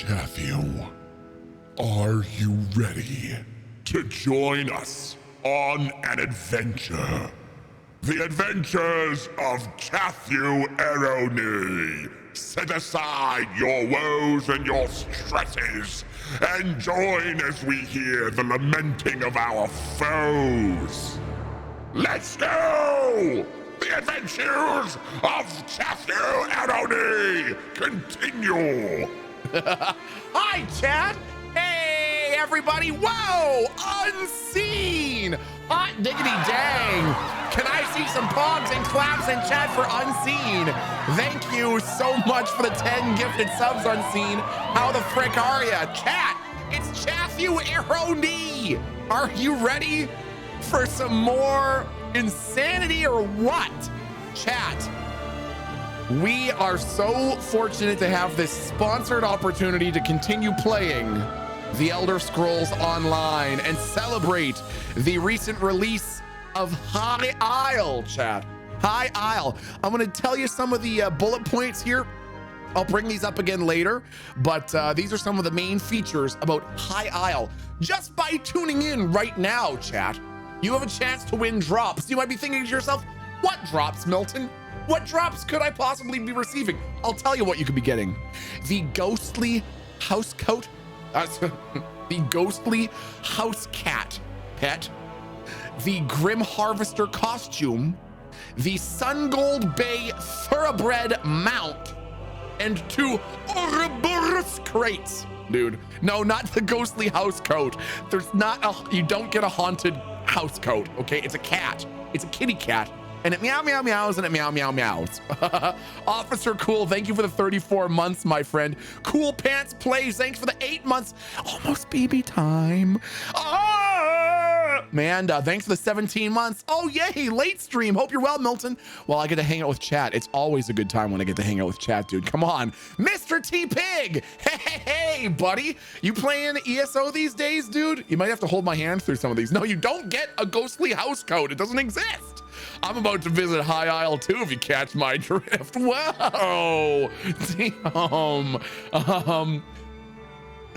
Matthew, are you ready to join us on an adventure? The adventures of Matthew Aroni. Set aside your woes and your stresses and join as we hear the lamenting of our foes. Let's go! The adventures of Matthew Aroni continue. Hi, chat. Hey, everybody. Whoa, unseen. Hot diggity dang. Can I see some pogs and claps in chat for unseen? Thank you so much for the 10 gifted subs, unseen. How the frick are ya? Chat, it's Matthew Aroni. Are you ready for some more insanity or what? Chat, we are so fortunate to have this sponsored opportunity to continue playing The Elder Scrolls Online and celebrate the recent release of High Isle, chat. High Isle. I'm gonna tell you some of the bullet points here. I'll bring these up again later, but these are some of the main features about High Isle. Just by tuning in right now, chat, you have a chance to win drops. You might be thinking to yourself, what drops, Milton? What drops could I possibly be receiving? I'll tell you what you could be getting. The ghostly house coat, the ghostly house cat pet, the Grim Harvester costume, the Sun Gold Bay Thoroughbred mount, and 2 Ouroboros crates. Dude, no, not the ghostly house coat. You don't get a haunted house coat, okay? It's a cat. It's a kitty cat. And it meow, meow, meows, and it meow, meow, meows. Officer Cool, thank you for the 34 months, my friend. Cool Pants Plays, thanks for the 8 months. Almost baby time. Manda, thanks for the 17 months. Oh, yay, late stream. Hope you're well, Milton. Well, I get to hang out with chat. It's always a good time when I get to hang out with chat, dude. Come on. Mr. T-Pig. Hey, buddy. You playing ESO these days, dude? You might have to hold my hand through some of these. No, you don't get a ghostly house coat. It doesn't exist. I'm about to visit High Isle too, if you catch my drift. Whoa, damn.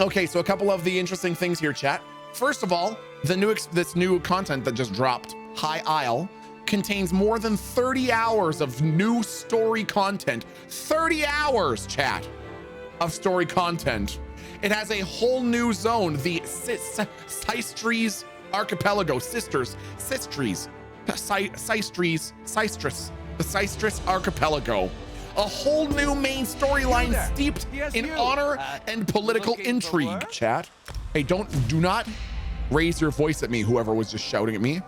Okay, so a couple of the interesting things here, chat. First of all, this new content that just dropped, High Isle, contains more than 30 hours of new story content. 30 hours, chat, of story content. It has a whole new zone, the Sistres Archipelago, the Sistres Archipelago. A whole new main storyline steeped in honor and political intrigue, chat. Hey, do not raise your voice at me, whoever was just shouting at me.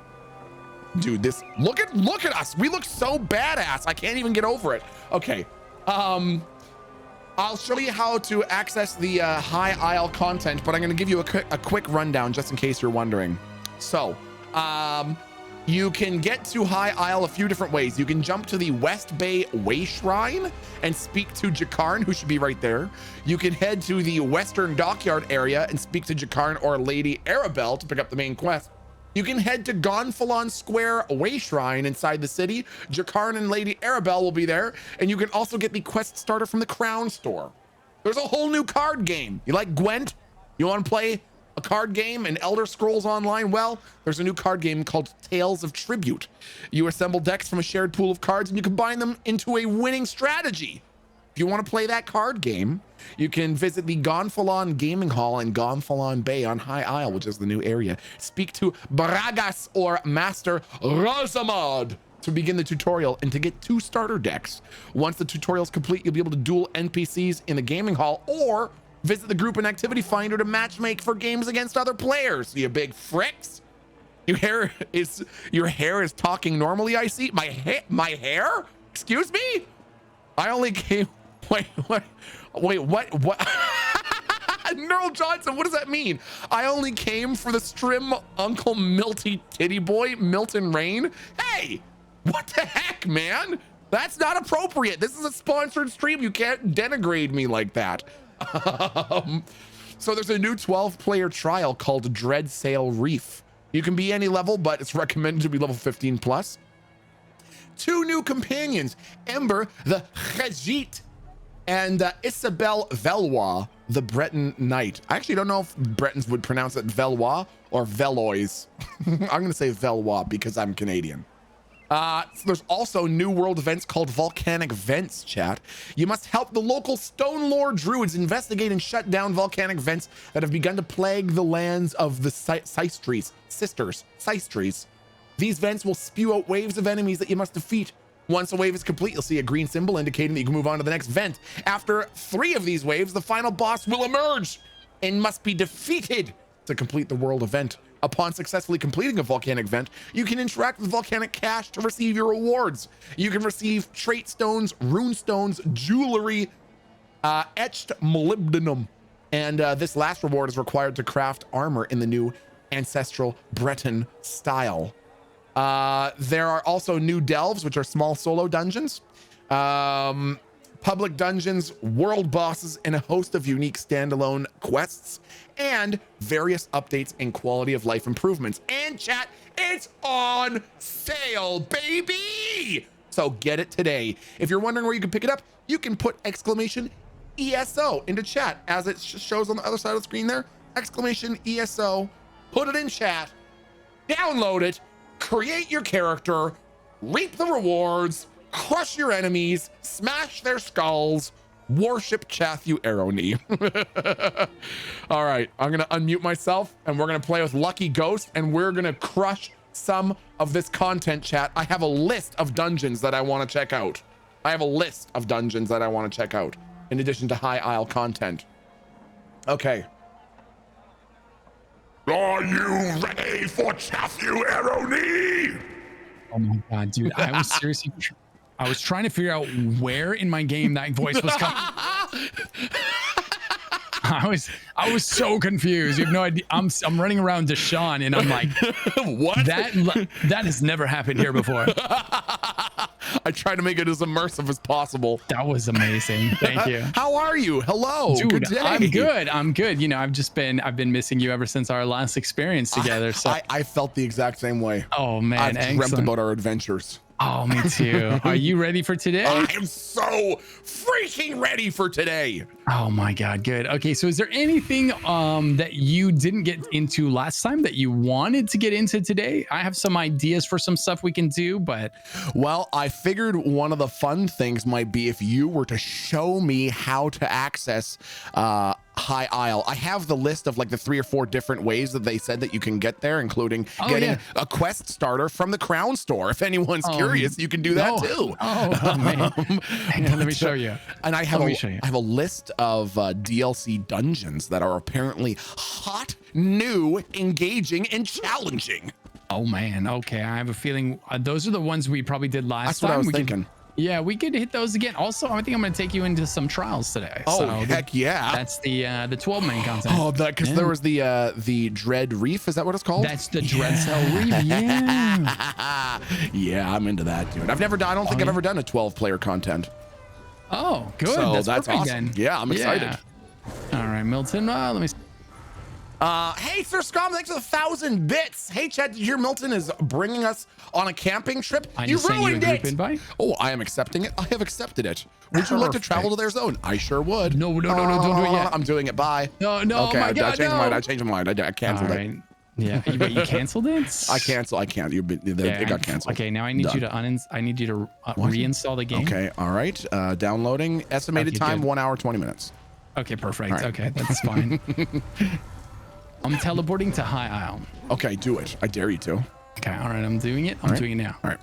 Dude, look at us. We look so badass. I can't even get over it. Okay. I'll show you how to access the High Isle content, but I'm going to give you a quick rundown just in case you're wondering. So, you can get to High Isle a few different ways. You can jump to the West Bay Way Shrine and speak to Jakarn, who should be right there. You can head to the Western Dockyard area and speak to Jakarn or Lady Arabelle to pick up the main quest. You can head to Gonfalon Square Way Shrine inside the city. Jakarn and Lady Arabelle will be there. And you can also get the quest starter from the Crown Store. There's a whole new card game. You like Gwent? You want to play a card game and Elder Scrolls Online? Well, there's a new card game called Tales of Tribute. You assemble decks from a shared pool of cards and you combine them into a winning strategy. If you want to play that card game, you can visit the Gonfalon Gaming Hall in Gonfalon Bay on High Isle, which is the new area. Speak to Bragas or Master Rosamod to begin the tutorial and to get 2 starter decks. Once the tutorial is complete, you'll be able to duel NPCs in the gaming hall or visit the group and activity finder to matchmake for games against other players. You big fricks. Your hair is talking normally, I see. My hair? Excuse me? I only came. Wait, what? Neural Johnson, what does that mean? I only came for the strim Uncle Milty Titty Boy, Milton Rain. Hey, what the heck, man? That's not appropriate. This is a sponsored stream. You can't denigrate me like that. So there's a new 12-player trial called Dread Sail Reef. You can be any level, but it's recommended to be level 15 plus. 2 new companions, Ember the Khajit and Isabelle Velois. the Breton Knight. I actually don't know if Bretons would pronounce it Velois or Velois. I'm going to say Velois because I'm Canadian. So there's also new world events called Volcanic Vents, chat. You must help the local Stone Lord Druids investigate and shut down volcanic vents that have begun to plague the lands of the Sisters. These vents will spew out waves of enemies that you must defeat. Once a wave is complete, you'll see a green symbol indicating that you can move on to the next vent. After 3 of these waves, the final boss will emerge and must be defeated to complete the world event. Upon successfully completing a volcanic vent, you can interact with volcanic cash to receive your rewards. You can receive trait stones, rune stones, jewelry, etched molybdenum. And this last reward is required to craft armor in the new ancestral Breton style. There are also new delves, which are small solo dungeons, public dungeons, world bosses, and a host of unique standalone quests, and various updates and quality of life improvements. And chat, it's on sale, baby! So get it today. If you're wondering where you can pick it up, you can put exclamation ESO into chat, as it shows on the other side of the screen there. Exclamation ESO, put it in chat, download it, create your character, reap the rewards, crush your enemies, smash their skulls, worship Chathu Arrowknee. All right, I'm gonna unmute myself and we're gonna play with LuckyGhost and we're gonna crush some of this content, chat. I have a list of dungeons that I want to check out. In addition to High Isle content. Okay. Are you ready for Chathu Arrowknee? Oh my God, dude. I was seriously, I was trying to figure out where in my game that voice was coming. I was so confused. You have no idea. I'm running around Deshaun and I'm like, what? That has never happened here before. I try to make it as immersive as possible. That was amazing. Thank you. How are you? Hello. Dude, good day. I'm good. You know, I've been missing you ever since our last experience together. So I felt the exact same way. Oh man, I've dreamt about our adventures. Oh, me too. Are you ready for today? I am so freaking ready for today. Oh my God, good. Okay, so is there anything that you didn't get into last time that you wanted to get into today? I have some ideas for some stuff we can do, but... Well, I figured one of the fun things might be if you were to show me how to access High Isle. I have the list of like the 3 or 4 different ways that they said that you can get there, including getting a quest starter from the Crown Store. If anyone's curious, you can do that too. Oh man. Hang on, let me show you. And I have a list of DLC dungeons that are apparently hot, new, engaging, and challenging. Oh man. Okay, I have a feeling those are the ones we probably did last time. That's what I was thinking. Yeah, we could hit those again. Also, I think I'm going to take you into some trials today. Oh, so heck yeah. That's the 12-man content. Oh, because there was the Dread Reef. Is that what it's called? That's the Dread Cell Reef. Yeah. Yeah, I'm into that, dude. I don't think I've ever done a 12-player content. Oh, good. So that's awesome. Then. Yeah, I'm excited. All right, Milton. Let me... Hey, Sir Scum, thanks for the 1,000 bits. Hey, Chad, did you hear Milton is bringing us on a camping trip? You ruined it. Invite? Oh, I am accepting it. I have accepted it. Would you like to travel to their zone? I sure would. No, don't do it yet. I'm doing it. Bye. No, okay, oh my God, I changed my mind. I canceled it. Yeah, but you canceled it? I can't. It got canceled. Okay, now I need you to reinstall the game. Okay, all right. Downloading. Estimated time, 1 hour, 20 minutes. Okay, perfect. Right. Okay, that's fine. I'm teleporting to High Isle. Okay, do it. I dare you to. Okay, all right, I'm doing it. I'm doing it now. All right.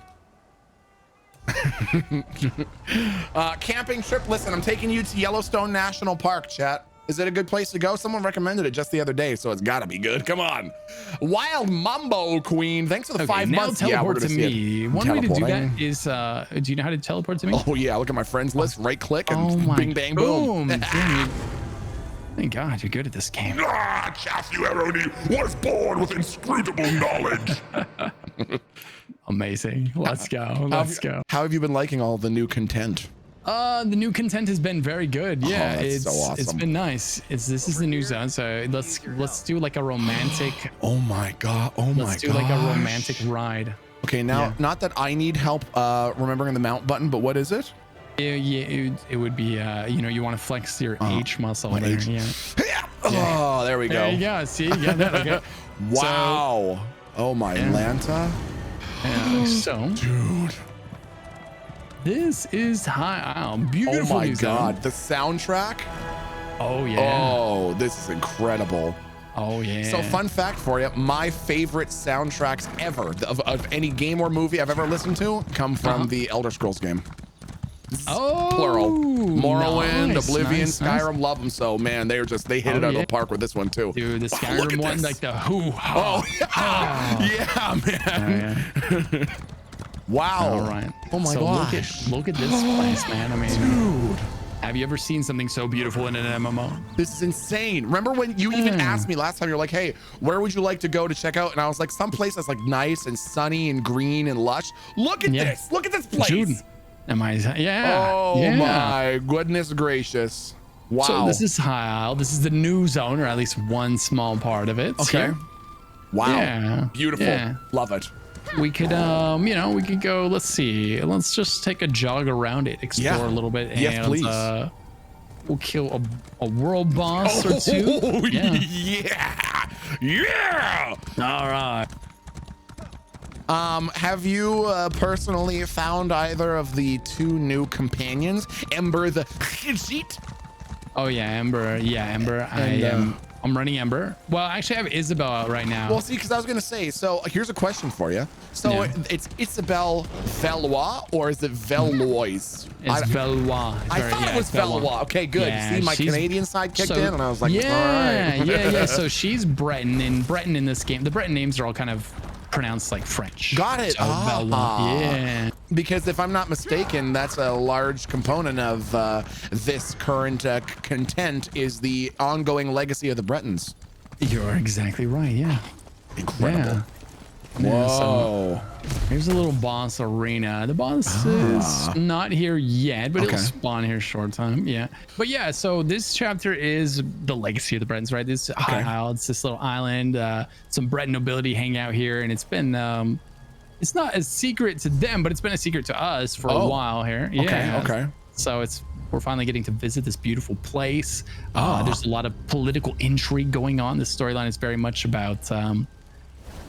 Camping trip. Listen, I'm taking you to Yellowstone National Park, chat. Is it a good place to go? Someone recommended it just the other day, so it's got to be good. Come on. Wild Mambo Queen. Thanks for the 5 months. Teleport to me. One way to do that is, do you know how to teleport to me? Oh, yeah. Look at my friends list. Right click and bing, bang, boom. Thank God you're good at this game. Chathu Arrowknee was born with inscrutable knowledge. Amazing. Let's go. Let's go. How have you been liking all the new content? The new content has been very good. Yeah, it's so awesome. It's been nice. This is the new zone, so let's do like a romantic. Oh my God. Oh my God. Let's do like a romantic ride. Okay, now not that I need help remembering the mount button, but what is it? it would be you want to flex your H muscle there. H. Yeah. Oh, there we go. There you go. See, you got that. Okay. Wow. Oh my Lanta. So, dude, this is High Isle. Beautiful. Oh my New Zealand. God, the soundtrack. Oh yeah. Oh, this is incredible. Oh yeah. So fun fact for you, my favorite soundtracks ever of any game or movie I've ever listened to come from the Elder Scrolls game. Oh, plural. Morrowind, nice, Oblivion, nice. Skyrim, love them so, man. They hit it out of the park with this one too. Dude, the Skyrim one, like the yeah, man. Wow. All right. Oh my so gosh. Look at this place, man. I mean, dude. Have you ever seen something so beautiful in an MMO? This is insane. Remember when you even asked me last time, you're like, hey, where would you like to go to check out? And I was like, some place that's like nice and sunny and green and lush. Look at this. Look at this place. Dude. Am I? Yeah. Oh yeah. my goodness gracious. Wow. So this is High Isle. This is the new zone, or at least one small part of it. Okay. So, wow. Yeah. Beautiful. Yeah. Love it. We could, we could go. Let's see. Let's just take a jog around it, explore a little bit. Yes, and, please. We'll kill a world boss or two. Yeah. All right. Have you personally found either of the two new companions, Ember the Cheat? Oh yeah, Ember. Yeah, Ember. I'm running Ember. Well, actually, I have Isabel out right now. Well, see, because I was gonna say. So here's a question for you. So it's Isabel Valois or is it Velois? It's Valois. I thought it was Valois. Okay, good. Yeah, see, my Canadian side kicked in, and I was like, all right. yeah. So she's Breton, and Breton in this game, the Breton names are all kind of pronounced like French. Got it. So Valois. Yeah. Because if I'm not mistaken, that's a large component of this current content is the ongoing legacy of the Bretons. You're exactly right. Yeah. Incredible. Yeah, whoa. so here's a little boss arena. The boss is not here yet, but it'll spawn here short time. Yeah. But yeah, so this chapter is the legacy of the Bretons, right? This High Isle, it's this little island. Some Breton nobility hang out here, and it's been it's not a secret to them, but it's been a secret to us for a while here. Yeah. Okay. So we're finally getting to visit this beautiful place. There's a lot of political intrigue going on. This storyline is very much about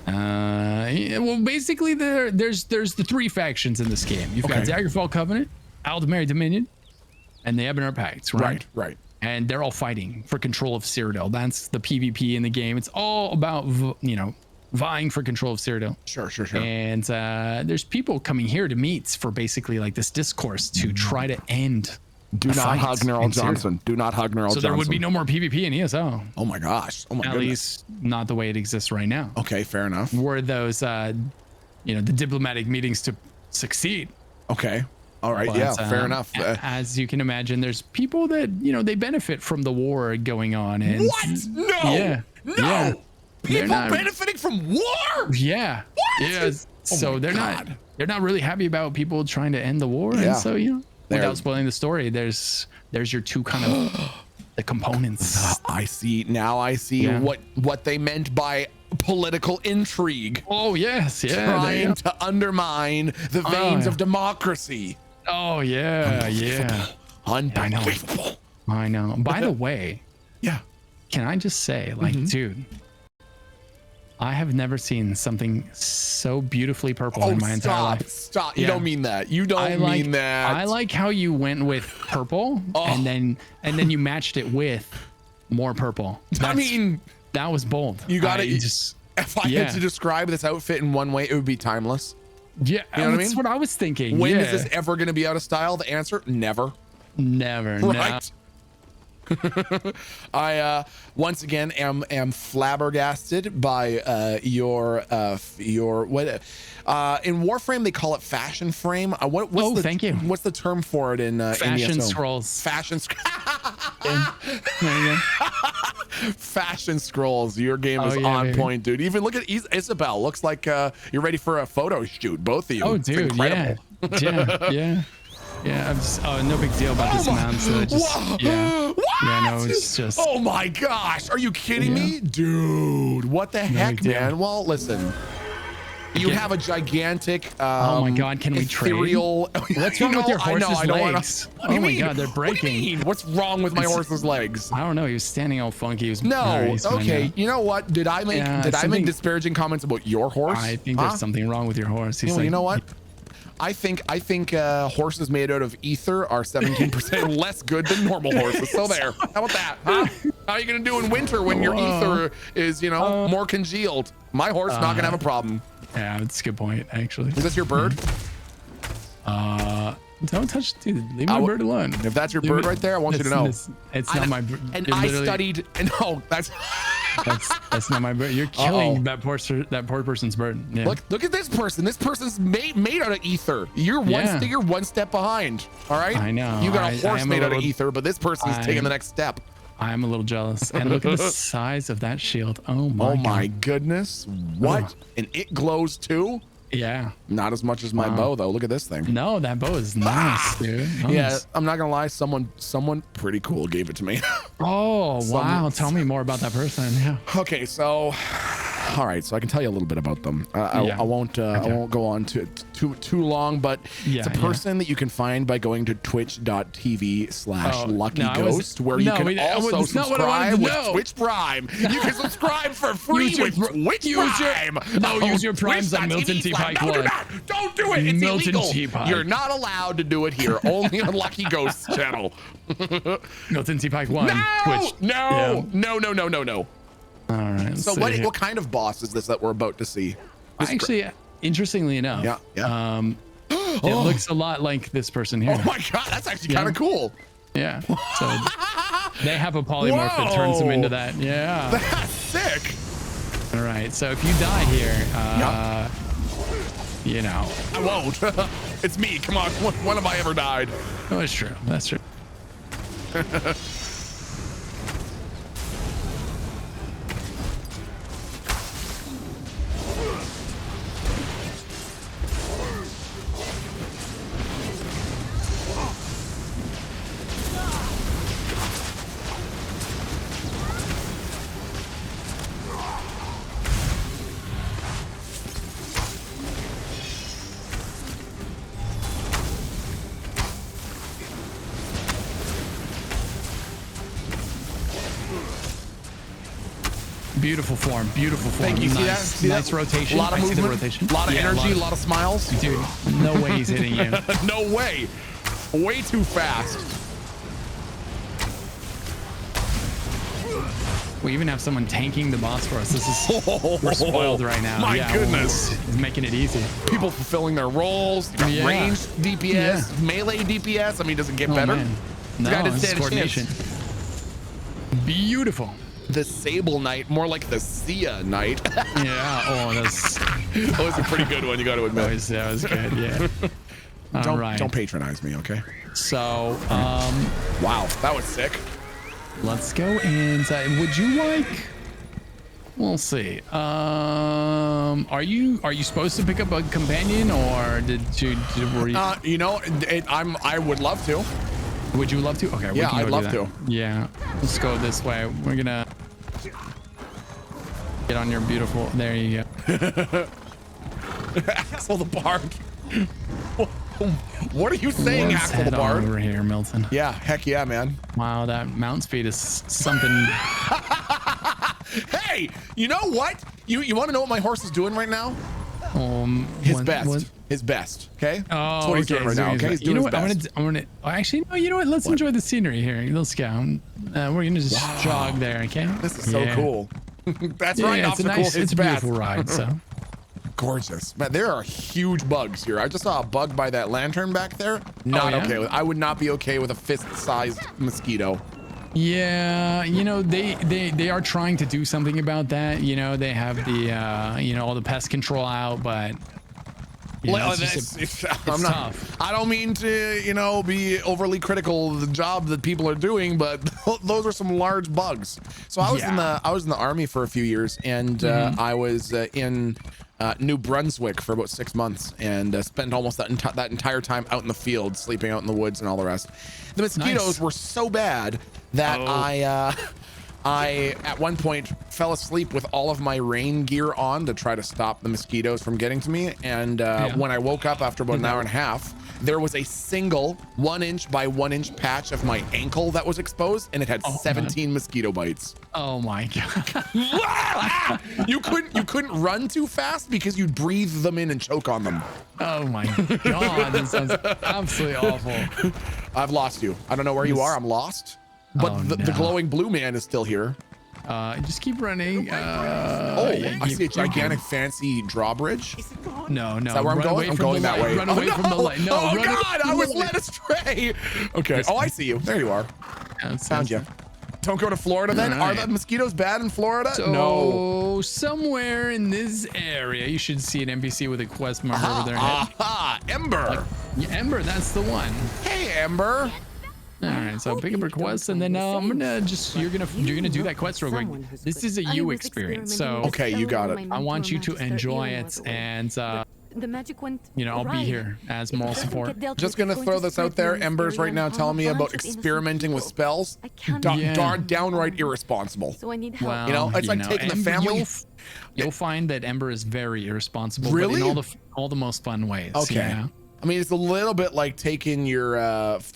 well, basically there's the three factions in this game. You've got Daggerfall Covenant, Aldemary Dominion, and the Ebonheart Pact, right? Right. And they're all fighting for control of Cyrodiil. That's the PvP in the game. It's all about vying for control of Cyrodiil. Sure. And there's people coming here to meet for basically like this discourse to try to end. Do not hug Nerl Johnson. Do not hug Nerl Johnson. So there would be no more PvP in ESO. Oh my gosh. Oh my goodness. At least not the way it exists right now. Okay, fair enough. Were those the diplomatic meetings to succeed? Okay. All right. But, fair enough. As you can imagine, there's people that they benefit from the war going on. And what? No. Yeah. No. Yeah. People benefiting from war? Yeah. What? Yeah. So they're not really happy about people trying to end the war. Yeah. And so without spoiling the story, there's your two kind of the components. I see what they meant by political intrigue. Oh yes, yeah. Trying to undermine the veins of democracy. Oh yeah, Unbelievable. I know. By the way, can I just say, dude, I have never seen something so beautifully purple in my entire life. Stop. You don't mean that. You don't mean that. I like how you went with purple and then you matched it with more purple. That was bold. You got it. If I had to describe this outfit in one way, it would be timeless. Yeah, you know that's what I was thinking. When is this ever going to be out of style? The answer, never. Never. Right. I once again am flabbergasted by your what in Warframe they call it fashion frame. Thank you. What's the term for it in fashion ESO? scrolls? Fashion Fashion scrolls. Your game is on point, dude. Even look at Isabel. Looks like you're ready for a photo shoot. Both of you. Oh, dude. Yeah. Yeah, I'm just, no big deal about this amount. So What? No, it's just. Oh my gosh, are you kidding me, dude? What the heck, man? Well, listen, You have a gigantic. Oh my God! Can we trade? What's wrong with your horse's legs? Oh my God, they're breaking. What's wrong with my horse's legs? I don't know. He was standing all funky. He was Okay. You know what? Did I make disparaging comments about your horse? I think there's something wrong with your horse. He's you know what? I think horses made out of ether are 17% less good than normal horses. So there. How about that? Huh? How are you gonna do in winter when your ether is, more congealed? My horse not gonna have a problem. Yeah, that's a good point, actually. Is this your bird? Don't touch, dude. Leave my bird alone. If that's your bird right there, I want you to know. It's not my bird. And I studied. And no, that's not my bird. You're killing that poor person's bird. Yeah. Look at this person. This person's made out of ether. You're one step behind. All right. I know. You got a horse made out of ether, but this person's taking the next step. I'm a little jealous. And look at the size of that shield. Oh my goodness. What? And it glows too? Yeah. Not as much as my bow though. Look at this thing. No, that bow is nice, dude. Nice. Yeah, I'm not gonna lie. Someone pretty cool gave it to me. Oh, wow. Tell me more about that person. Yeah. Okay, so all right, so I can tell you a little bit about them. I won't go on too long, but it's a person that you can find by going to twitch.tv/LuckyGhost, where you can also subscribe with Twitch Prime. You can subscribe for free with Twitch Prime. Use your Primes on Milton T. Pike. Don't do it. It's illegal. You're not allowed to do it here. Only on Lucky Ghost's channel. Milton T. Pike 1. Twitch. No. All right. So what kind of boss is this that we're about to see? Actually, interestingly enough, it looks a lot like this person here. Oh my God, that's actually kind of cool. Yeah. So they have a polymorph that turns them into that. Yeah. That's sick. All right. So if you die here, I won't. It's me. Come on. When have I ever died? Oh, that's true. That's true. Beautiful form. Thank you. Nice. See that? Nice rotation. A lot of movement, rotation. a lot of energy, a lot of smiles. Dude, no way he's hitting you. No way. Way too fast. We even have someone tanking the boss for us. This is we're spoiled right now. My goodness. He's making it easy. People fulfilling their roles. Range DPS, melee DPS. I mean, does it get better? Man. No, it's coordination. Beautiful. The Sable Knight, more like the Sia Knight. Yeah. Oh, that was a pretty good one. You got to admit. That was good. Yeah. Don't patronize me, okay? So, wow, that was sick. Let's go inside. Would you like? We'll see. Are you supposed to pick up a companion, or were you? I would love to. Would you love to? Okay. Yeah, I'd love to. Yeah. Let's go this way. We're gonna get on your beautiful. There you go. Axel the Bard. What are you saying, Axel the Bard? Over here, Milton. Yeah, heck yeah, man. Wow, that mount speed is something. Hey, you know what? You want to know what my horse is doing right now? His best. Okay. Oh, that's what he's doing right now. Okay. He's doing his best. I'm gonna. Actually, no. You know what? Let's enjoy the scenery here. Let's go. We're gonna just jog there. Okay. This is so cool. That's right. It's a beautiful ride. So. Gorgeous, man. There are huge bugs here. I just saw a bug by that lantern back there. Not okay with. I would not be okay with a fist-sized mosquito. Yeah, they are trying to do something about that. They have the all the pest control out, but it's tough. I don't mean to be overly critical of the job that people are doing, but those are some large bugs. So I was in the army for a few years, and I was in New Brunswick for about 6 months, and spent almost that entire time out in the field, sleeping out in the woods and all the rest. The mosquitoes were so bad that I, at one point, fell asleep with all of my rain gear on to try to stop the mosquitoes from getting to me. And when I woke up after about an hour and a half, there was a single 1 inch by 1 inch patch of my ankle that was exposed, and it had 17 mosquito bites. Oh my God. You couldn't run too fast because you'd breathe them in and choke on them. Oh my God. That sounds absolutely awful. I've lost you. I don't know where you are. I'm lost. But the glowing blue man is still here. Just keep running. I see a gigantic fancy drawbridge. No. Is that where I'm going? I'm going that way. Run away from the light. No, oh God, I was led astray. Okay. Oh, I see you. There you are. Found you. Don't go to Florida then. Are the mosquitoes bad in Florida? So, no. Somewhere in this area, you should see an NPC with a quest mark over their head. Ember. Yeah, Ember, that's the one. Hey, Ember. All right, so pick up a quest, and then I'm gonna you're gonna do that quest real quick. This is a you experience, so okay, you got it. I want you to enjoy it, and I'll be here as moral support. Just gonna throw this out there. Ember's right now telling me about experimenting with spells. Downright irresponsible. Well, it's like taking the family. You'll find that Ember is very irresponsible. Really? But in all the most fun ways. Okay. Yeah. I mean, it's a little bit like taking your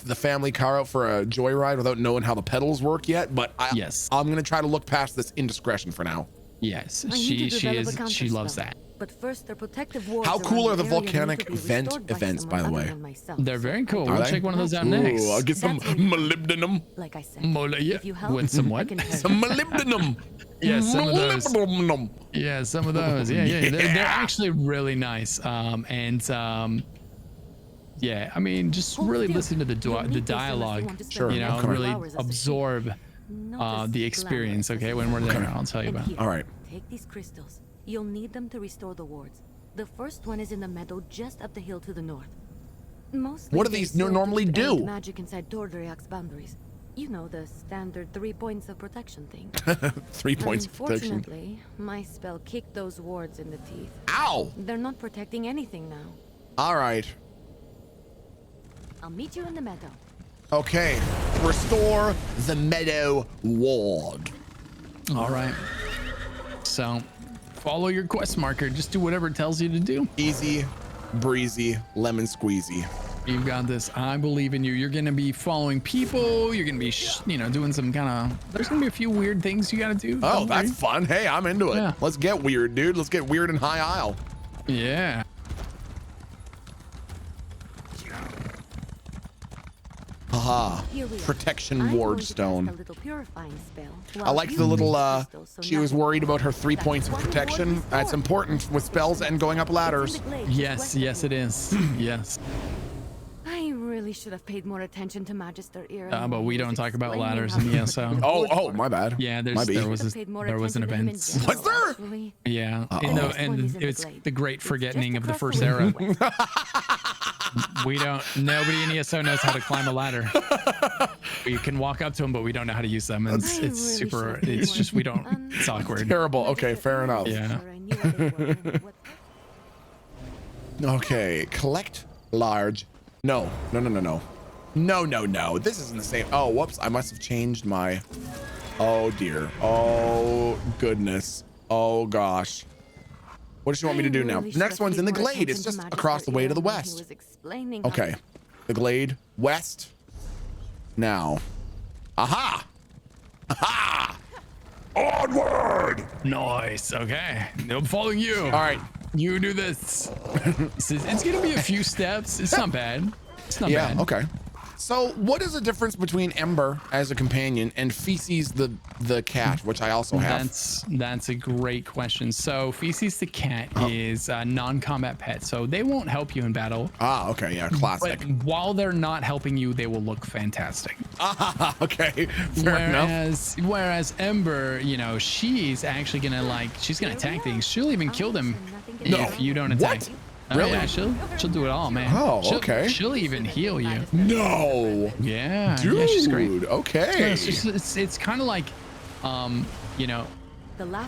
the family car out for a joyride without knowing how the pedals work yet. But I'm gonna try to look past this indiscretion for now. Yes, she loves that. But first, their protective wards. How cool are the volcanic vent events, by the way? They're very cool. We'll check one of those out next. I'll get some molybdenum. Like I said, with some what? Some molybdenum. Yeah, some of those. Yeah, some of those. Yeah. They're actually really nice. Yeah, I mean, just really listen to the dialogue. Sure. Really absorb the experience. Okay, when we're there, I'll tell you about it. All right. Take these crystals. You'll need them to restore the wards. The first one is in the meadow just up the hill to the north. What do these normally do? Magic inside Tordriak's boundaries. You know, the standard 3 points of protection thing. 3 points of protection. Unfortunately, my spell kicked those wards in the teeth. Ow! They're not protecting anything now. All right. I'll meet you in the meadow. Okay. Restore the meadow ward. All right. So, follow your quest marker. Just do whatever it tells you to do. Easy, breezy, lemon squeezy. You've got this. I believe in you. You're going to be following people. You're going to be, doing some kind of... There's going to be a few weird things you got to do. Oh, that's fun. Hey, I'm into it. Yeah. Let's get weird, dude. Let's get weird in High Isle. Yeah. Haha. Protection ward stone. I like the little, she was worried about her 3 points of protection. That's important with spells and going up ladders. Yes, it is. Yes. I really should have paid more attention to Magister era. But we don't talk about ladders in ESO. Oh, my bad. Yeah, there was an event. Was there? Yeah, and it's the great forgetting of the first era. Nobody in ESO knows how to climb a ladder. We can walk up to them, but we don't know how to use them. And it's awkward. Terrible. Okay, fair enough. Yeah. Okay, collect large. No. This isn't the same. Oh, whoops. I must have changed my. Oh, dear. Oh, goodness. Oh, gosh. What does she want me to do now? Next one's in the glade. It's just across the way to the west. Okay. The glade west. Now. Aha! Aha! Onward! Nice. Okay. I'm following you. All right. You do this. It's gonna be a few steps. It's not bad. It's not bad. Yeah. Okay. So, what is the difference between Ember as a companion and Feces the cat, which I also have? That's a great question. So, Feces the cat is a non-combat pet, so they won't help you in battle. Ah, okay, yeah, classic. But while they're not helping you, they will look fantastic. Ah, okay, fair enough. Whereas Ember, she's actually she's gonna attack things. She'll even kill them if you don't attack. What? Really? Yeah, she'll do it all, man. Oh, okay. She'll even heal you. No. Yeah. Dude. Yeah, she's great. Okay. It's kind of like,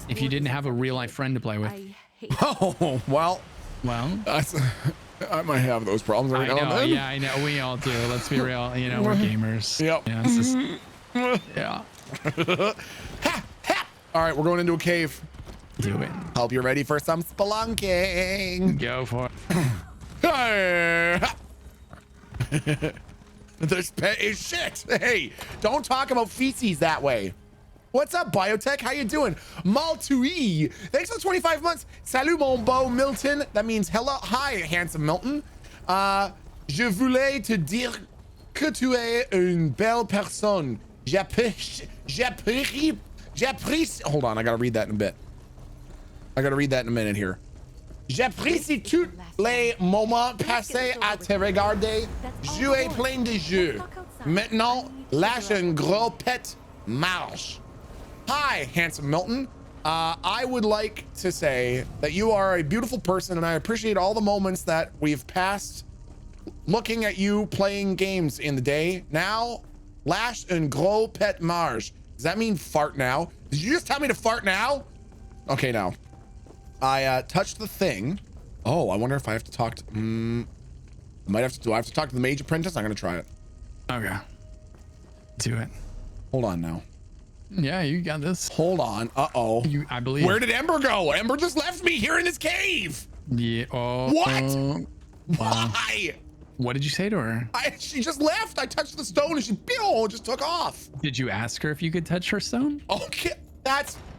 if you didn't have a real life friend to play with. Oh, well. I might have those problems every now and then. Yeah, I know. We all do. Let's be real. We're gamers. Yep. Yeah. Ha, ha. All right, we're going into a cave. Do it. Hope you're ready for some spelunking. Go for it. This pet is shit. Hey, don't talk about feces that way. What's up, Biotech? How you doing? Maltui. Thanks for the 25 months. Salut, mon beau Milton. That means hello. Hi, handsome Milton. Je voulais te dire que tu es une belle personne. J'apprécie. Hold on, I gotta read that in a bit. I gotta read that in a minute here. J'apprécie tous les moments passés à te regarder jouer plein de jeux. Maintenant, lâche un gros pet marche. Hi, handsome Milton. I would like to say that you are a beautiful person, and I appreciate all the moments that we've passed looking at you playing games in the day. Now, lâche un gros pet marche. Does that mean fart now? Did you just tell me to fart now? Okay, now. I touched the thing. Oh, I wonder if I have to talk to... do I have to talk to the mage apprentice? I'm gonna try it. Okay. Do it. Hold on now. Yeah, you got this. Hold on. Uh-oh. I believe. Where did Ember go? Ember just left me here in this cave. Yeah. Oh. What? Wow. Why? What did you say to her? She just left. I touched the stone and she just took off. Did you ask her if you could touch her stone? Okay.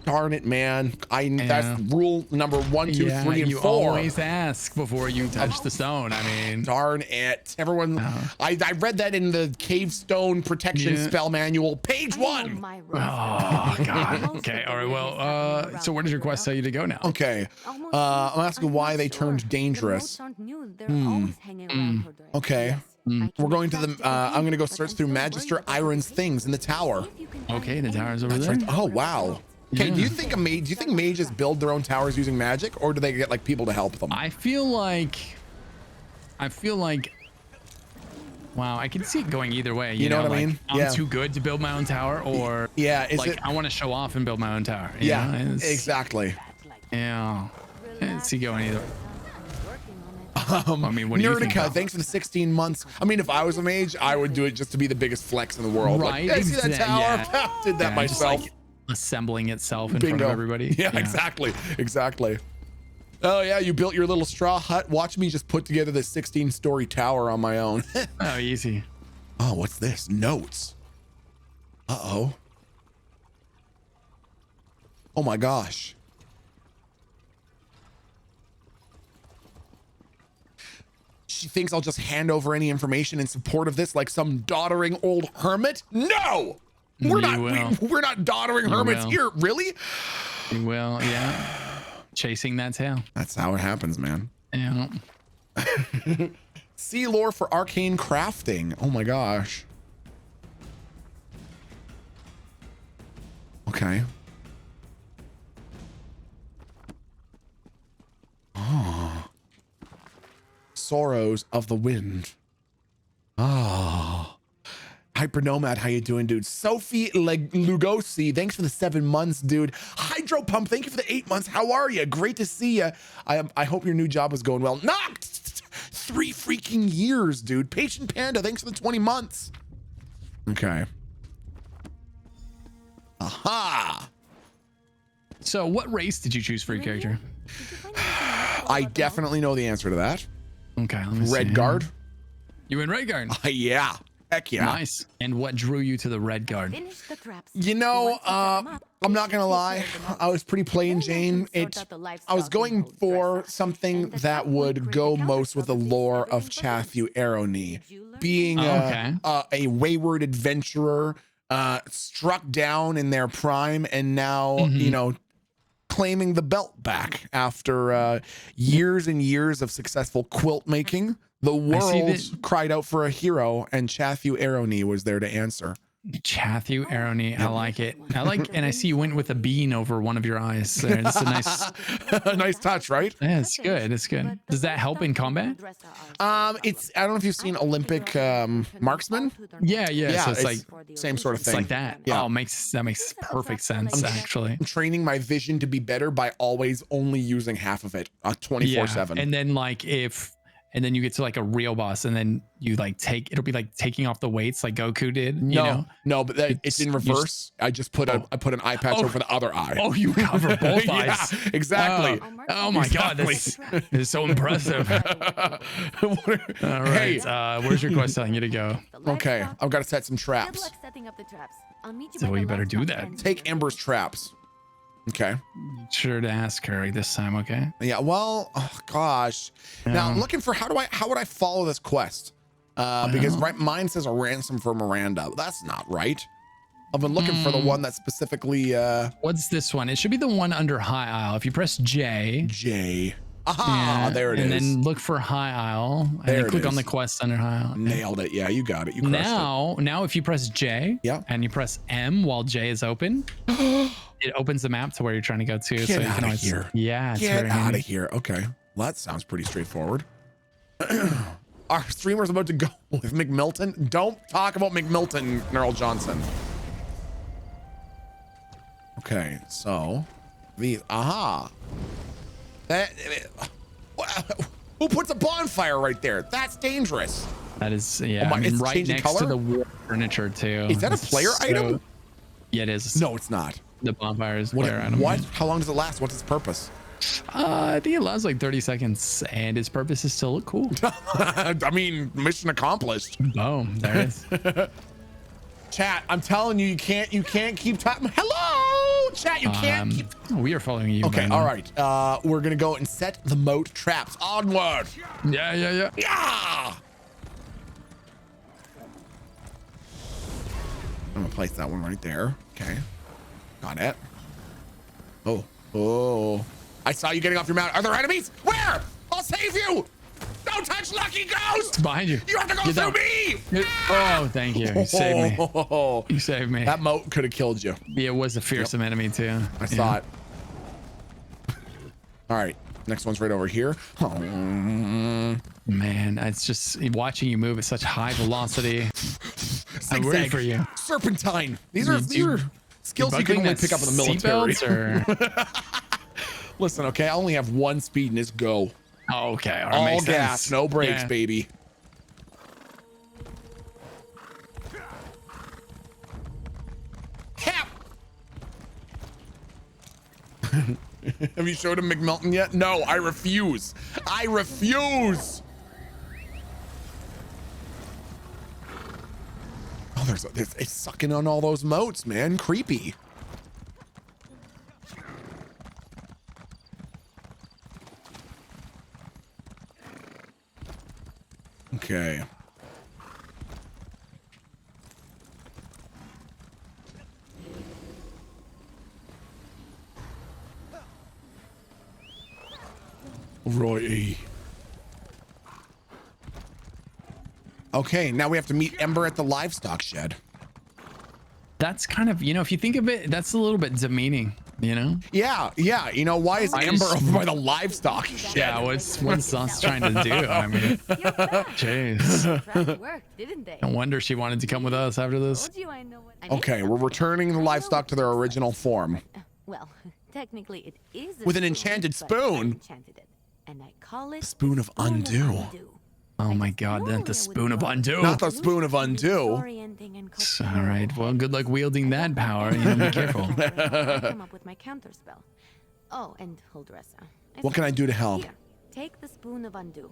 Darn it, man. That's rule number 1, 2, 3, and 4. You always ask before you touch the stone. I mean, darn it. Everyone, I read that in the cave stone protection spell manual, page 1. Oh, God. Okay. All right. Well, so where does your quest tell you to go now? Okay. I'm asking why they turned dangerous. Okay. We're going to the, I'm going to go search through Magister Iron's things in the tower. Okay. The tower's over there. Right. Oh, wow. Okay, do you think mages build their own towers using magic, or do they get like people to help them? I feel like wow, I can see it going either way. You know what I mean? I'm too good to build my own tower, or I want to show off and build my own tower. Exactly. Yeah, I can see going either way. I mean, what do you think? Thanks for the 16 months. I mean, if I was a mage, I would do it just to be the biggest flex in the world. Right? Like, hey, see that tower? Yeah. Did that myself. Just, like, assembling itself in front of everybody. Yeah, exactly. Oh yeah, you built your little straw hut. Watch me just put together this 16-story tower on my own. Oh, easy. Oh, what's this? Notes. Uh-oh. Oh my gosh. She thinks I'll just hand over any information in support of this like some doddering old hermit? No! We're not doddering hermits here, really? You will, yeah. Chasing that tail. That's how it happens, man. Yeah. Sea lore for arcane crafting. Oh my gosh. Okay. Oh. Sorrows of the wind. Oh. Hypernomad, how you doing, dude? Sophie Lugosi, thanks for the 7 months, dude. Hydro Pump, thank you for the 8 months. How are you? Great to see you. I hope your new job is going well. Not 3 freaking years, dude. Patient Panda, thanks for the 20 months. Okay. Aha. So what race did you choose for your character? I definitely know the answer to that. Okay, let me see. Redguard. You in Redguard? Yeah. Heck yeah. Nice. And what drew you to the Redguard? You know, I'm not gonna lie, I was pretty plain Jane. I was going for something that would go most with the lore of Chathu Aroni, being a wayward adventurer, struck down in their prime, and now you know, claiming the belt back after years and years of successful quilt making. The world cried out for a hero, and Chathu Aroni was there to answer. Chathu Aroni, I like it. And I see you went with a bean over one of your eyes there. It's a nice, a nice touch, right? Yeah, it's good. It's good. Does that help in combat? I don't know if you've seen Olympic marksman. Yeah. So it's like same sort of thing. It's like that. Yeah. Oh, that makes perfect sense. Actually, I'm training my vision to be better by always only using half of it, 24/7. And then like if and then you get to like a real boss, and then you like it'll be like taking off the weights like Goku did. You know? No, but it's in reverse. I just put an eye patch over the other eye. Oh, you cover both Yeah, eyes. exactly. Oh my God, this is so impressive. All right, where's your quest telling you to go? Okay, I've got to set some Good traps. luck setting up the traps. I'll meet you So by you the better do livestock that. pen. Take Ember's traps. Okay. Sure to ask her this time, okay? Yeah. Well, oh gosh. Now I'm looking for how would I follow this quest? Because mine says a ransom for Miranda. That's not right. I've been looking for the one that specifically. What's this one? It should be the one under High Isle. If you press J. Aha! There it is. And then look for High Isle. And There then it click on is. the quest under High Isle. Nailed it. Yeah, you got it. You crushed it. Now if you press J, and you press M while J is open, it opens the map to where you're trying to go to. Get so you out can of always, here. Yeah, it's Get very out handy. of here. Okay. Well, that sounds pretty straightforward. Our streamer's about to go with McMilton. Don't talk about McMilton, Nerl Johnson. Okay, so these. Aha. Who puts a bonfire right there? That's dangerous. That is, yeah. Oh my, I mean, it's right changing next color? to the war furniture too. Is that a player item? Yeah, it is. No, it's not. The bonfire is What? player item. What? How long does it last? What's its purpose? I think it lasts like 30 seconds, and its purpose is still look cool. I mean, mission accomplished. Boom, there it is. Chat, I'm telling you, you can't keep talking. Hello, chat, you can't keep. We are following you. Okay, man. all right. We're gonna go and set the moat traps. Onward. Yeah. Yeah. I'm gonna place that one right there. Okay, got it. Oh! I saw you getting off your mount. Are there enemies? Where? I'll save you. Don't touch Lucky Ghost. It's behind you. You have to go Get through down. me. Oh, thank you. You saved me. You saved me. That moat could have killed you. Yeah, it was a fearsome enemy too. I saw it. All right, next one's right over here. Oh. Man, it's just watching you move at such high velocity. I'm rooting for you. Serpentine. These are skills you can only pick up in the military. Listen, okay, I only have one speed and it's go. Oh, okay, all gas, no brakes, baby. Cap. Have you showed him McMilton yet? No, I refuse. I refuse. Oh, it's sucking on all those moats, man. Creepy. Okay. Roy. Okay, now we have to meet Ember at the livestock shed. That's kind of, if you think of it, that's a little bit demeaning, Yeah. You know, why is Ember over by the livestock shed? Yeah, what's Sauce trying to do? I mean, jeez. Worked, didn't they? No wonder she wanted to come with us after this. Told you I know what- Okay, we're returning the livestock to their original form. Well, technically it is a With an spoon, enchanted but spoon? I've enchanted it, and I call it Spoon of Undo. Oh my God, not the spoon of undo. Not the spoon of undo. All right, well, good luck wielding that power. Be careful. Come up with my counter spell. Oh, and Huldressa. What can I do to help? Here, take the spoon of undo.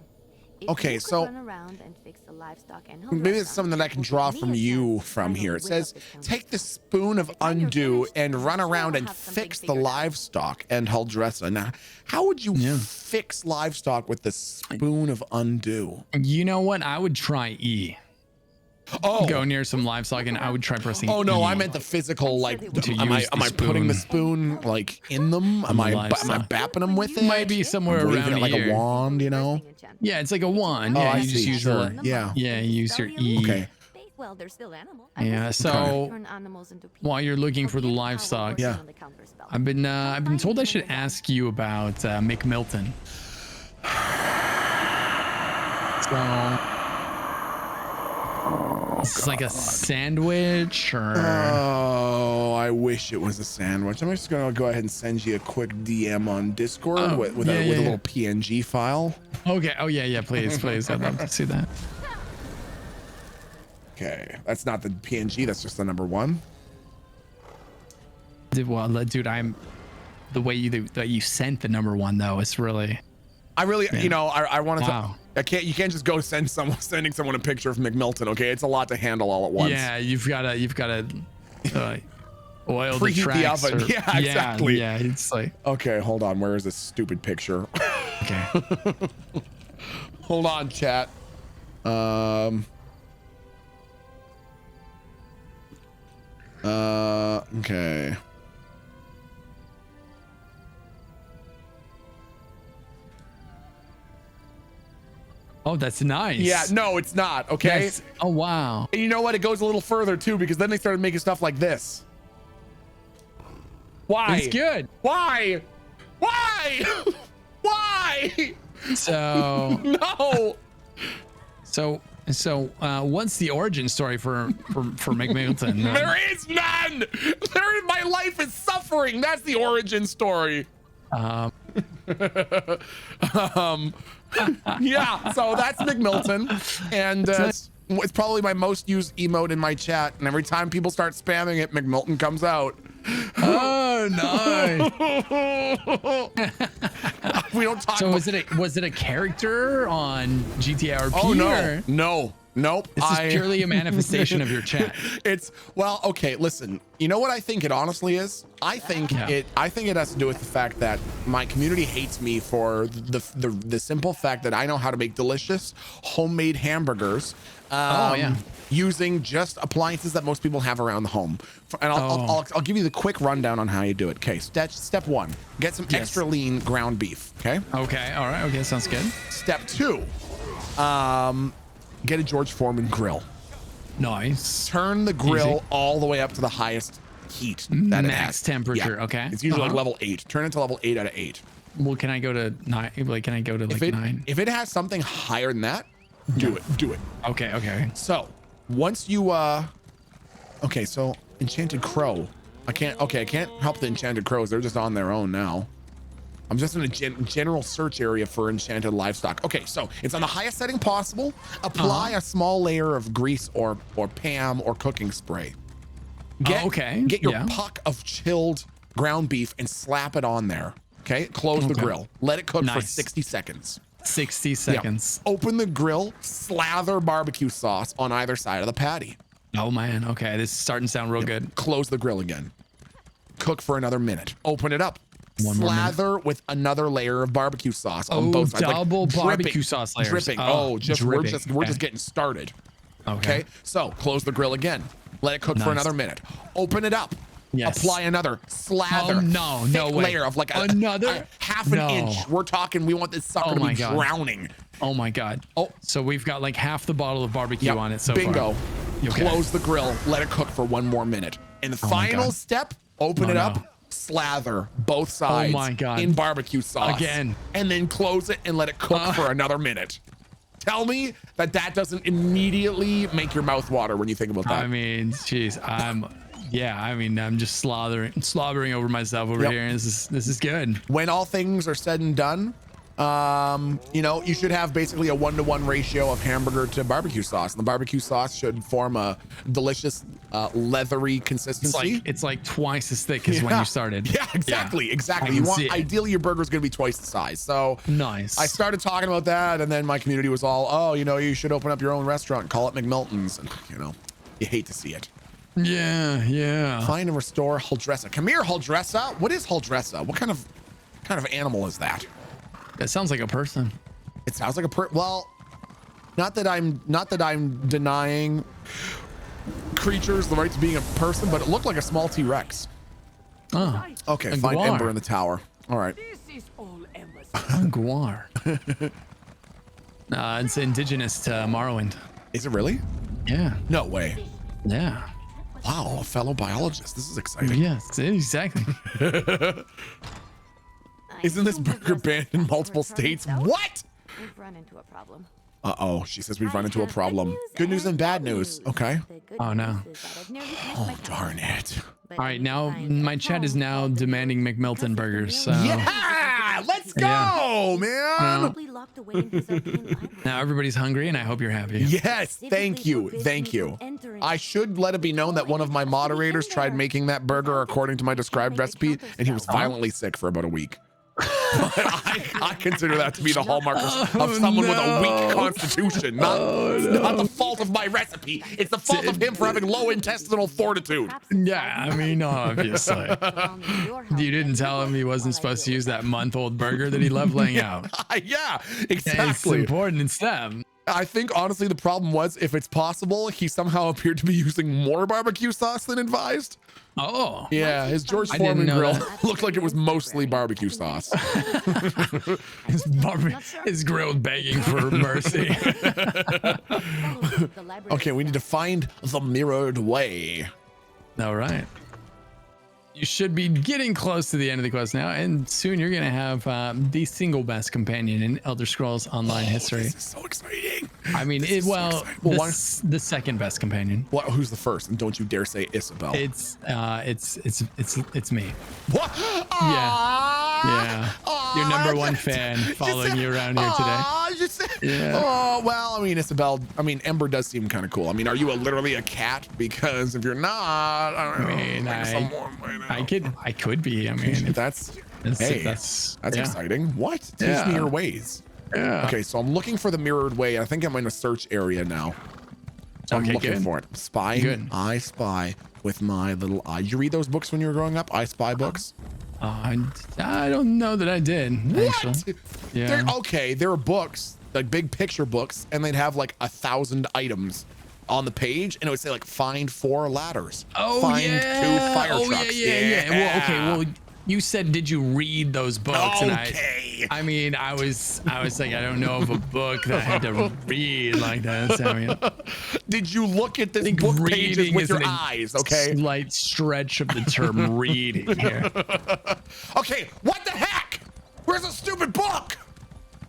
If Okay, you could so run around and fix the livestock and maybe it's Huldressa, something that I can will draw give from me a you chance to from finally here. It whip says, up this counter take the spell. spoon of By the time you're undo finished, and run I'm sure around I'll and have something fix the figured out. livestock and Huldressa. Now, how would you fix livestock with the spoon of undo? You know what? I would try E. Oh, Go near some livestock and I would try pressing oh no, E. I meant the physical, like, To am use I the putting the spoon. spoon like in them? Am I bapping them with it? Might be somewhere Waving around it like here. a wand, you know? Yeah, it's like a wand. Oh, Yeah, I you just see. use Sure. the Yeah. Yeah, you use your E. Okay. Well, they're still animals. Yeah, so while you're looking for the livestock, Yeah. I've been told I should ask you about McMilton. So It's like a sandwich or... Oh, I wish it was a sandwich. I'm just gonna go ahead and send you a quick DM on Discord with a little PNG file. Okay. Oh yeah, please. I'd love to see that. Okay, that's not the PNG, that's just the number one. Well, dude, the way you sent the number one though, it's really... I wanted wow. to. You can't just go sending someone a picture of McMilton. Okay, it's a lot to handle all at once. Yeah, you've got to oil the preheat tracks. the oven. Yeah, exactly. Yeah, it's like... Okay, hold on. Where is this stupid picture? Okay. Hold on, chat. Okay. Oh, that's nice. Yeah, no, it's not. Okay. Oh, wow. And you know what? It goes a little further too, because then they started making stuff like this. Why? It's good. Why? Why? So no. So what's the origin story for McMilton? There is none. My life is suffering. That's the origin story. Yeah, so that's McMilton, and it's probably my most used emote in my chat, and every time people start spamming it, McMilton comes out. Oh, nice. We don't talk. So was it a character on GTA RP? Oh no. Nope. This is purely a manifestation of your chat. Okay, listen. You know what I think it honestly is? I think it has to do with the fact that my community hates me for the simple fact that I know how to make delicious homemade hamburgers. Using just appliances that most people have around the home. And I'll give you the quick rundown on how you do it. Okay, step one, get some extra lean ground beef. Okay. Okay. All right. Okay. Sounds good. Step two, get a George Foreman grill. Nice. Turn the grill all the way up to the highest heat that it has. Max temperature. Yeah. Okay. It's usually like level 8. Turn it to level 8 out of 8. Well, can I go to 9? Like, can I go to 9? If it has something higher than that, do it. Okay. So once you so Enchanted Crow. I can't help the Enchanted Crows. They're just on their own now. I'm just in a general search area for enchanted livestock. Okay, so it's on the highest setting possible. Apply a small layer of grease or Pam or cooking spray. Get your puck of chilled ground beef and slap it on there. Okay, close the grill. Let it cook for 60 seconds. 60 seconds. Yeah. Open the grill, slather barbecue sauce on either side of the patty. Oh man, okay, this is starting to sound real good. Close the grill again. Cook for another minute. Open it up. Slather with another layer of barbecue sauce on both sides. Double barbecue sauce layers. Dripping. We're just getting started. Okay. So close the grill again. Let it cook for another minute. Open it up. Yes. Apply another slather. No way. Layer of like another half an inch. We're talking. We want this sucker to be drowning. Oh my god. Oh, so we've got like half the bottle of barbecue on it. So bingo. Close the grill. Let it cook for one more minute. And the final step. Open it up. Slather both sides in barbecue sauce again, and then close it and let it cook for another minute. Tell me that doesn't immediately make your mouth water when you think about that. I mean, geez, I'm just slobbering over myself over here. And this is good. When all things are said and done, you should have basically a 1-to-1 ratio of hamburger to barbecue sauce, and the barbecue sauce should form a delicious leathery consistency. It's like twice as thick as when you started. Yeah, exactly. Ideally your burger's gonna be twice the size. So nice. I started talking about that, and then my community was all, you should open up your own restaurant and call it McMilton's, and you hate to see it. Yeah. Find and restore Huldressa. Come here, Huldressa. What is Huldressa? What kind of animal is that? That sounds like a person. It sounds like well, not that I'm denying creatures the right to being a person, but it looked like a small T-Rex. Oh. Okay, find Ember in the tower. All right. This is all Emma's. Guar. It's indigenous to Morrowind. Is it really? Yeah. No way. Yeah. Wow, a fellow biologist. This is exciting. Yes, exactly. Isn't this burger banned in multiple states? What? We've run into a problem. Uh-oh, she says we've run into a problem. Good news and bad news. Okay. Oh, no. Oh, darn it. All right, now my chat is now demanding McMilton burgers. So Yeah, let's go, man. now everybody's hungry, and I hope you're happy. Yes, thank you. Thank you. I should let it be known that one of my moderators tried making that burger according to my described recipe, and he was violently sick for about a week. I consider that to be the hallmark of someone with a weak constitution. Not the fault of my recipe. It's the fault of him for having low intestinal fortitude. Yeah, I mean, obviously. You didn't tell him he wasn't supposed to use that month-old burger that he loved laying out. Yeah, exactly. It's important in STEM. I think honestly the problem was, if it's possible, he somehow appeared to be using more barbecue sauce than advised. Oh. Yeah, his George Foreman grill looked like it was mostly barbecue sauce. His grill begging for mercy. Okay, we need to find the mirrored way. All right. You should be getting close to the end of the quest now, and soon you're going to have the single best companion in Elder Scrolls Online history. This is so exciting. I mean, the second best companion. What? Who's the first? And don't you dare say Isabel. It's me. What? Yeah. Your number one fan following you around here today. Oh, well, I mean, Isabel, Ember does seem kind of cool. I mean, are you literally a cat? Because if you're not, I don't know. I could be. I mean, that's exciting. What? Teach me your ways. Yeah. Okay, so I'm looking for the mirrored way. I think I'm in a search area now. So I'm looking for it. Spy. Good. I spy with my little eye. Did you read those books when you were growing up? I Spy books? I don't know that I did. What? Actually. Yeah. There are books, like big picture books, and they'd have like 1,000 items on the page, and it would say like find 4 ladders. Find 2 fire trucks. Yeah. Well, okay. Well, you said, did you read those books? Okay. And I mean, I was like, I don't know of a book that I had to read like that. So, I mean, did you look at this book pages with your eyes? Okay. Slight stretch of the term reading here. Okay. What the heck? Where's the stupid book?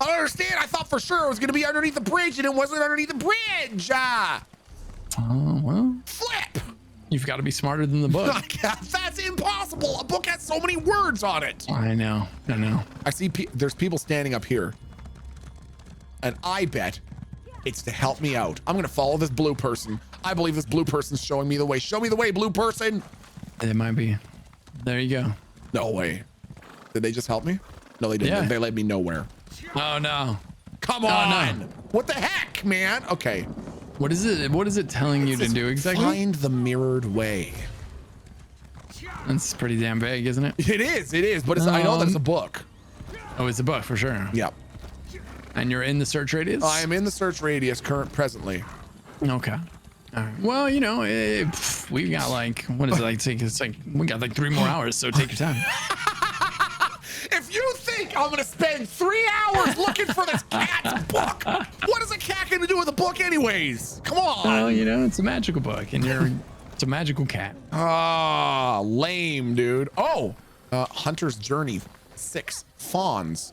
I don't understand. I thought for sure it was going to be underneath the bridge, and it wasn't underneath the bridge. Oh, well. Flip. You've got to be smarter than the book. That's impossible. A book has so many words on it. I know. I see there's people standing up here, and I bet it's to help me out. I'm going to follow this blue person. I believe this blue person's showing me the way. Show me the way, blue person. It might be. There you go. No way. Did they just help me? No, they didn't. Yeah. They led me nowhere. Oh, no. Come on. No. What the heck, man? Okay. What is it telling you to do exactly? Find the mirrored way. That's pretty damn vague, isn't it? It is, but I know that it's a book. Oh, it's a book for sure. Yep. And you're in the search radius? I am in the search radius presently. Okay. All right. Well, we got like, what is it like? It's like we got like 3 more hours, so take your time. If you think I'm gonna spend 3 hours looking for this cat's book, what is a cat gonna do with a book anyways? Come on. Well, it's a magical book, and it's a magical cat. Ah, lame, dude. Oh, Hunter's Journey 6 Fawns.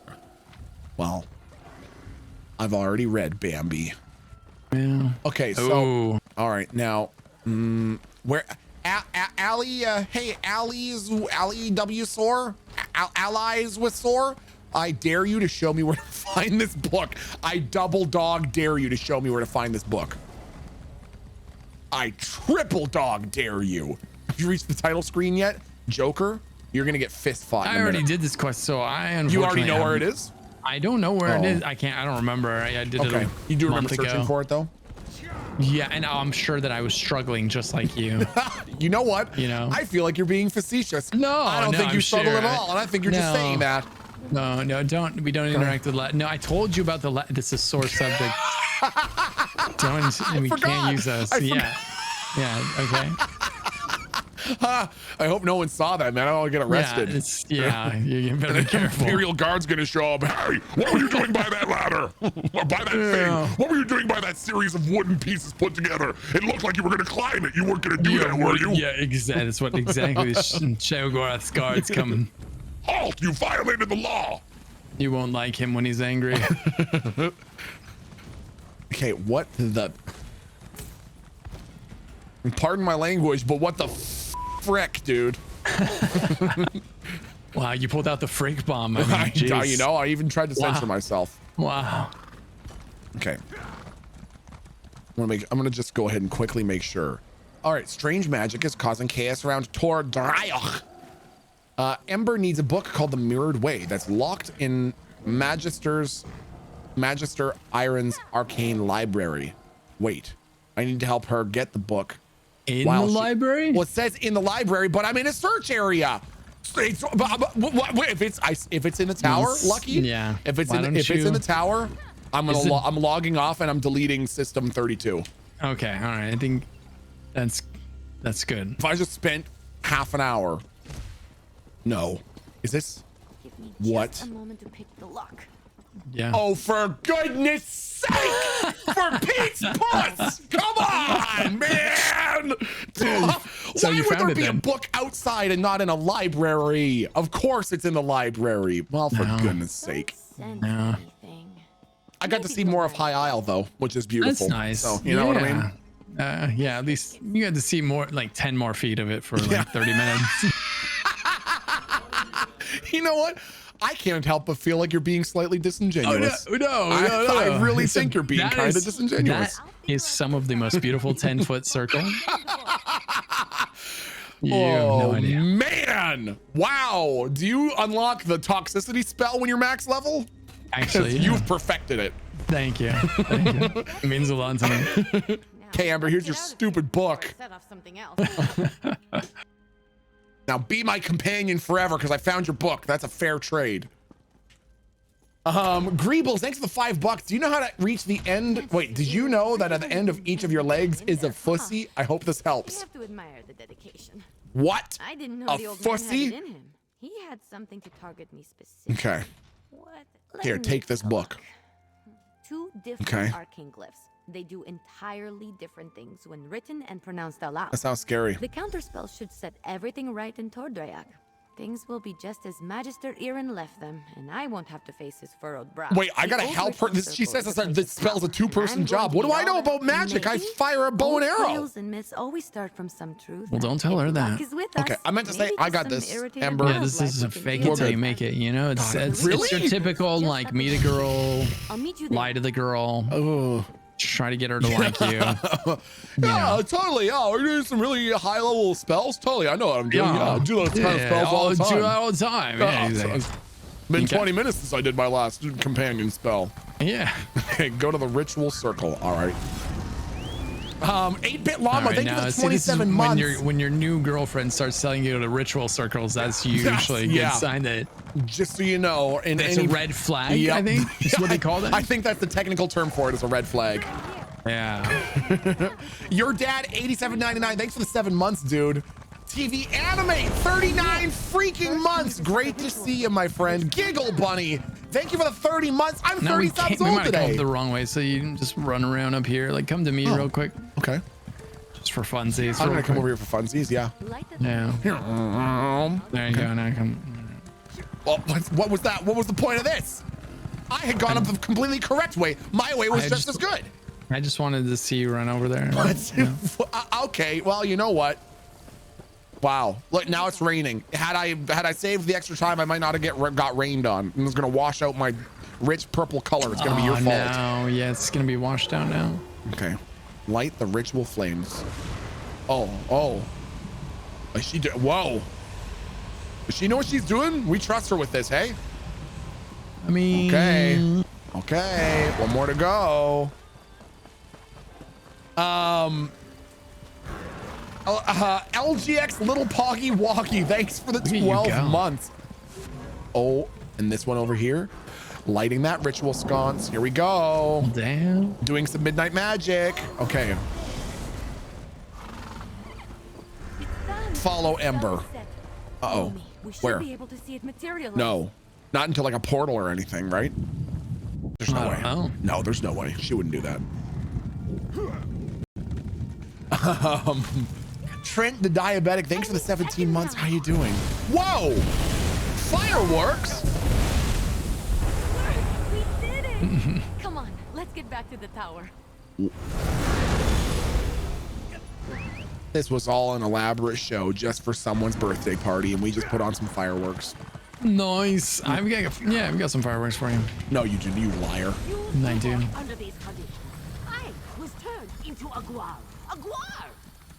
Well, I've already read Bambi. Yeah. Okay, so all right, now where Allie, hey, Allie W. Soar, allies with Soar, I dare you to show me where to find this book. I double dog dare you to show me where to find this book. I triple dog dare you. Have you reached the title screen yet? Joker, you're gonna get fist fought. I already did this quest, so You already know where it is? I don't know where it is. I don't remember. I did it You do remember ago. searching for it though? Yeah, and I'm sure that I was struggling just like you. You know what? I feel like you're being facetious. No, I don't think you struggle at all, and I think you're just saying that. No, we don't interact with No, I told you about this is a sore subject. We can't use those. Yeah, okay. I hope no one saw that, man. I don't want to get arrested. You better be careful. Imperial Guard's gonna show up. Harry, what were you doing by that ladder? Or by that thing? What were you doing by that series of wooden pieces put together? It looked like you were gonna climb it. You weren't gonna do that, were you? Yeah, exactly. That's what exactly Sheogorath's guards come. Halt! You violated the law. You won't like him when he's angry. Okay, what the? Pardon my language, but what the frick, dude? Wow, you pulled out the freak bomb. I mean, jeez. You know, I even tried to censor myself. Wow. Okay. I'm gonna just go ahead and quickly make sure. All right, strange magic is causing chaos around Tor Drayach. Ember needs a book called The Mirrored Way that's locked in Magister Iron's arcane library. Wait, I need to help her get the book. In the library? Well, it says in the library, but I'm in a search area. If it's in the tower, Lucky. Yeah. If it's in the tower, I'm logging off and I'm deleting system 32. Okay. All right. I think that's good. If I just spent half an hour. No. Is this Give me what? just a moment to pick the lock. Yeah. Oh, for goodness sake! For Pete's puss! Come on, man! So Why you would found there it be a then? book outside and not in a library? Of course it's in the library. Well, for No. goodness sake. Sense No. anything. I got to see more of High Isle though, which is beautiful. That's nice. So, you know what I mean? Yeah, at least you had to see more, like 10 more feet of it for like 30 minutes. You know what? I can't help but feel like you're being slightly disingenuous. No. I really think you're being kind of disingenuous. That is some of the most beautiful 10-foot circle. You have no idea. Man! Wow! Do you unlock the toxicity spell when you're max level? Actually, You've perfected it. Thank you. It means a lot to me. Okay, Amber, here's your stupid book. Set off something else. Now be my companion forever because I found your book. That's a fair trade. Greebles, thanks for the $5. Do you know how to reach the end? Wait, did you know that at the end of each of your legs is a fussy? I hope this You helps. have to admire the dedication. What? I didn't know A the old man fussy? had it in him. He had something to target me specifically. Okay. What? Let Here, me take this have a book. look. Two different Okay. arcane glyphs. They do entirely different things when written and pronounced aloud. That sounds scary. The counterspell should set everything right in Tordrayak. Things will be just as Magister Irin left them, and I won't have to face his furrowed brow. Wait, I The gotta old help her. written She circle says is a place this of spell's a power, two-person and I'm job. going What do to I be know all about that. magic? I Maybe fire a bow and old arrow. tales and myths always start from some truth. Well, don't and tell if her luck that. is with Okay, us, I meant to say, maybe I just got some this, irritated Amber. Yeah, love this life is a we can fake deal it till with. you make it. You know, it's Really? your typical like meet a girl, I'll meet you there. lie to the girl, Oh. try to get her to like you. Yeah, totally. Yeah, we're doing some really high-level spells. Totally, I know what I'm doing. Yeah, I do those kind of spells all the time. Do that all the time. Yeah, exactly. It's been Okay. 20 minutes since I did my last companion spell. Yeah. Okay, go to the ritual circle. All right. 8-bit All llama, right, thank you now, for see, this is 27 months. when your new girlfriend starts telling you to ritual circles, that's usually a good yeah. sign that Just so you know, in it's any a red flag. Yep. I think is what they call it. I think that's the technical term for it, is a red flag. Yeah. Your dad, $87.99. Thanks for the 7 months, dude. TV Animate, 39 freaking months. Great to see you, my friend. Giggle Bunny, thank you for the 30 months. I'm No, 30 we subs can't. We old might have come today. the wrong way, so you can just run around up here. Like, come to me real quick, Okay. just for funsies. I'm real gonna come quick. over here for funsies, yeah. Light the Yeah. There you go. Now come. Well, what was that? What was the point of this? I had gone up the completely correct way. My way was I just just- as good. I just wanted to see you run over there. What? Yeah. Okay, well, you know what? Wow, look, now it's raining. Had I saved the extra time, I might not have got rained on. It's gonna wash out my rich purple color. It's gonna be your fault. No, yeah, it's gonna be washed out now. Okay, light the ritual flames. Oh. Is she whoa. Does she know what she's doing? We trust her with this, hey? I mean, Okay, one more to go. LGX Little Poggy Walkie, thanks for the Look at you 12 go. months. Oh, and this one over here, lighting that ritual sconce. Here we go. damn. Doing some midnight magic. Okay, follow Ember. Uh-oh. We should Where? be able to see it materialize. No, not into like a portal or anything, right? There's no I way. don't know. No, there's no way. She wouldn't do that. Trent the diabetic, thanks for the 17 months. How you doing? Whoa! Fireworks? We did it! Come on, let's get back to the tower. This was all an elaborate show just for someone's birthday party, and we just put on some fireworks. Nice. I've got some fireworks for you. No, you didn't, you liar. I do. Under these conditions, I was turned into a guar. A guar!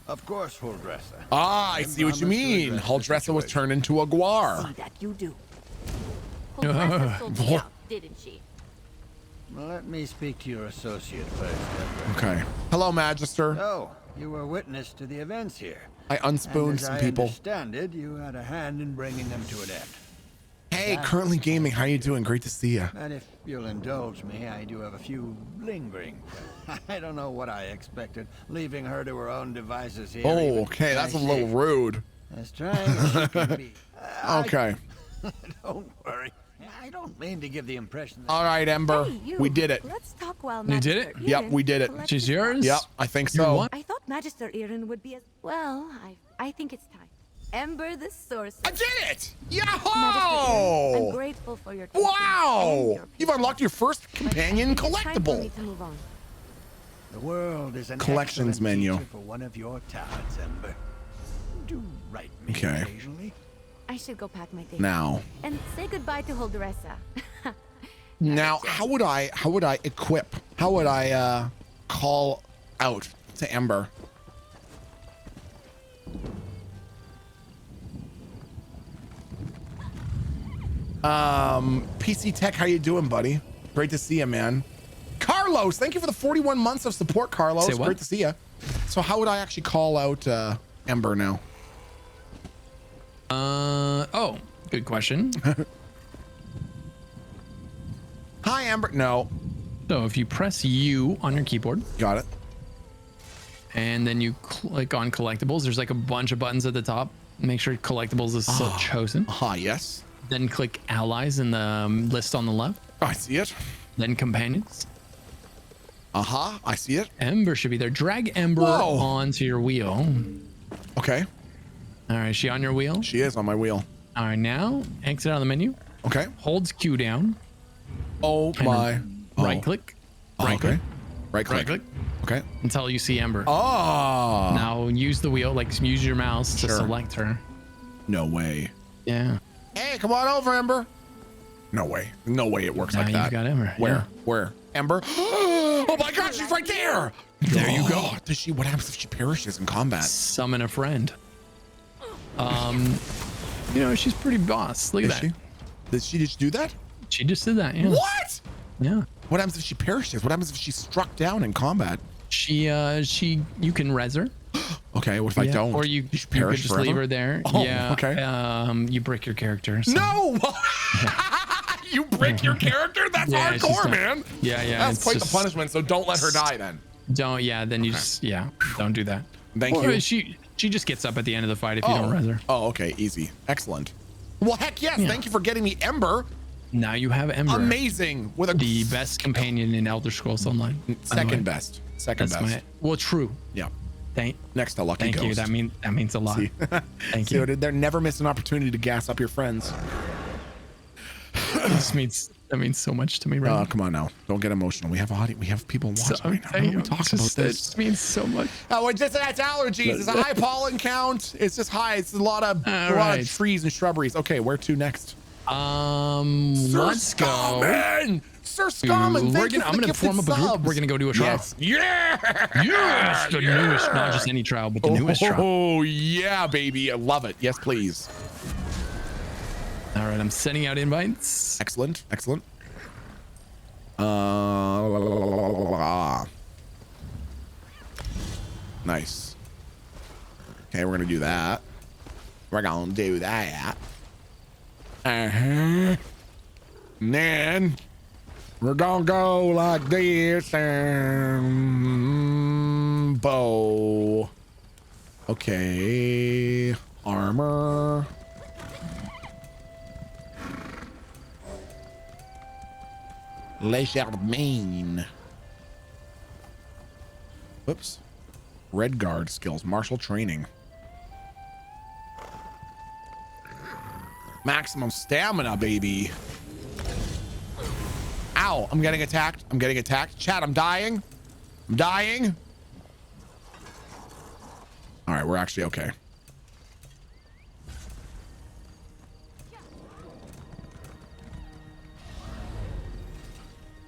Of course, Huldressa. Ah, I see what you mean. Huldressa was turned into a guar. See that you do. Hulressa sold me out, didn't she? Well, let me speak to your associate first, Edward. Okay. Hello, Magister. Oh, you were witness to the events here. I unspooned some people. I understand it, you had a hand in bringing them to an end. Hey, Currently Gaming, how you doing? Great to see you. And if you'll indulge me, I do have a few lingering. I don't know what I expected, leaving her to her own devices here. Oh, okay, that's a little rude. As trying as she can be. Okay. Don't worry. I don't mean to give the impression that... All right, Ember, Hey, you. we did it. Let's talk while You did Magister it? Yep, Iren we did it. collects She's his yours? thoughts. Yep, I think You so. won? I thought Magister Iren would be as well. I think it's time. Ember the Sorceress. I did it! Magister Iren, I'm Yahoo! grateful for your teaching and Wow! your You've unlocked your first companion It's time for me collectible. to move on. The world is an Collections excellent menu. teacher for one of your talents, Ember. Do write me Okay. occasionally. I should go pack my things. Now, And say goodbye to Huldressa. how would I equip? How would I call out to Ember? PC Tech, how you doing, buddy? Great to see you, man. Carlos, thank you for the 41 months of support, Carlos. Say what? Great to see you. So how would I actually call out Ember now? Oh, good question. Hi, Ember. No, So if you press U on your keyboard got it. and then you click on collectibles, there's like a bunch of buttons at the top. Make sure collectibles is still chosen. Yes. Then click allies in the list on the left. I see it. Then companions. I see it. Ember should be there. Drag Ember Whoa. onto your wheel. Okay. All right, is she on your wheel? She is on my wheel. All right, now exit out of the menu. Okay. Holds Q down. Oh and my. Right click. Right okay. click. Right click. Right click. Okay. Until you see Ember. Oh. Now use the wheel, like use your mouse to Sure. select her. No way. Yeah. Hey, come on over, Ember. No way. No way it works Now like you've that. got Ember. Where? Yeah. Where? Ember? Oh my God, she's right there. There you go. Does she? What happens if she perishes in combat? Summon a friend. She's pretty boss. Look at Is that. she? Did she just do that? She just did that. Yeah. What? Yeah. What happens if she perishes? What happens if she's struck down in combat? You can res her. Okay, what if I don't? Or you Does she could perish just forever? leave her there. Oh, Yeah. okay. You break your character. So. No! You break your character? That's Yeah, it's just hardcore, not- man. Yeah, yeah. That's it's quite just- the punishment, so don't let her die then. Don't. Yeah. Then you just don't do that. Thank Or you. She just gets up at the end of the fight if you don't res her. Oh, okay, easy. Excellent. Well, heck yes. Yeah. Thank you for getting me Ember. Now you have Ember. Amazing. With a The best companion in Elder Scrolls Online. by the way. second best. Second That's best. well, true. Yeah. Thank Next to LuckyGhost. you. That means a lot. See? Thank See you. what it- They're never miss an opportunity to gas up your friends. That means so much to me right now. Come on now. Don't get emotional. We have people watching So, right now. thank When you. we talk It about just this. means so much. Oh, it's just that's allergies. It's a high pollen count. It's just high. It's a lot of right. trees and shrubberies. Okay, where to next? Let's go. Scommon! Sir Scommon, thank you for I'm the gonna gifted form up a group. subs. We're gonna go do a trial. Yes. Yeah. Yes, the newest, not just any trial, but the newest trial. Oh yeah, baby. I love it. Yes, please. All right, I'm sending out invites. Excellent. Excellent. Nice. Okay, we're gonna do that. We're gonna do that. And then we're gonna go like this and bow. Okay. Armor. Le Jardin. Whoops. Red guard skills. Martial training. Maximum stamina, baby. Ow, I'm getting attacked. I'm getting attacked. Chat, I'm dying. I'm dying. All right, we're actually okay.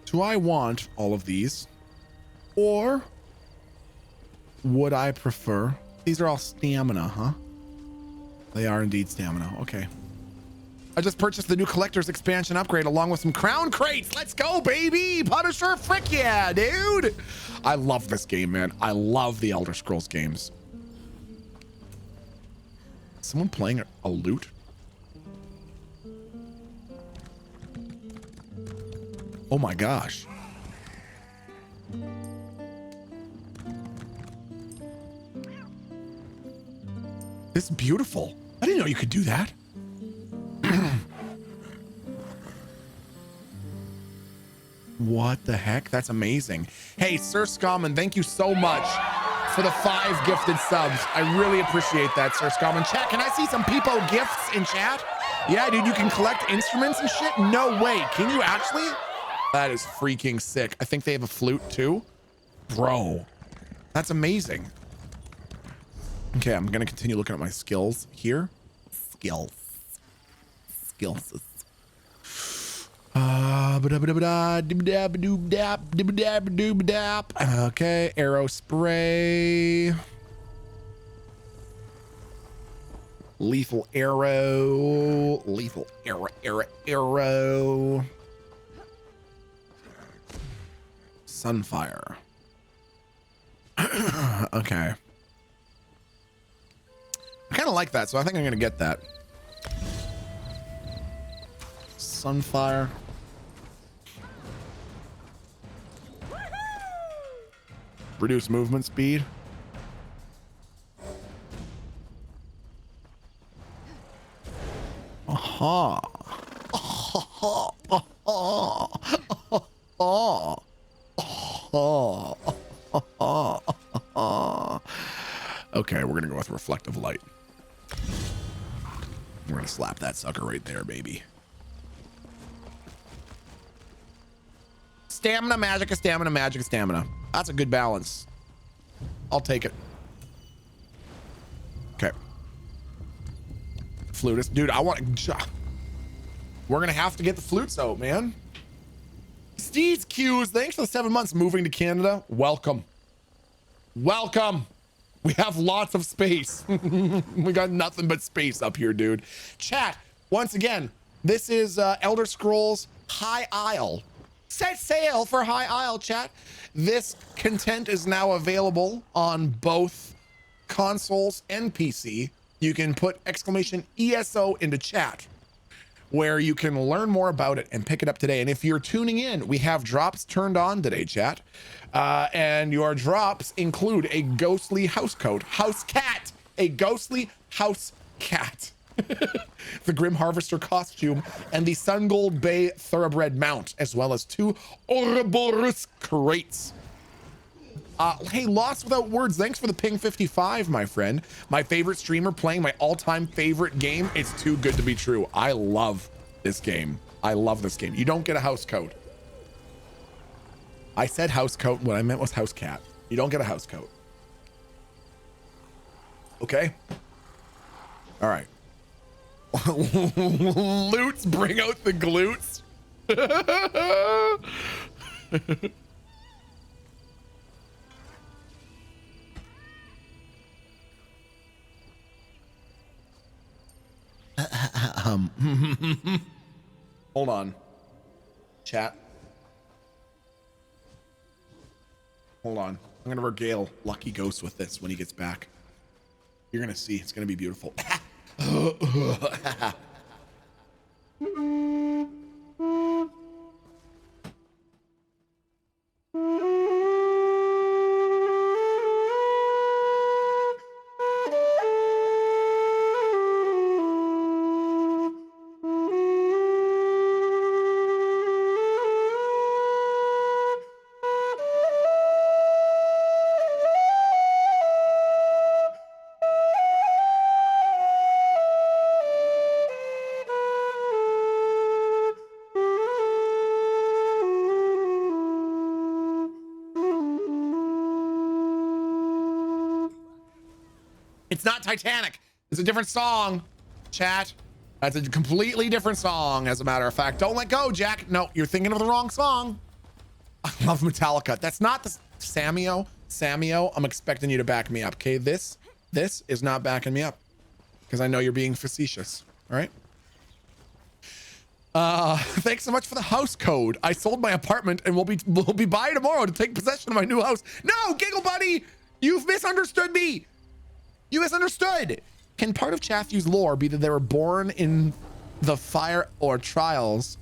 Do I want all of these? Or would I prefer? These are all stamina, huh? They are indeed stamina. Okay. I just purchased the new collector's expansion upgrade along with some crown crates. Let's go, baby. Punisher, frick yeah, dude. I love this game, man. I love the Elder Scrolls games. Someone playing a lute? Oh my gosh. This is beautiful. I didn't know you could do that. What the heck? That's amazing. Hey, Sir Scommon, thank you so much for the 5 gifted subs. I really appreciate that, Sir Scommon. Chat, can I see some Peepo gifts in chat? Yeah, dude, you can collect instruments and shit? No way. Can you actually? That is freaking sick. I think they have a flute too. Bro, that's amazing. Okay, I'm gonna continue looking at my skills here. Skills. Okay, arrow spray. Lethal arrow. Lethal arrow. Sunfire. Okay. I kind of like that, so I think I'm gonna get that. Sunfire. Reduce movement speed. Aha. Okay, we're gonna go with reflective light. We're gonna slap that sucker right there, baby. Stamina, magic, stamina, magic, stamina. That's a good balance. I'll take it. Okay. Flutist. Dude, I want... We're gonna have to get the flutes out, man. Steve's Q's, thanks for the 7 months moving to Canada. Welcome. Welcome. We have lots of space. We got nothing but space up here, dude. Chat, once again, this is Elder Scrolls High Isle. Set sail for High Isle, chat. This content is now available on both consoles and PC. You can put exclamation ESO into chat, where you can learn more about it and pick it up today. And if you're tuning in, we have drops turned on today, chat. And your drops include a ghostly house coat, house cat, a ghostly house cat, the Grim Harvester costume, and the Sun Gold Bay Thoroughbred mount, as well as 2 Ouroboros crates. Hey, Lost Without Words, thanks for the ping 55, my friend. My favorite streamer playing my all-time favorite game. It's too good to be true. I love this game. I love this game. You don't get a house coat. I said house coat. What I meant was house cat. You don't get a house coat. Okay? All right. Loots, bring out the glutes. Hold on, chat. Hold on. I'm gonna regale LuckyGhost with this when he gets back. You're gonna see. It's gonna be beautiful. It's not Titanic. It's a different song, chat. That's a completely different song, as a matter of fact. Don't let go, Jack. No, you're thinking of the wrong song. I love Metallica. That's not the Samio. Samio, I'm expecting you to back me up, okay? This is not backing me up because I know you're being facetious, all right? Thanks so much for the house code. I sold my apartment and we'll be by tomorrow to take possession of my new house. No, Giggle Buddy, you've misunderstood me. You misunderstood. Can part of Chaffew's lore be that they were born in the fire or trials?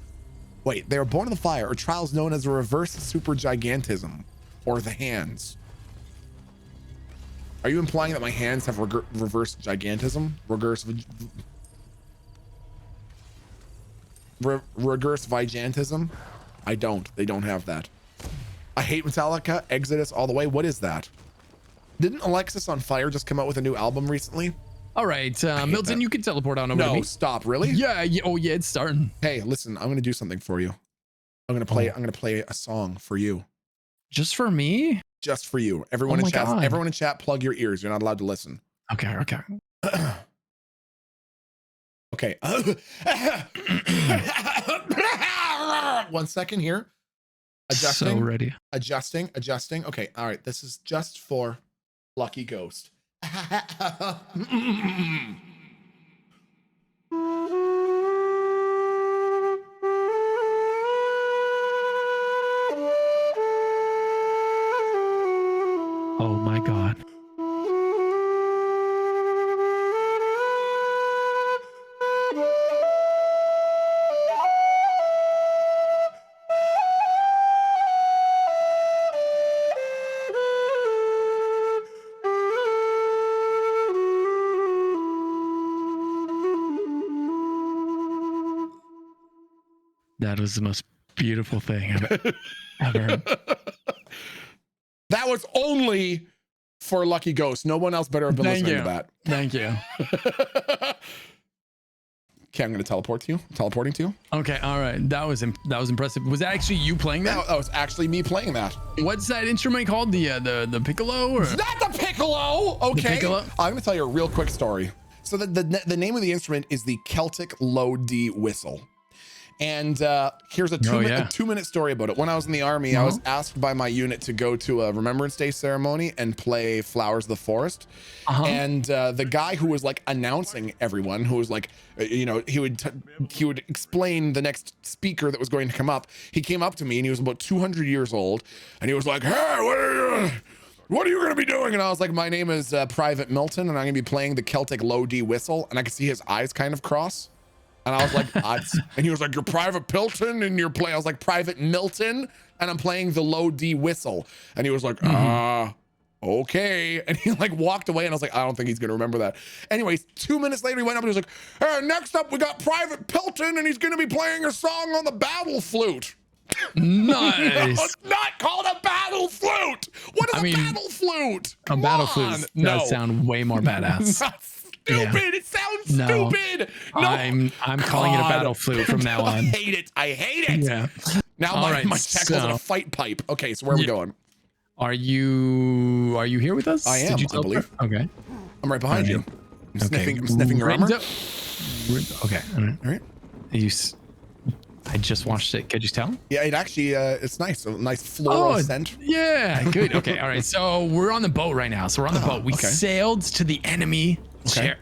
Wait, they were born in the fire or trials known as a reverse supergigantism or the hands? Are you implying that my hands have reverse gigantism? Reverse vigantism? I don't. They don't have that. I hate Metallica. Exodus all the way. What is that? Didn't Alexis on Fire just come out with a new album recently? All right, Milton, you can teleport on over to me. No, stop. Really? Yeah. Oh, yeah. It's starting. Hey, listen. I'm gonna do something for you. I'm gonna play a song for you. Just for me? Just for you. Everyone in chat. Everyone in chat, plug your ears. You're not allowed to listen. Okay. Okay. 1 second here. Adjusting. So ready. Adjusting. Okay. All right. This is just for Lucky Ghost. Oh my God. That was the most beautiful thing I've ever heard. That was only for Lucky Ghost. No one else better have been listening to that. Thank you. Okay, I'm going to teleport to you. Teleporting to you. Okay, all right. That was impressive. Was that actually you playing that? That was actually me playing that. What's that instrument called? The piccolo? Or? It's not the piccolo. Okay. The piccolo? I'm going to tell you a real quick story. So the name of the instrument is the Celtic Low D whistle. And here's a 2-minute story about it. When I was in the army, I was asked by my unit to go to a Remembrance Day ceremony and play Flowers of the Forest. And the guy who was like announcing everyone, who was like, he would explain the next speaker that was going to come up. He came up to me and he was about 200 years old, and he was like, "Hey, what are you going to be doing?" And I was like, "My name is Private Milton, and I'm going to be playing the Celtic Low D whistle." And I could see his eyes kind of cross. And I was like, and he was like, "You're Private Pilton and you're playing." I was like, "Private Milton, and I'm playing the Low D whistle." And he was like, "Okay." And he like walked away, and I was like, I don't think he's gonna remember that. Anyways, 2 minutes later, he went up and he was like, "Hey, next up we got Private Pilton, and he's gonna be playing a song on the battle flute." Nice. No, it's not called a battle flute. What is a battle flute? A battle flute does sound way more badass. Stupid. Yeah. It sounds stupid. No. I'm calling it a battle flute from now on. I hate it. Yeah. Now my tech calls it a fight pipe. Okay, so where are we going? Are you here with us? I am, I believe. Okay. I'm right behind you. I'm sniffing your armor. Okay. All right. I just watched it. Could you tell? Yeah, it actually it's nice. A nice floral scent. Yeah, good. Okay, all right. So we're on the boat right now. So we're on the boat. We sailed to the enemy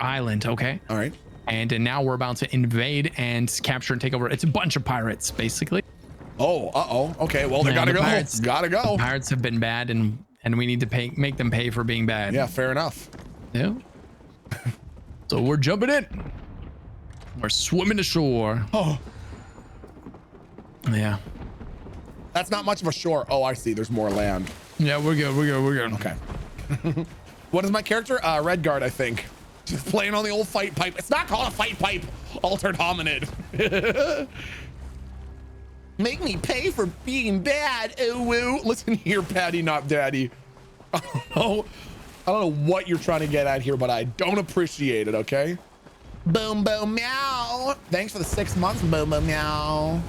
island. Okay. All right. And now we're about to invade and capture and take over. It's a bunch of pirates, basically. Oh, okay. Well, they gotta go. Gotta go. Pirates have been bad, and we need to make them pay for being bad. Yeah, fair enough. Yeah. So we're jumping in. We're swimming ashore. Oh. Yeah. That's not much of a shore. Oh, I see. There's more land. Yeah, we're good. Okay. What is my character? Redguard, I think. Just playing on the old fight pipe. It's not called a fight pipe. Altered hominid. Make me pay for being bad. Ooh, woo. Listen here, Patty, not daddy. Oh, I don't know what you're trying to get at here, but I don't appreciate it, okay? Boom, boom, meow. Thanks for the 6 months, boom, boom, meow.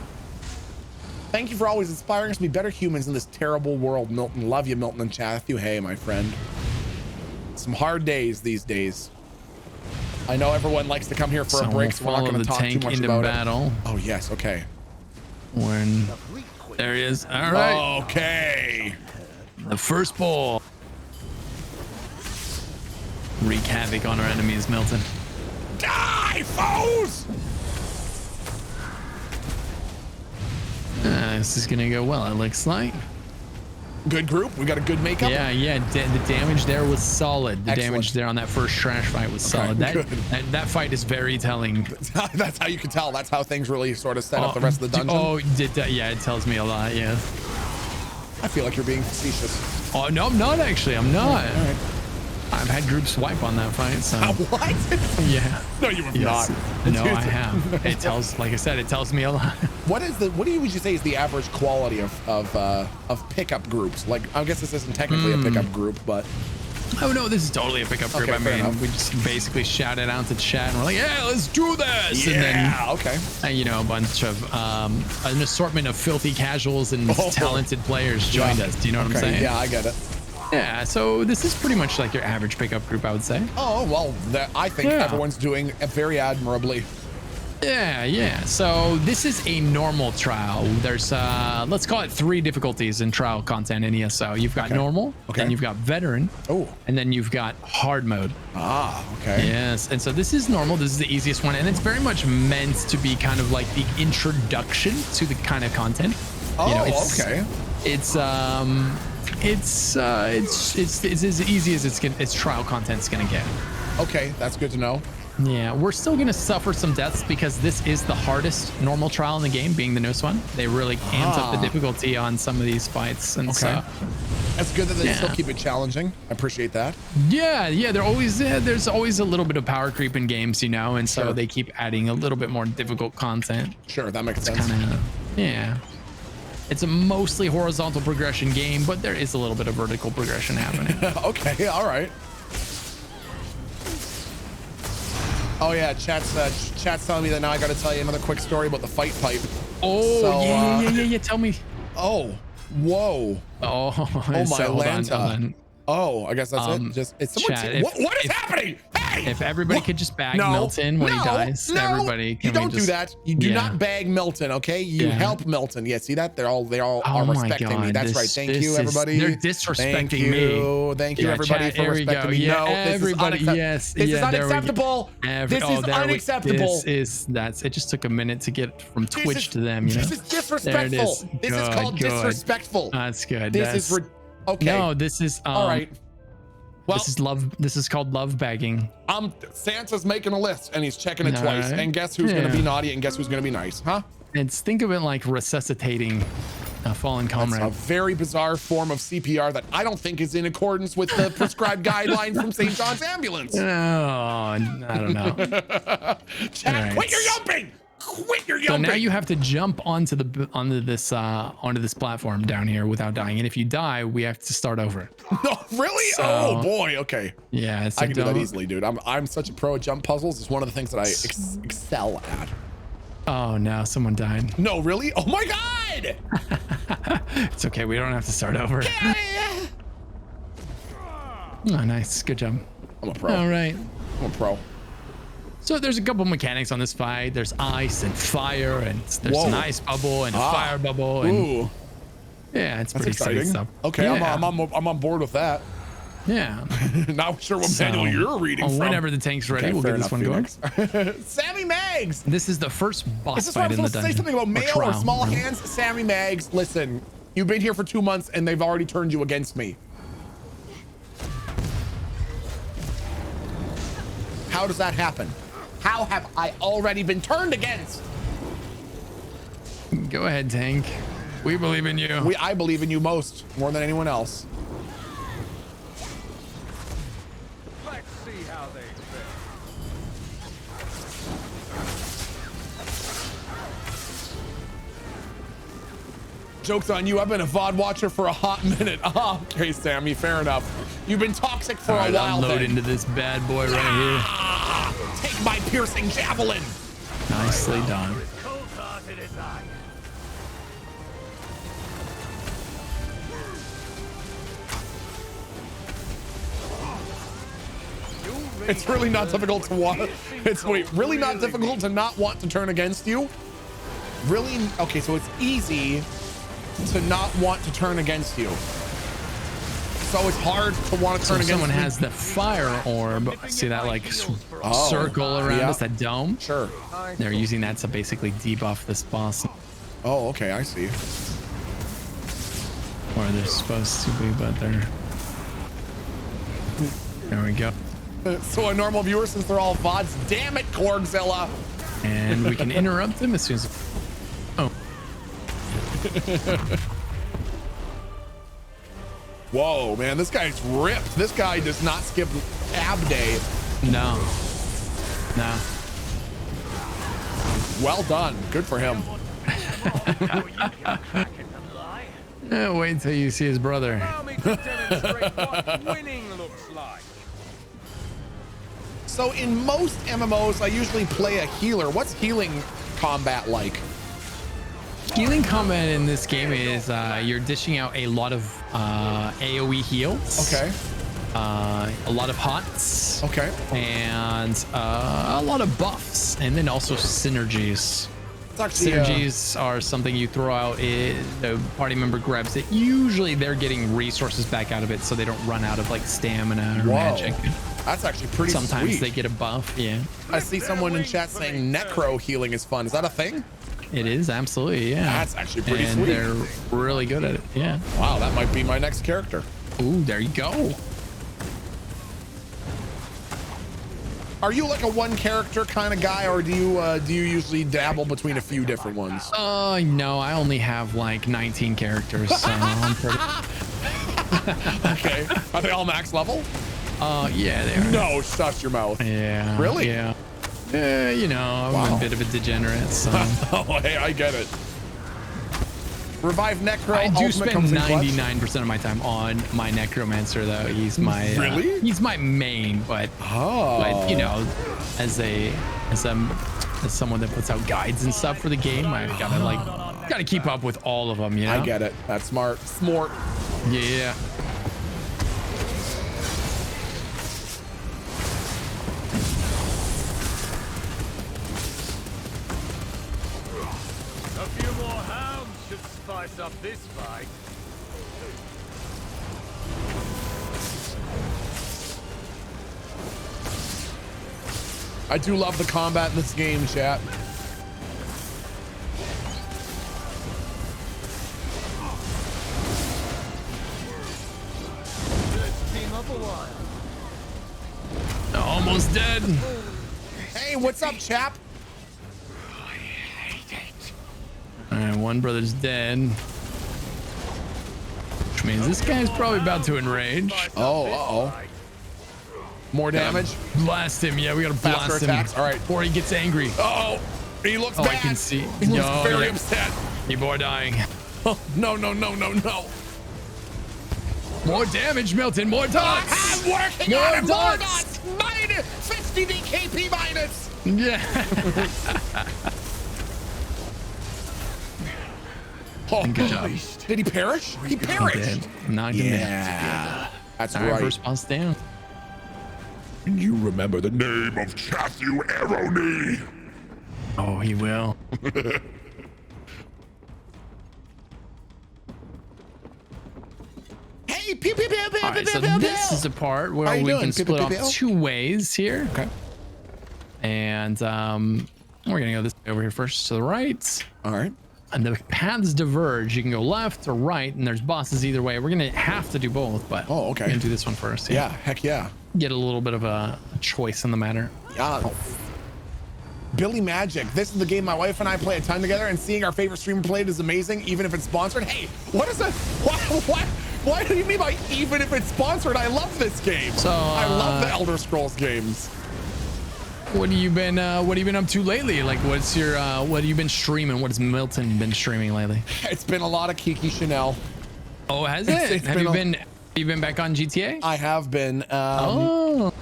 Thank you for always inspiring us to be better humans in this terrible world, Milton. Love you, Milton and Chathew. Hey, my friend. some hard days these days. I know everyone likes to come here for a break, so we're not going to talk too much about it. Oh, yes. Okay. When there he is. All right. Okay. The first ball. Wreak havoc on our enemies, Milton. Die, foes! This is gonna go well, it looks like. Good group. We got a good makeup. Yeah. The damage there was solid. The damage there on that first trash fight was solid. That fight is very telling. That's how you can tell. That's how things really sort of set up the rest of the dungeon. Oh, yeah, it tells me a lot. Yeah. I feel like you're being facetious. Oh no, I'm not actually. I'm not. All right. I've had groups swipe on that fight. So. What? Yeah. No, you have not. No, I have. It tells, like I said, it tells me a lot. What would you say is the average quality of pickup groups? Like, I guess this isn't technically a pickup group, but. Oh no, this is totally a pickup group. Okay, I mean, enough. we just basically shouted out to chat and we're like, yeah, let's do this. Yeah, and then, okay. You know, a bunch of an assortment of filthy casuals and talented players joined us. Do you know what I'm saying? Yeah, I get it. Yeah, so this is pretty much like your average pickup group, I would say. Oh, well, I think everyone's doing very admirably. Yeah. So this is a normal trial. There's, let's call it 3 difficulties in trial content in ESO. You've got normal, then you've got veteran, and then you've got hard mode. Ah, okay. Yes, and so this is normal. This is the easiest one, and it's very much meant to be kind of like the introduction to the kind of content. Oh, you know, it's, okay. It's as easy as its trial content's gonna get. Okay, that's good to know. Yeah, we're still gonna suffer some deaths because this is the hardest normal trial in the game, being the newest one. They really amped up the difficulty on some of these fights, and so that's good that they still keep it challenging. I appreciate that. Yeah, there's always a little bit of power creep in games, you know, and so they keep adding a little bit more difficult content. Sure, that makes sense. Kinda, yeah. It's a mostly horizontal progression game, but there is a little bit of vertical progression happening. Okay, all right. Oh yeah, chat's telling me that now I got to tell you another quick story about the fight pipe. Oh, so, yeah. Tell me. Oh, whoa. Oh, my so, Lanta. Hold on. Oh, I guess that's it. Just it's someone. What is happening? Hey! If everybody could just bag Milton when he dies, everybody. You don't do that. You do not bag Milton, okay? You help Milton. Yeah, see that? They all are respecting me. That's right. Thank you, everybody. They're disrespecting me. Thank you, everybody, for respecting me. Yeah, no, everybody. Yes. This is unacceptable. This is unacceptable. It just took a minute to get from Twitch to them. You know, this is disrespectful. This is called disrespectful. That's good. This is okay. No, this is all right. Well, this is love. This is called love bagging. Santa's making a list and he's checking it twice. Right. And guess who's going to be naughty and guess who's going to be nice, huh? Think of it like resuscitating a fallen comrade. That's a very bizarre form of CPR that I don't think is in accordance with the prescribed guidelines from St. John's Ambulance. Oh, I don't know. Chat, quit your yumping! Quit your yumping! So now you have to jump onto this platform down here without dying, and if you die, we have to start over. No, really? So, oh boy. Okay. Yeah, I can do that easily, dude. I'm such a pro at jump puzzles. It's one of the things that I excel at. Oh no, someone died. No, really? Oh my god! It's okay. We don't have to start over. Oh, nice. Good job. I'm a pro. All right. I'm a pro. So there's a couple mechanics on this fight. There's ice and fire, and there's an ice bubble and a fire bubble. And yeah, it's pretty exciting stuff. Okay, yeah. I'm on board with that. Yeah. Not sure what manual you're reading from. Whenever the tank's ready, we'll get this one going. Sammy Maggs! This is the first boss fight in the dungeon. Is this why I'm supposed to say something about male or small hands? Sammy Maggs, listen, you've been here for 2 months and they've already turned you against me. How does that happen? How have I already been turned against? Go ahead, tank. We believe in you. I believe in you more than anyone else. Let's see how they fit. Joke's on you. I've been a VOD watcher for a hot minute. Okay, Sammy, fair enough. You've been toxic for a while. I'll load into this bad boy right here. Take my piercing javelin. Nicely done. It's really not difficult to want. It's really not difficult to not want to turn against you. Really? Okay, so it's easy to not want to turn against you. So it's hard to want to turn against someone me. has the fire orb. See that like circle around us, that dome? Sure. They're using that to basically debuff this boss. Oh, okay, I see. Or they're supposed to be, but they're... There we go. So a normal viewer, since they're all VODs, damn it, Korgzilla. And we can interrupt them as soon as... Oh. Whoa, man, this guy's ripped. This guy does not skip ab day. No. No. Well done. Good for him. Wait until you see his brother. Allow me to demonstrate what winning looks like. So in most MMOs, I usually play a healer. What's healing combat like? Healing combat in this game is you're dishing out a lot of AoE heals. Okay. A lot of hots. Okay. And a lot of buffs, and then also synergies. Actually, synergies are something you throw out. The party member grabs it. Usually they're getting resources back out of it, so they don't run out of like stamina or magic. That's actually pretty Sometimes sweet. they get a buff. Yeah. I see someone in chat saying necro healing is fun. Is that a thing? It is, absolutely, yeah. That's actually pretty and sweet. They're really good at it, yeah. Wow, that might be my next character. Ooh, there you go. Are you like a one character kind of guy, or do you usually dabble between a few different ones? No, I only have like 19 characters, so I'm pretty... Okay. Are they all max level? Yeah, they are. No, shut your mouth. Yeah. Really? Yeah. You know, I'm a bit of a degenerate, so... Oh, hey, I get it. Revive Necro. I do Ultimate spend comes in clutch. 99% of my time on my Necromancer, though. He's my he's my main, but you know, as someone that puts out guides and stuff for the game, I've gotta keep up with all of them. You know? I get it. That's smart. Smart. Yeah. A few more hounds should spice up this fight. I do love the combat in this game, chat. Team up a while. Almost dead. Hey, what's up, chap? All right, one brother's dead. Which means this guy's probably about to enrage. Oh, uh-oh. More damage? Blast him. Yeah, we gotta blast Faster him. attacks. All right. Before he gets angry. Uh-oh. He looks Oh, bad. I can see. He looks No, very yeah. upset. People are dying. Oh, no, no, no, no, no. More damage, Milton. More dots. I'm working More on it. More dots. dots. Minus 50 DKP minus. Yeah. Oh, Good job. Did he perish? He perished. Knocked him Yeah. That's down. All right, right. first boss down. You remember the name of Chathu Arrowknee? Oh, he will. Hey, pew, pew, pew, pew, All right, pew, so pew, pew, this pew. is a part How where you we doing? can Pew, split pew, off pew, pew. 2 ways here. Okay. And we're gonna go this way over here first to the right. All right. And the paths diverge. You can go left or right, and there's bosses either way. We're gonna have to do both, but Oh, okay. we're gonna do this one first. Yeah, heck yeah. Get a little bit of a choice in the matter. Yeah. Billy Magic. This is the game my wife and I play a ton together, and seeing our favorite streamer play it is amazing, even if it's sponsored. Hey, what is that? What do you mean by even if it's sponsored? I love this game. So, I love the Elder Scrolls games. What have you been up to lately? Like, what have you been streaming? What has Milton been streaming lately? It's been a lot of Kiki Chanel. Oh, has it? It's Have been you been You been back on GTA? I have been.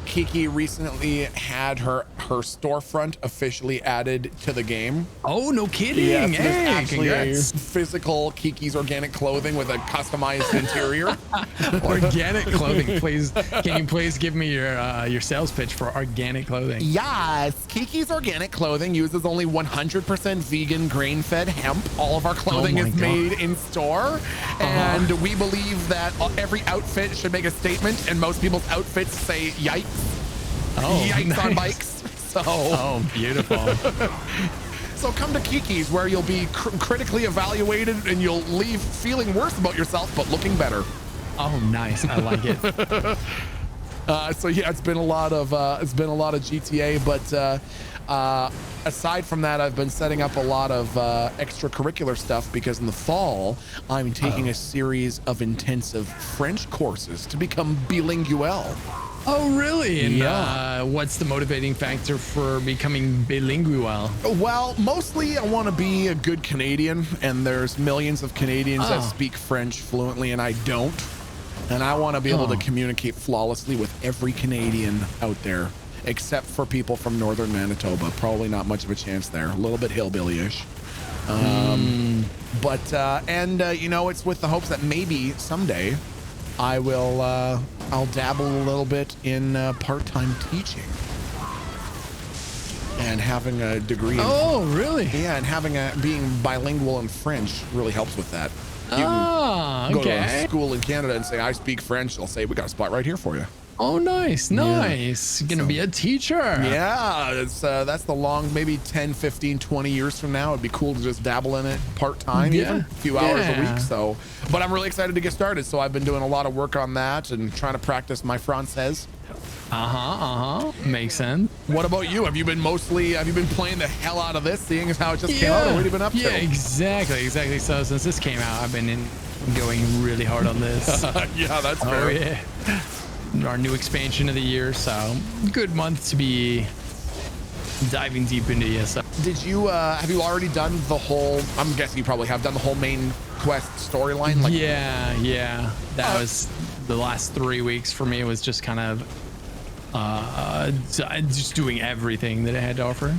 Kiki recently had her storefront officially added to the game. Oh, no kidding. Yes, there's Hey, actually congrats. a physical Kiki's Organic Clothing with a customized interior. Organic clothing, please. Can you please give me your sales pitch for organic clothing? Yes, Kiki's Organic Clothing uses only 100% vegan grain-fed hemp. All of our clothing is made in store, and we believe that every outfit should make a statement, and most people's outfits say yikes. Yikes nice. on bikes. So beautiful. So come to Kiki's, where you'll be critically evaluated and you'll leave feeling worse about yourself but looking better. Oh, nice. I like it. So yeah, it's been a lot of GTA, but aside from that, I've been setting up a lot of extracurricular stuff because in the fall I'm taking a series of intensive French courses to become bilingual. Oh, really? And what's the motivating factor for becoming bilingual? Well, mostly I want to be a good Canadian, and there's millions of Canadians that speak French fluently, and I don't. And I want to be able to communicate flawlessly with every Canadian out there, except for people from northern Manitoba. Probably not much of a chance there. A little bit hillbilly-ish. You know, it's with the hopes that maybe someday I will, I'll dabble a little bit in part-time teaching and having a degree. Really? Yeah, and being bilingual in French really helps with that. You can go to a school in Canada and say, I speak French. They'll say, we got a spot right here for you. Oh, nice. Gonna be a teacher. Yeah, that's the long, maybe 10, 15, 20 years from now. It'd be cool to just dabble in it part-time, even a few hours a week. So, but I'm really excited to get started. So I've been doing a lot of work on that and trying to practice my Francais. Makes sense. What about you? Have you been playing the hell out of this, seeing as how it just came out? What have you been up to? Yeah, exactly. So since this came out, I've been going really hard on this. Yeah, that's fair. Oh, yeah. Our new expansion of the year, so good month to be diving deep into ESO. Did you have you already done the whole, I'm guessing you probably have done the whole main quest storyline? Yeah, that was the last 3 weeks for me. It was just kind of just doing everything that it had to offer.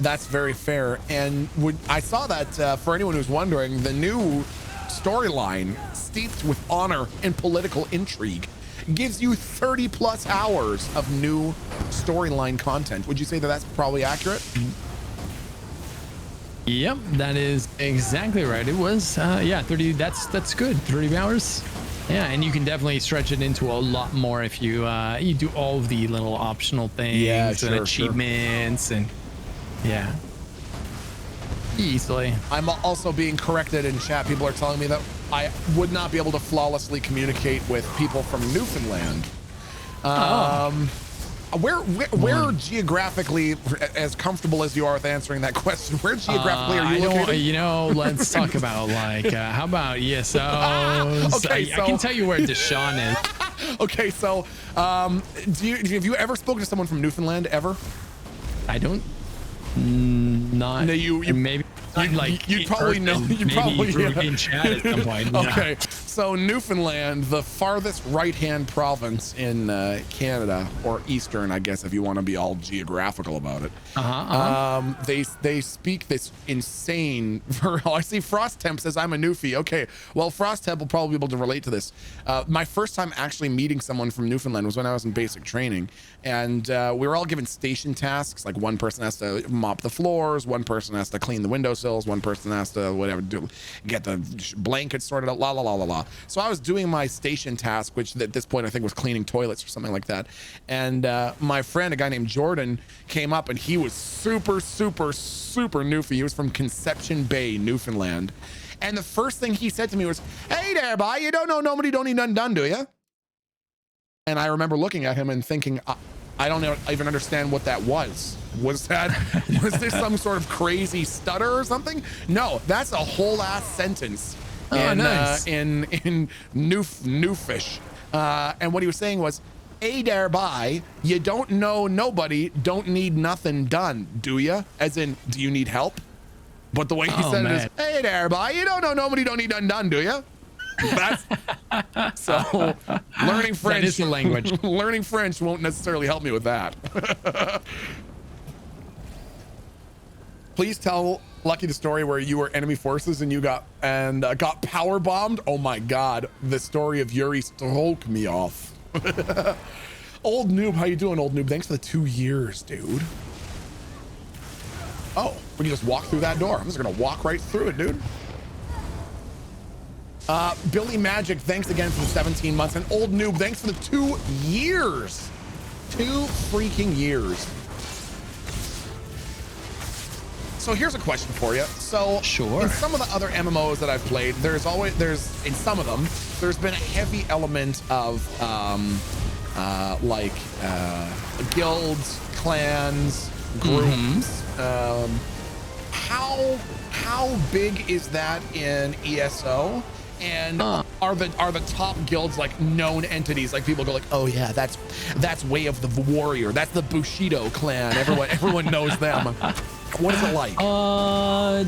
That's very fair. And I saw that for anyone who's wondering, the new storyline steeped with honor and political intrigue gives you 30 plus hours of new storyline content. Would you say that that's probably accurate? Yep, that is exactly right. It was 30. That's good. 30 hours. Yeah, and you can definitely stretch it into a lot more if you you do all of the little optional things and achievements and easily. I'm also being corrected in chat. People are telling me that I would not be able to flawlessly communicate with people from Newfoundland. Where geographically, as comfortable as you are with answering that question, where geographically are you located? Let's talk about how about ESO? I can tell you where Deshaun is. Okay, so have you ever spoken to someone from Newfoundland ever? I don't. Not. No, you maybe. You'd probably know. You'd probably in chat at some point. Okay, so Newfoundland, the farthest right-hand province in Canada, or Eastern, I guess, if you want to be all geographical about it. They speak this insane. I see Frost Temp says I'm a Newfie. Okay, well Frost Temp will probably be able to relate to this. My first time actually meeting someone from Newfoundland was when I was in basic training, and we were all given station tasks. Like one person has to mop the floors, one person has to clean the windowsills, one person has to get the blankets sorted out, la. So I was doing my station task, which at this point I think was cleaning toilets or something like that. And my friend, a guy named Jordan, came up and he was super Newfie. He was from Conception Bay, Newfoundland. And the first thing he said to me was, "Hey there, boy, you don't know nobody don't need nothing done, do you?" And I remember looking at him and thinking, I don't even understand what that was. Was this some sort of crazy stutter or something? No, that's a whole ass sentence. Nice. In Newfish. And what he was saying was, "Hey there, bye, you don't know nobody, don't need nothing done, do you?" As in, do you need help? But the way he said it is, "Hey there, bye, you don't know nobody, don't need nothing done, do you?" That's so learning French. That is the language. Learning French won't necessarily help me with that. Please tell Lucky the story where you were enemy forces and you got power bombed. Oh my God, the story of Yuri broke me off. Old noob, how you doing, old noob? Thanks for the 2 years, dude. Oh, we can just walk through that door. I'm just gonna walk right through it, dude. Billy Magic, thanks again for the 17 months. And old noob, thanks for the 2 years. 2 freaking years. So here's a question for you. So sure. In some of the other MMOs that I've played, in some of them, there's been a heavy element of guilds, clans, groups. How big is that in ESO? And are the top guilds like known entities? Like people go like, oh yeah, that's Way of the Warrior. That's the Bushido clan. Everyone knows them. What is it like?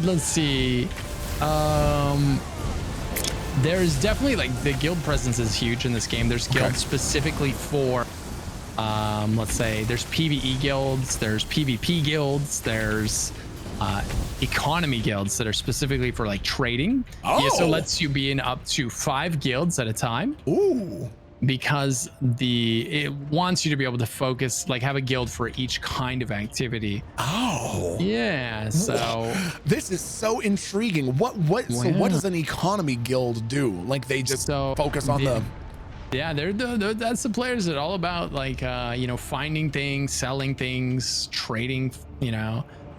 Let's see. There's definitely like the guild presence is huge in this game. There's guilds specifically for, let's say there's PvE guilds, there's PvP guilds, there's economy guilds that are specifically for like trading. Oh. ESO lets you be in up to 5 guilds at a time. Ooh. Because it wants you to be able to focus, like have a guild for each kind of activity. Oh. Yeah. So this is so intriguing. What does an economy guild do? Like they just focus on the. Yeah, that's the players that are all about like finding things, selling things, trading.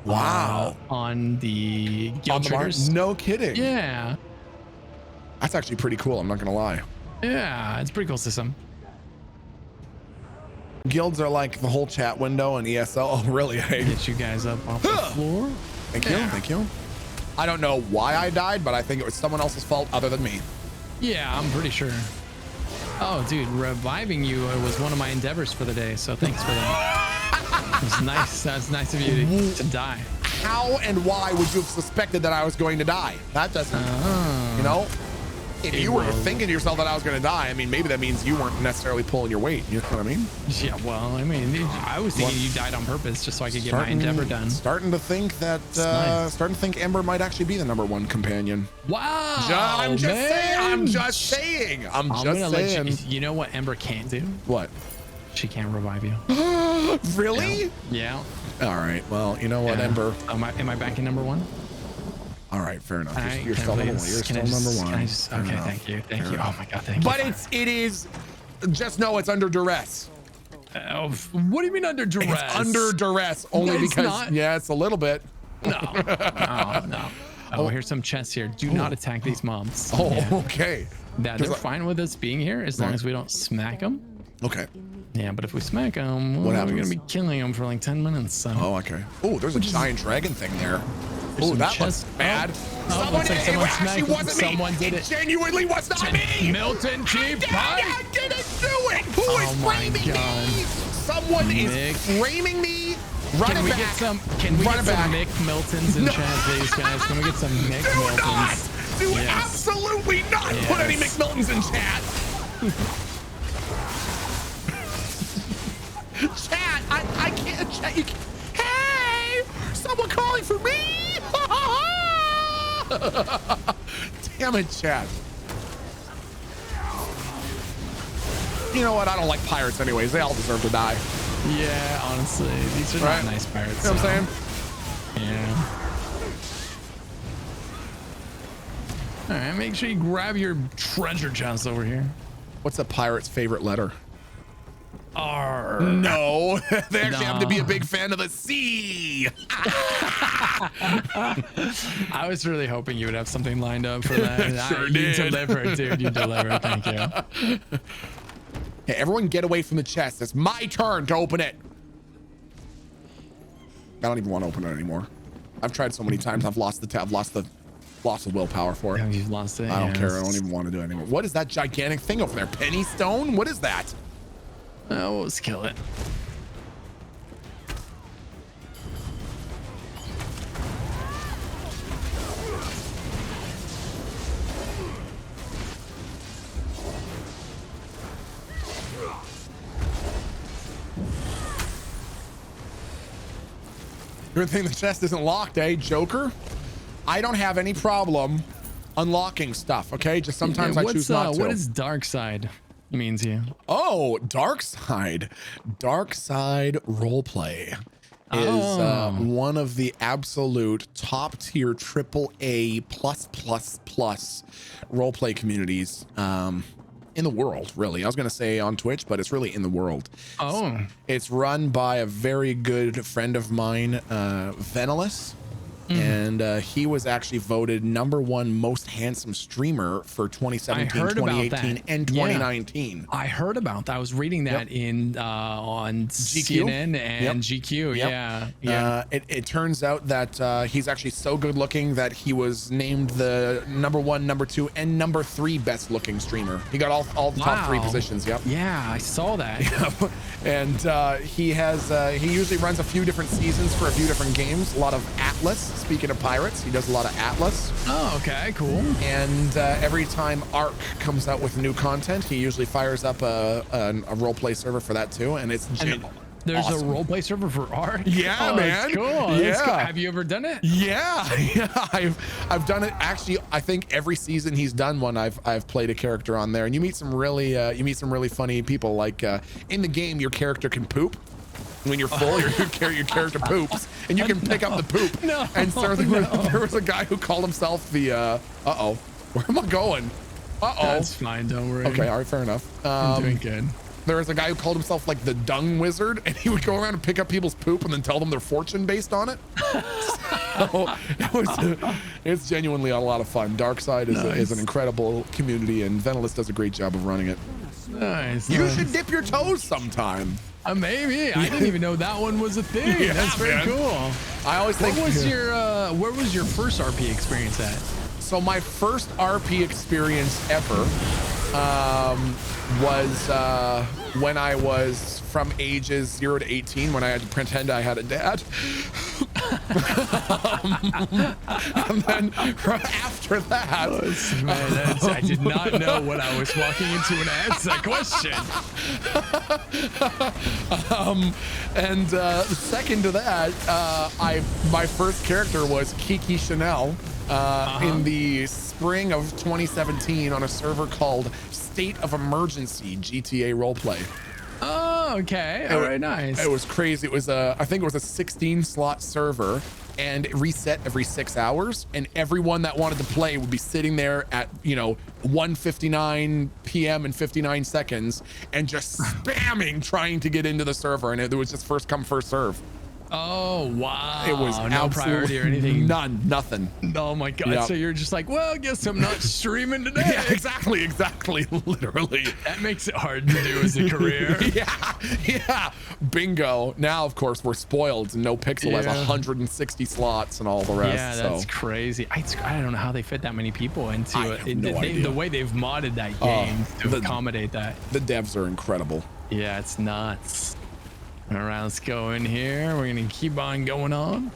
Wow. On the guild traders. No kidding. Yeah. That's actually pretty cool. I'm not gonna lie. Yeah, it's a pretty cool system. Guilds are like the whole chat window in ESO. Oh, really? Get you guys up off the floor. Thank you. I don't know why I died, but I think it was someone else's fault other than me. Yeah, I'm pretty sure. Oh, dude, reviving you was one of my endeavors for the day, so thanks for that. It was nice. That's nice of you to die. How and why would you have suspected that I was going to die? That doesn't, if you were thinking to yourself that I was going to die, I mean, maybe that means you weren't necessarily pulling your weight. You know what I mean? Yeah, well, I mean, I was thinking you died on purpose just so I could get my endeavor done. Starting to think that, starting to think Ember might actually be the #1 companion. Wow. I'm just saying. You know what Ember can't do? What? She can't revive you. Really? Yeah. All right. Well, you know what, Ember? Am I back in #1? All right, fair enough. You're still #1. You're still #1. Okay, thank you. Oh my God, thank you. But it is. Just know it's under duress. What do you mean under duress? It's under duress only because it's a little bit. No. Oh, here's some chests here. Do not attack these mobs. Okay. Yeah, they're fine with us being here as long as we don't smack them. Okay. Yeah, but if we smack them, we're gonna be killing them for like 10 minutes. So. Oh, okay. Oh, there's a giant dragon thing there. Oh, that looks bad. Someone actually wasn't me. Someone did it. Genuinely was not me. Milton Cheap I didn't do it. Who is framing me? Someone is framing me. Run it back. Can we get some Mick Miltons in chat, please, guys? Can we get some Mick Miltons? Do absolutely not put any Mick Miltons in chat. Chat, I can't chat. You can't. Hey, someone calling for me. Damn it, chat. You know what? I don't like pirates anyways. They all deserve to die. Yeah, honestly. These are not nice pirates. You know what I'm saying? Yeah. All right, make sure you grab your treasure chest over here. What's a pirate's favorite letter? R. No, they actually have to be a big fan of the sea. I was really hoping you would have something lined up for that. Sure did. You delivered, dude. You delivered. Thank you. Hey, everyone get away from the chest. It's my turn to open it. I don't even want to open it anymore. I've tried so many times. I've lost the willpower for it. Yeah, you've lost it. I don't care. I don't even want to do it anymore. What is that gigantic thing over there? Penny stone? What is that? Oh, let's kill it. Good thing the chest isn't locked, eh, Joker? I don't have any problem unlocking stuff, okay? Just sometimes I choose not to. What does dark side mean to you? Oh, dark side. Dark side roleplay is one of the absolute top tier AAA plus roleplay communities in the world, really. I was going to say on Twitch, but it's really in the world. Oh. It's run by a very good friend of mine, Venelus. And he was actually voted #1 most handsome streamer for 2017, 2018, and 2019. Yeah. I heard about that. I was reading that in on GQ? CNN and GQ. Yeah. It turns out that he's actually so good looking that he was named the #1, #2, and #3 best looking streamer. He got all the top 3 positions. Yep. Yeah, I saw that. And he usually runs a few different seasons for a few different games. A lot of Atlas. Speaking of pirates, he does a lot of Atlas. Oh, okay, cool. And every time Ark comes out with new content, he usually fires up a roleplay server for that too. And it's there's awesome. a roleplay server for Ark. Yeah, man. That's cool. Yeah. That's cool. Have you ever done it? Yeah. I've done it. Actually, I think every season he's done one, I've played a character on there, and you meet some really funny people. Like in the game, your character can poop. When you're full, your character poops, and you can pick up the poop. No. And so there was a guy who called himself the where am I going? That's fine, don't worry. Okay, all right, fair enough. I'm doing good. There was a guy who called himself like the dung wizard, and he would go around and pick up people's poop and then tell them their fortune based on it. So it's genuinely a lot of fun. Darkside is an incredible community, and Venelus does a great job of running it. Nice. You should dip your toes sometime. Maybe. I didn't even know that one was a thing. Yeah, that's very cool. I always think. Where was your first RP experience at? So my first RP experience ever was when I was from ages 0 to 18, when I had to pretend I had a dad. And then after that, I did not know what I was walking into when I asked that question. And second to that, my first character was Kiki Chanel in the spring of 2017 on a server called State of Emergency GTA Roleplay. Oh, okay. All right, nice. It was crazy. It was I think it was a 16 slot server, and it reset every 6 hours, and everyone that wanted to play would be sitting there at 1:59 p.m. and 59 seconds and just spamming trying to get into the server, and it was just first come first serve. Oh wow! It was no priority or anything. Nothing. Oh my god! Yep. So you're just like, well, I guess I'm not streaming today. Yeah, exactly. Literally. That makes it hard to do as a career. Yeah. Bingo. Now, of course, we're spoiled. No Pixel has 160 slots and all the rest. Yeah, that's crazy. I don't know how they fit that many people into it. The way they've modded that game to accommodate that. The devs are incredible. Yeah, it's nuts. All right, let's go in here. We're gonna keep on going on.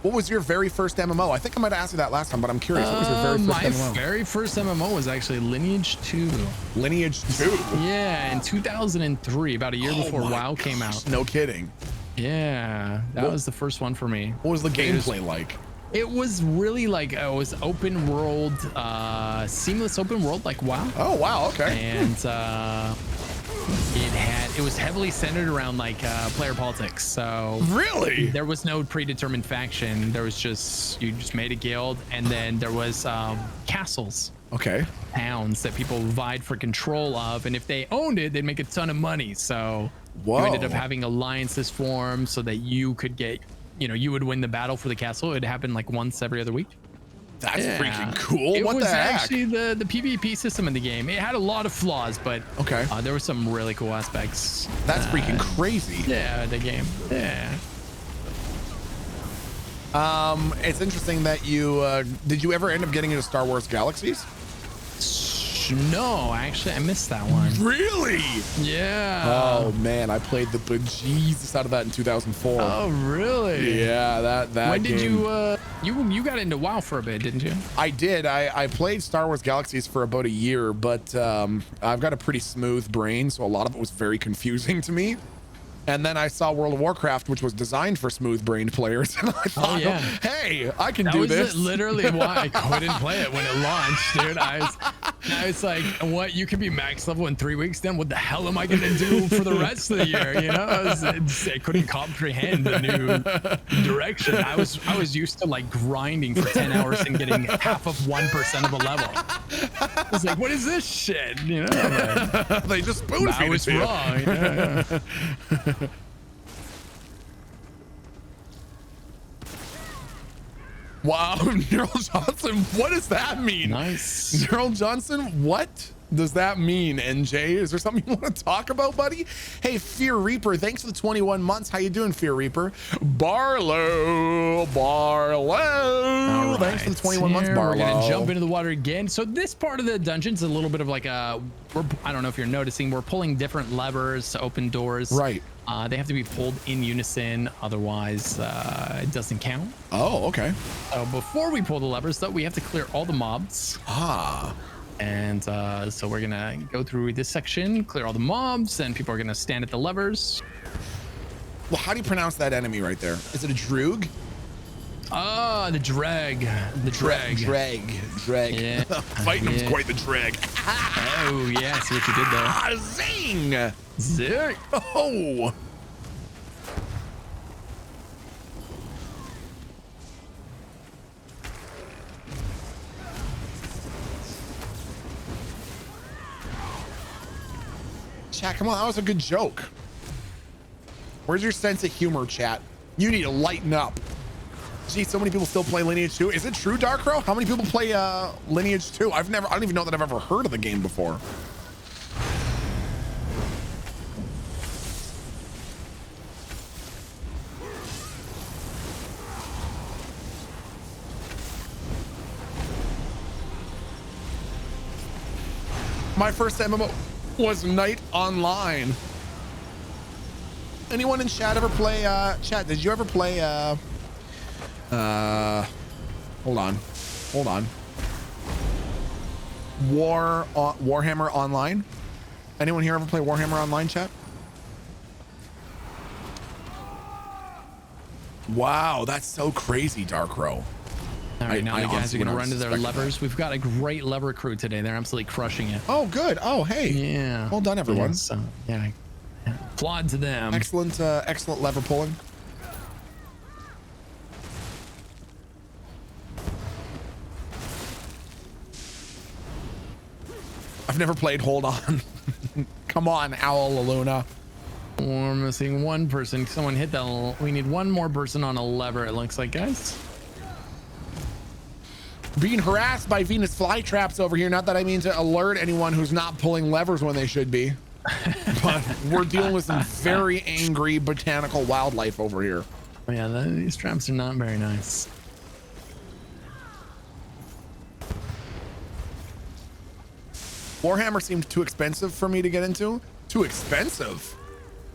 What was your very first MMO? I think I might have asked you that last time, but I'm curious. What was your very first MMO? My very first MMO was actually Lineage 2. Lineage 2? Yeah, in 2003, about a year before WoW came out. No kidding. Yeah, that was the first one for me. What was the gameplay like? It was really like it was open world, seamless open world like WoW. Oh wow, okay. And it was heavily centered around like player politics. So really, there was no predetermined faction. There was you just made a guild, and then there was castles. Okay. Towns that people vied for control of, and if they owned it, they'd make a ton of money. So you ended up having alliances form so that you could get, you would win the battle for the castle. It'd happen like once every other week. That's freaking cool. It what was the heck? actually the PvP system in the game. It had a lot of flaws, but there were some really cool aspects. That's freaking crazy. Yeah, the game. Yeah. It's interesting that you did you ever end up getting into Star Wars Galaxies? No, actually, I missed that one. Really? Yeah. Oh man, I played the bejesus out of that in 2004. Oh really? Yeah, that. When did game. you got into WoW for a bit, didn't you? I did. I played Star Wars Galaxies for about a year, but I've got a pretty smooth brain, so a lot of it was very confusing to me. And then I saw World of Warcraft, which was designed for smooth-brained players. And I thought, hey, I can do this. That was literally why I couldn't play it when it launched, dude. I was like, what? You can be max level in 3 weeks, then what the hell am I going to do for the rest of the year? You know, I couldn't comprehend the new direction. I was used to like grinding for 10 hours and getting half of 1% of a level. I was like, what is this shit? You know, like, they just spoon feed it. I was wrong. Yeah. Wow, Neural Johnson, what does that mean? Nice. Neural Johnson, what does that mean, NJ? Is there something you want to talk about, buddy? Hey, Fear Reaper, thanks for the 21 months. How you doing, Fear Reaper? Barlow. Right. Thanks for the 21 months, Barlow. We're gonna jump into the water again. So this part of the dungeon's a little bit of like I don't know if you're noticing, we're pulling different levers to open doors. Right. They have to be pulled in unison, otherwise it doesn't count. Oh, okay. Before we pull the levers, though, we have to clear all the mobs. And so we're gonna go through this section, clear all the mobs, and people are gonna stand at the levers. Well, how do you pronounce that enemy right there? Is it a Droog? The drag. The drag. Drag. Yeah. Fighting him's quite the drag. Oh, yeah. See what you did there. Zing! Zing! Oh! Chat, come on, that was a good joke. Where's your sense of humor, chat? You need to lighten up. Gee, so many people still play Lineage 2. Is it true, Darkrow? How many people play Lineage 2? I don't even know that I've ever heard of the game before. My first MMO was Night Online. Anyone in chat ever play chat? Did you ever play hold on. Warhammer Online? Anyone here ever play Warhammer Online, chat? Wow, that's so crazy, Darkrow. All right, now the guys are going to run to their levers. We've got a great lever crew today. They're absolutely crushing it. Oh, good. Oh, hey. Yeah. Well done, everyone. Yeah, so, yeah. Applaud to them. Excellent, excellent lever pulling. I've never played Hold On. Come on, Owl Luna. We're missing one person. Someone hit that. We need one more person on a lever, it looks like, guys. Being harassed by Venus flytraps over here. Not that I mean to alert anyone who's not pulling levers when they should be. But we're dealing with some very angry botanical wildlife over here. Oh, yeah, these traps are not very nice. Warhammer seemed too expensive for me to get into. Too expensive?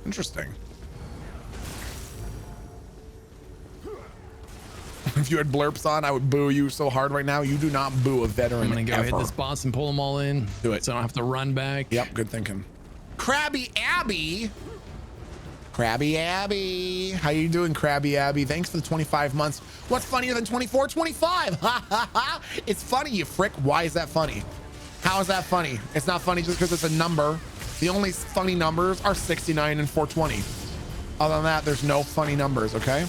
Interesting. If you had blurps on, I would boo you so hard right now. You do not boo a veteran. I'm gonna go ever. hit this boss and pull them all in. Do it. So I don't have to run back. Yep, good thinking. Krabby Abby. Krabby Abby. How you doing, Krabby Abby? Thanks for the 25 months. What's funnier than 24, 25? Ha ha ha. It's funny, you frick. Why is that funny? How is that funny? It's not funny just because it's a number. The only funny numbers are 69 and 420. Other than that, there's no funny numbers, okay?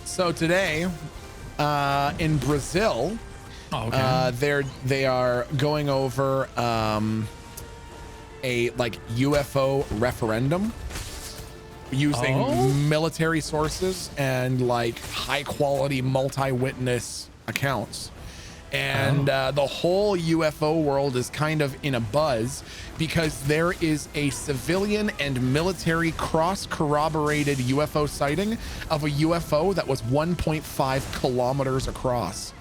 So today, in Brazil, they are going over a like UFO referendum using military sources and like high quality multi-witness accounts. And the whole UFO world is kind of in a buzz because there is a civilian and military cross-corroborated UFO sighting of a UFO that was 1.5 kilometers across.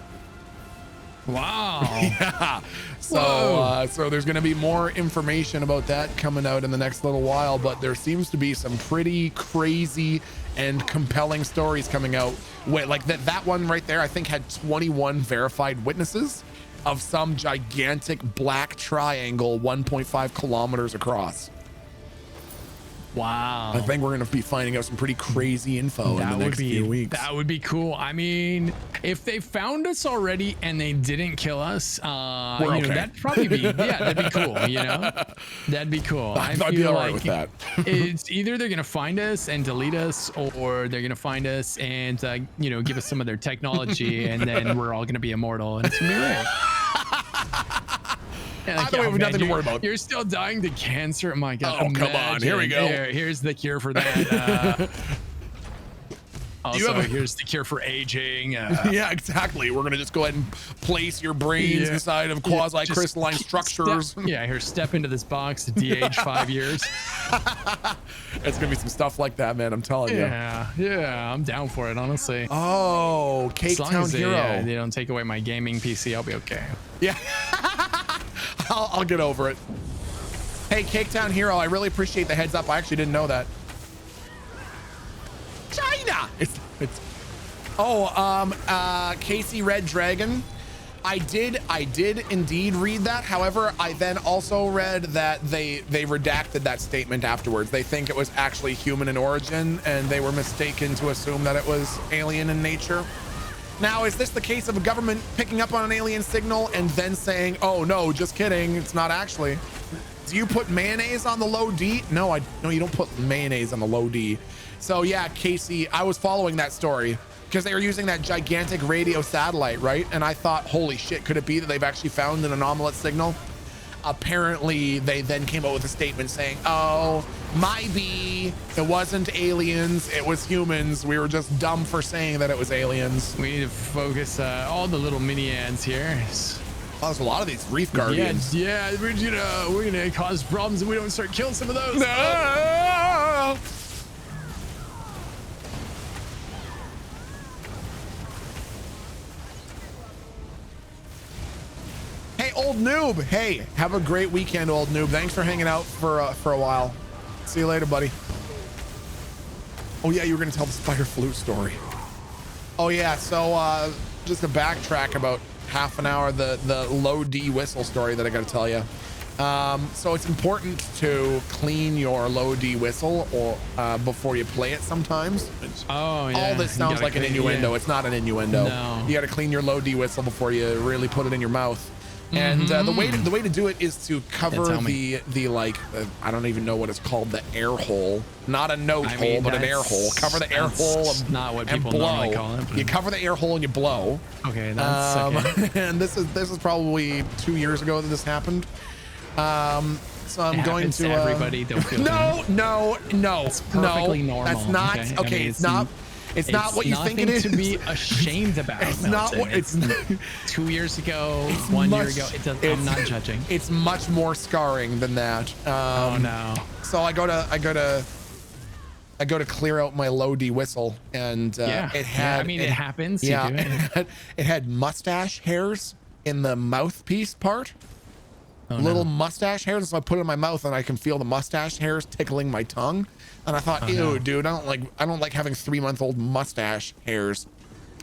Wow. Yeah. So there's going to be more information about that coming out in the next little while, but there seems to be some pretty crazy and compelling stories coming out. Wait, like that one right there, I think had 21 verified witnesses of some gigantic black triangle 1.5 kilometers across. Wow. I think we're going to be finding out some pretty crazy info in the next few weeks. That would be cool. I mean, if they found us already and they didn't kill us, okay. that'd probably be, that'd be cool, That'd be cool. I'd be all right with that. It's either they're going to find us and delete us, or they're going to find us and, give us some of their technology, and then we're all going to be immortal, and it's going to be great. Either way, we have nothing to worry about. You're still dying to cancer. Oh my God. Oh, come on. Here we go. Here's the cure for that. Also, here's the cure for aging. Yeah, exactly. We're going to just go ahead and place your brains inside of quasi-crystalline structures. Step into this box to de-age 5 years. It's going to be some stuff like that, man. I'm telling you. Yeah, I'm down for it, honestly. Oh, Cake Town Hero. They don't take away my gaming PC, I'll be okay. Yeah. I'll get over it. Hey, Cake Town Hero, I really appreciate the heads up. I actually didn't know that. China. Casey Red Dragon. I did indeed read that. However, I then also read that they redacted that statement afterwards. They think it was actually human in origin, and they were mistaken to assume that it was alien in nature. Now, is this the case of a government picking up on an alien signal and then saying, oh no, just kidding, it's not actually? Do you put mayonnaise on the low D? No, you don't put mayonnaise on the low D. So yeah, Casey, I was following that story because they were using that gigantic radio satellite, right? And I thought, holy shit, could it be that they've actually found an anomalous signal? Apparently, they then came out with a statement saying, oh, maybe it wasn't aliens, it was humans. We were just dumb for saying that it was aliens. We need to focus all the little mini ants here. Oh, there's a lot of these reef guardians. Yeah, we're gonna cause problems if we don't start killing some of those. No! Hey, old noob. Hey, have a great weekend, old noob. Thanks for hanging out for a while. See you later, buddy. Oh yeah, you were gonna tell the spider flute story. Oh yeah, so just to backtrack about half an hour, the low D whistle story that I gotta tell you. So it's important to clean your low D whistle or before you play it sometimes. Oh yeah. All this sounds like an innuendo. It's not an innuendo. No. You gotta clean your low D whistle before you really put it in your mouth. And the way to do it is to cover the like I don't even know what it's called, the air hole, not a note hole, but an air hole. Cover the air hole and blow. Call it, you cover the air hole and you blow. Okay, that's okay. And this is probably 2 years ago that this happened. So I'm going to everybody. Don't feel no. It's perfectly normal. That's not okay. It's not. It's not what you think it is. To be ashamed about. It's not what it's 2 years ago, 1 year ago. I'm not judging. It's much more scarring than that. Oh no. So I go to clear out my low D whistle, and it had. it happens. Yeah, it had mustache hairs in the mouthpiece part. Little mustache hairs. So I put it in my mouth, and I can feel the mustache hairs tickling my tongue. And I thought, ew, dude, I don't like having 3-month-old mustache hairs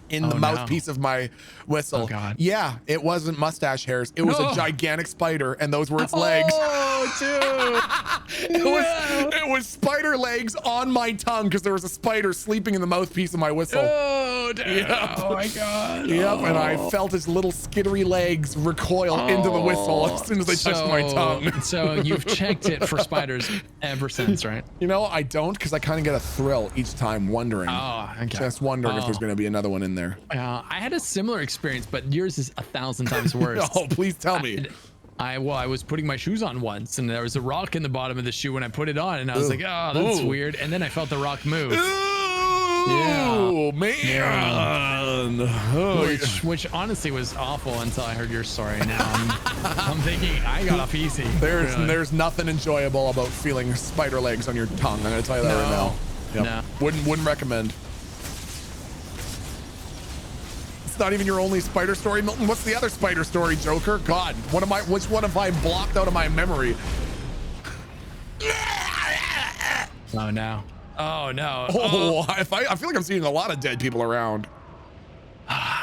in the mouthpiece of my whistle. Oh God. Yeah, it wasn't mustache hairs. It was a gigantic spider, and those were its legs. Oh, dude. It was spider legs on my tongue because there was a spider sleeping in the mouthpiece of my whistle. Oh, dude. Yep. Oh my God. Yep, and I felt his little skittery legs recoil into the whistle as soon as they touched my tongue. So you've checked it for spiders ever since, right? You know, I don't, because I kind of get a thrill each time wondering. Oh, okay. Just wondering if there's going to be another one in there. I had a similar experience, but yours is 1,000 times worse. Oh, please tell me. I was putting my shoes on once, and there was a rock in the bottom of the shoe when I put it on, and I was like, oh, that's weird. And then I felt the rock move. Ooh, man. Milton. Oh, Which honestly was awful until I heard your story. Now I'm thinking I got off easy. There's nothing enjoyable about feeling spider legs on your tongue. I'm gonna tell you that right now. Yep. No. Wouldn't recommend. It's not even your only spider story, Milton. What's the other spider story, Joker? God, which one have I blocked out of my memory? Oh no. Oh no. Oh, I feel like I'm seeing a lot of dead people around.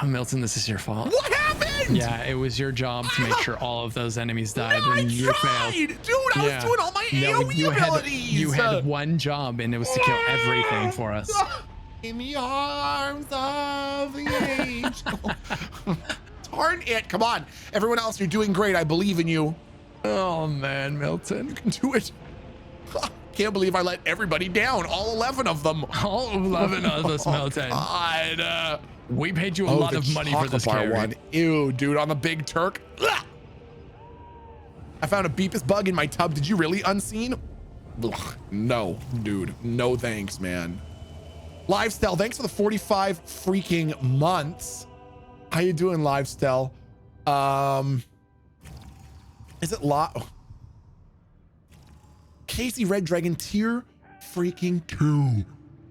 Milton, this is your fault. What happened? Yeah, it was your job to make sure all of those enemies died, No, and you tried. failed. Dude, I was doing all my AoE abilities. You had one job, and it was to kill everything for us. In the arms of the angel. Darn it. Come on. Everyone else, you're doing great. I believe in you. Oh man, Milton. You can do it. Can't believe I let everybody down. All 11 of them. All 11 of us, Milton. God. We paid you a lot of money for this carry. One. Ew, dude, on the Big Turk. Ugh. I found a Beepus bug in my tub. Did you really, Unseen? Ugh. No, dude. No thanks, man. Livestyle, thanks for the 45 freaking months. How you doing, Livestyle? Is it Casey Red Dragon tier freaking 2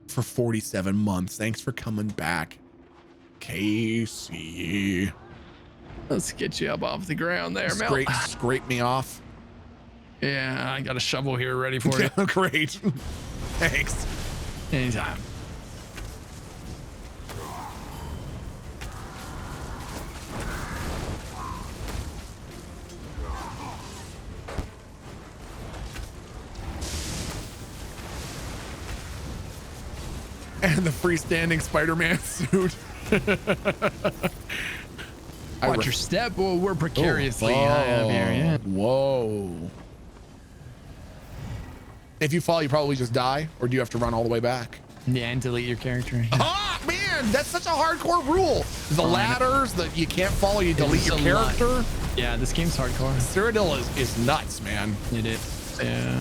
for 47 months. Thanks for coming back, Casey. Let's get you up off the ground there, Mel. Scrape me off. Yeah, I got a shovel here ready for you. Great. Thanks. Anytime. And the freestanding Spider-Man suit. Watch your step. Well, we're precariously high up here. Yeah. Whoa. If you fall, you probably just die, or do you have to run all the way back? Yeah, and delete your character. Ah, man, that's such a hardcore rule. The ladders that you can't follow, you delete your character. Yeah, this game's hardcore. Cyrodiil is nuts, man. It is. Yeah.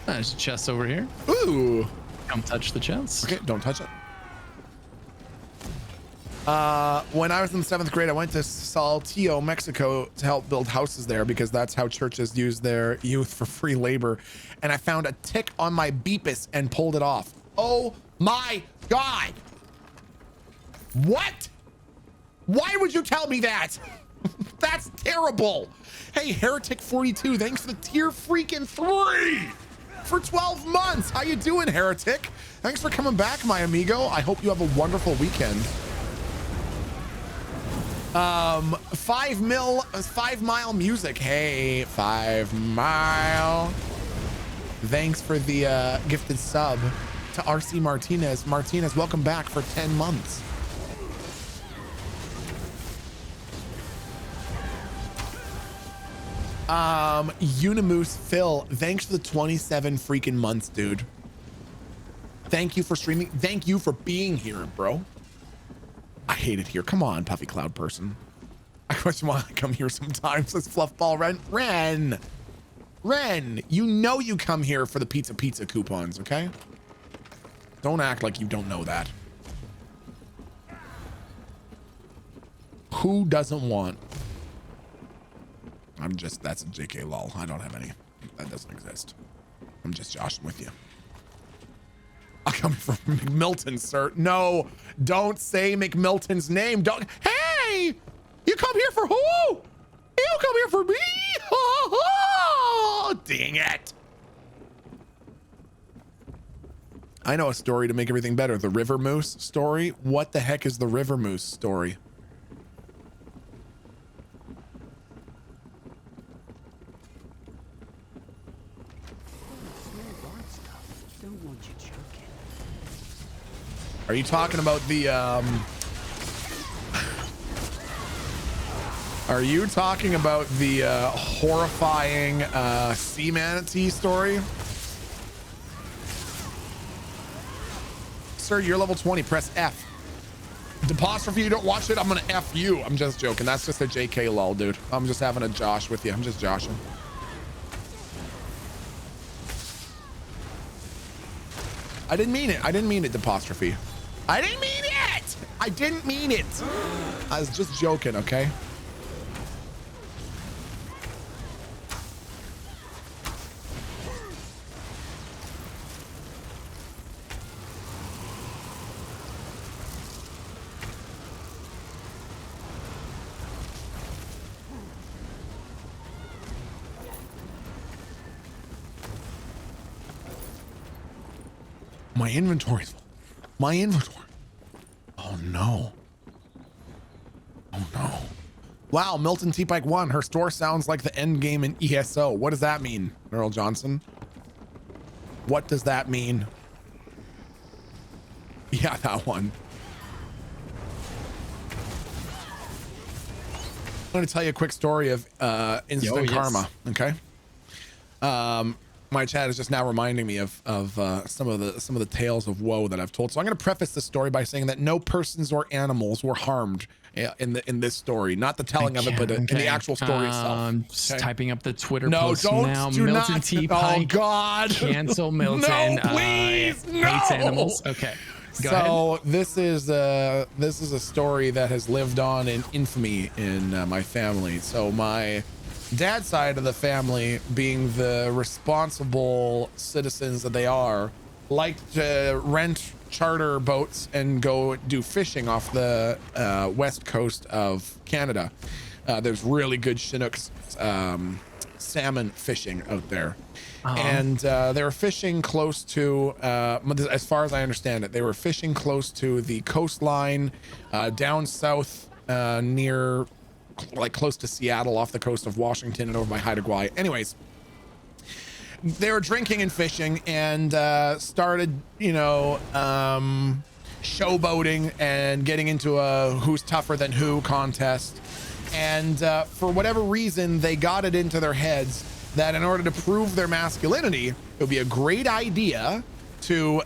There's a chest over here. Ooh. Come touch the chest. Okay, don't touch it. When I was in the 7th grade, I went to Saltillo, Mexico to help build houses there because that's how churches use their youth for free labor. And I found a tick on my Beepus and pulled it off. Oh my God. What? Why would you tell me that? That's terrible. Hey, Heretic42, thanks for the tier freaking 3 for 12 months. How you doing, Heretic? Thanks for coming back, my amigo. I hope you have a wonderful weekend. 5 Mile Music. Hey, 5 Mile. Thanks for the gifted sub to RC Martinez. Martinez, welcome back for 10 months. Unimoose Phil, thanks for the 27 freaking months, dude. Thank you for streaming. Thank you for being here, bro. I hate it here. Come on, Puffy Cloud person. I question why I come here sometimes. Says Fluffball Ren, you know you come here for the pizza coupons, okay? Don't act like you don't know that. Who doesn't want? That's a JK lol. I don't have any. That doesn't exist. I'm just joshing with you. I come from McMilton, sir. No, don't say McMilton's name. Don't. Hey, you come here for who? You come here for me? Oh, dang it. I know a story to make everything better. The River Moose story. What the heck is the River Moose story? Are you talking about the Are you talking about the horrifying sea manatee story? Sir, you're level 20. Press F. Apostrophe, you don't watch it, I'm gonna F you. I'm just joking. That's just a JK lol, dude. I'm just having a josh with you. I'm just joshing. I didn't mean it. I didn't mean it, apostrophe. I didn't mean it. I didn't mean it. I was just joking, okay? My inventory's full. My inventory. Oh no. Oh no. Wow, Milton T. Pike 1. Her store sounds like the end game in ESO. What does that mean, Earl Johnson? What does that mean? Yeah, that one. I'm going to tell you a quick story of instant karma, okay? My chat is just now reminding me of some of the tales of woe that I've told. So I'm going to preface this story by saying that no persons or animals were harmed in this story. Not the telling of it, but in the actual story itself. Just typing up the Twitter no, post don't, now. Do Milton not. T. Pike. Oh God! Cancel Milton. No, please, no. Hates animals. Okay. Go ahead. This is a story that has lived on in infamy in my family. So my dad's side of the family, being the responsible citizens that they are, like to rent charter boats and go do fishing off the west coast of Canada. There's really good Chinooks salmon fishing out there. And they were fishing close to, as far as I understand it, they were fishing close to the coastline down south near, like close to Seattle, off the coast of Washington and over by Haida Gwaii. Anyways, they were drinking and fishing and started, showboating and getting into a who's tougher than who contest. And for whatever reason, they got it into their heads that in order to prove their masculinity, it would be a great idea to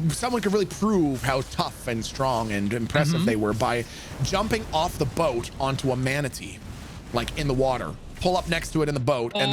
someone could really prove how tough and strong and impressive they were by jumping off the boat onto a manatee, like in the water. Pull up next to it in the boat and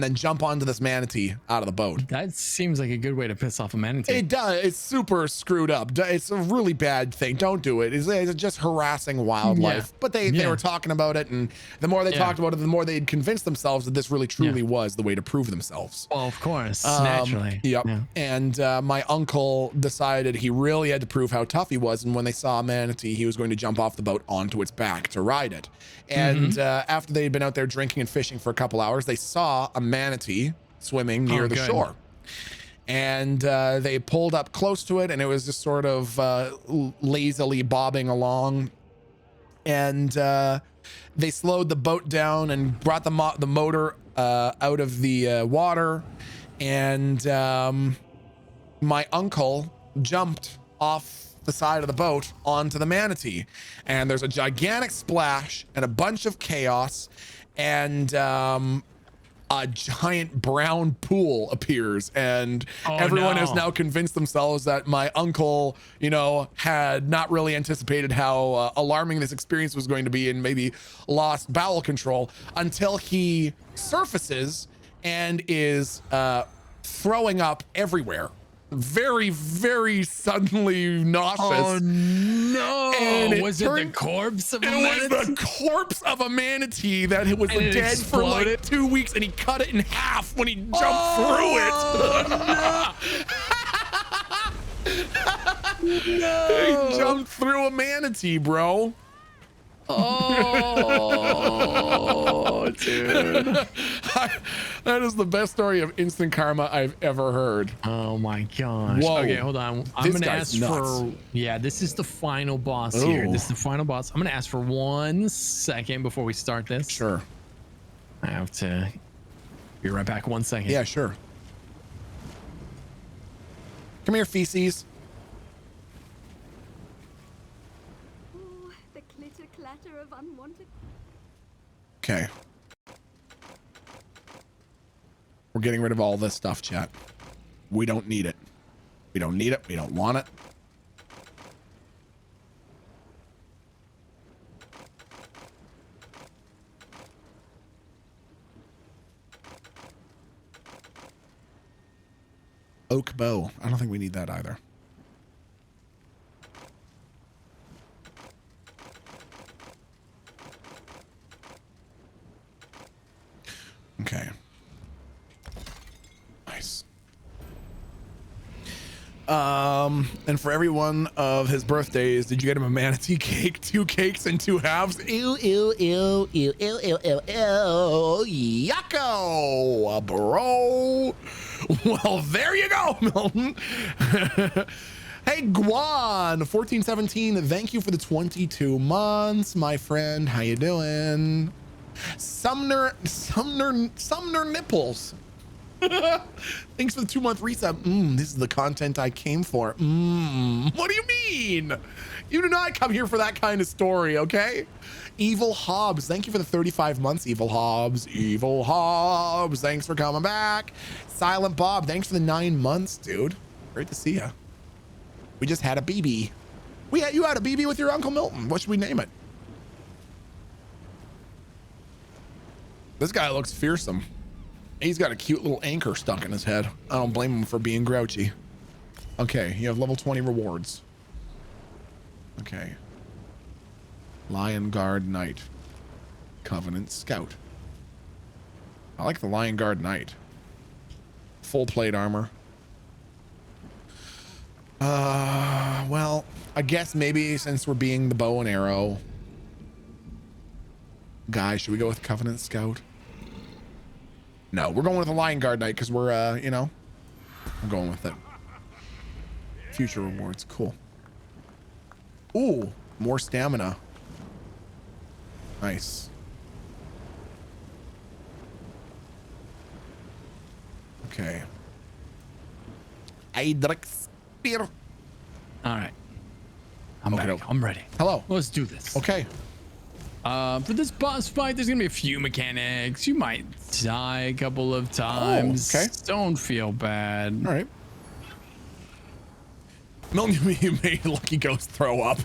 then jump onto this manatee out of the boat. That seems like a good way to piss off a manatee. It does. It's super screwed up. It's a really bad thing. Don't do it. It's just harassing wildlife. But they were talking about it, and the more they talked about it, the more they'd convinced themselves that this really truly was the way to prove themselves. Well, of course, naturally. Yep. Yeah. And my uncle decided he really had to prove how tough he was, and when they saw a manatee, he was going to jump off the boat onto its back to ride it. And after they'd been out there drinking and fishing for a couple hours, they saw a manatee swimming near the shore. And they pulled up close to it, and it was just sort of lazily bobbing along. And they slowed the boat down and brought the motor out of the water. And my uncle jumped off the side of the boat onto the manatee, and there's a gigantic splash and a bunch of chaos, and a giant brown pool appears, and everyone has now convinced themselves that my uncle, had not really anticipated how alarming this experience was going to be and maybe lost bowel control until he surfaces and is throwing up everywhere. Very, very suddenly nauseous. Oh no! And was it the corpse of a manatee? It was the corpse of a manatee that was dead for like 2 weeks, and he cut it in half when he jumped through it. No! He jumped through a manatee, bro. Oh, dude. That is the best story of instant karma I've ever heard. Oh my gosh. Whoa. Okay, hold on. I'm going to ask for, this is the final boss here. This is the final boss. I'm going to ask for 1 second before we start this. Sure. I have to be right back. 1 second. Yeah, sure. Come here, feces. Of unwanted. Okay. We're getting rid of all this stuff, chat. We don't need it. We don't need it. We don't want it. Oak bow. I don't think we need that either. Okay. Nice. And for every one of his birthdays, did you get him a manatee cake? 2 cakes and 2 halves? Ew, ew, ew, ew, ew, ew, ew, ew. Yucko, bro. Well, there you go, Milton. Hey, Guan, 1417, thank you for the 22 months, my friend. How you doing? Sumner Nipples. Thanks for the 2-month reset. This is the content I came for. What do you mean? You do not come here for that kind of story, okay? Evil Hobbs, thank you for the 35 months, Evil Hobbs. Evil Hobbs, thanks for coming back. Silent Bob, thanks for the 9 months, dude. Great to see you. We just had a BB. You had a BB with your Uncle Milton. What should we name it? This guy looks fearsome. He's got a cute little anchor stuck in his head. I don't blame him for being grouchy. Okay, you have level 20 rewards. Okay. Lion Guard Knight. Covenant Scout. I like the Lion Guard Knight. Full plate armor. Well, I guess maybe since we're being the bow and arrow guy, should we go with Covenant Scout? No, we're going with the Lion Guard Knight because we're, you know, I'm going with it. Future rewards, cool. Ooh, more stamina. Nice. Okay. Idrix Spear. All right. I'm ready. Hello. Let's do this. Okay. For this boss fight, there's gonna be a few mechanics. You might die a couple of times. Oh, okay. Don't feel bad. All right. Milton, you made LuckyGhost throw up.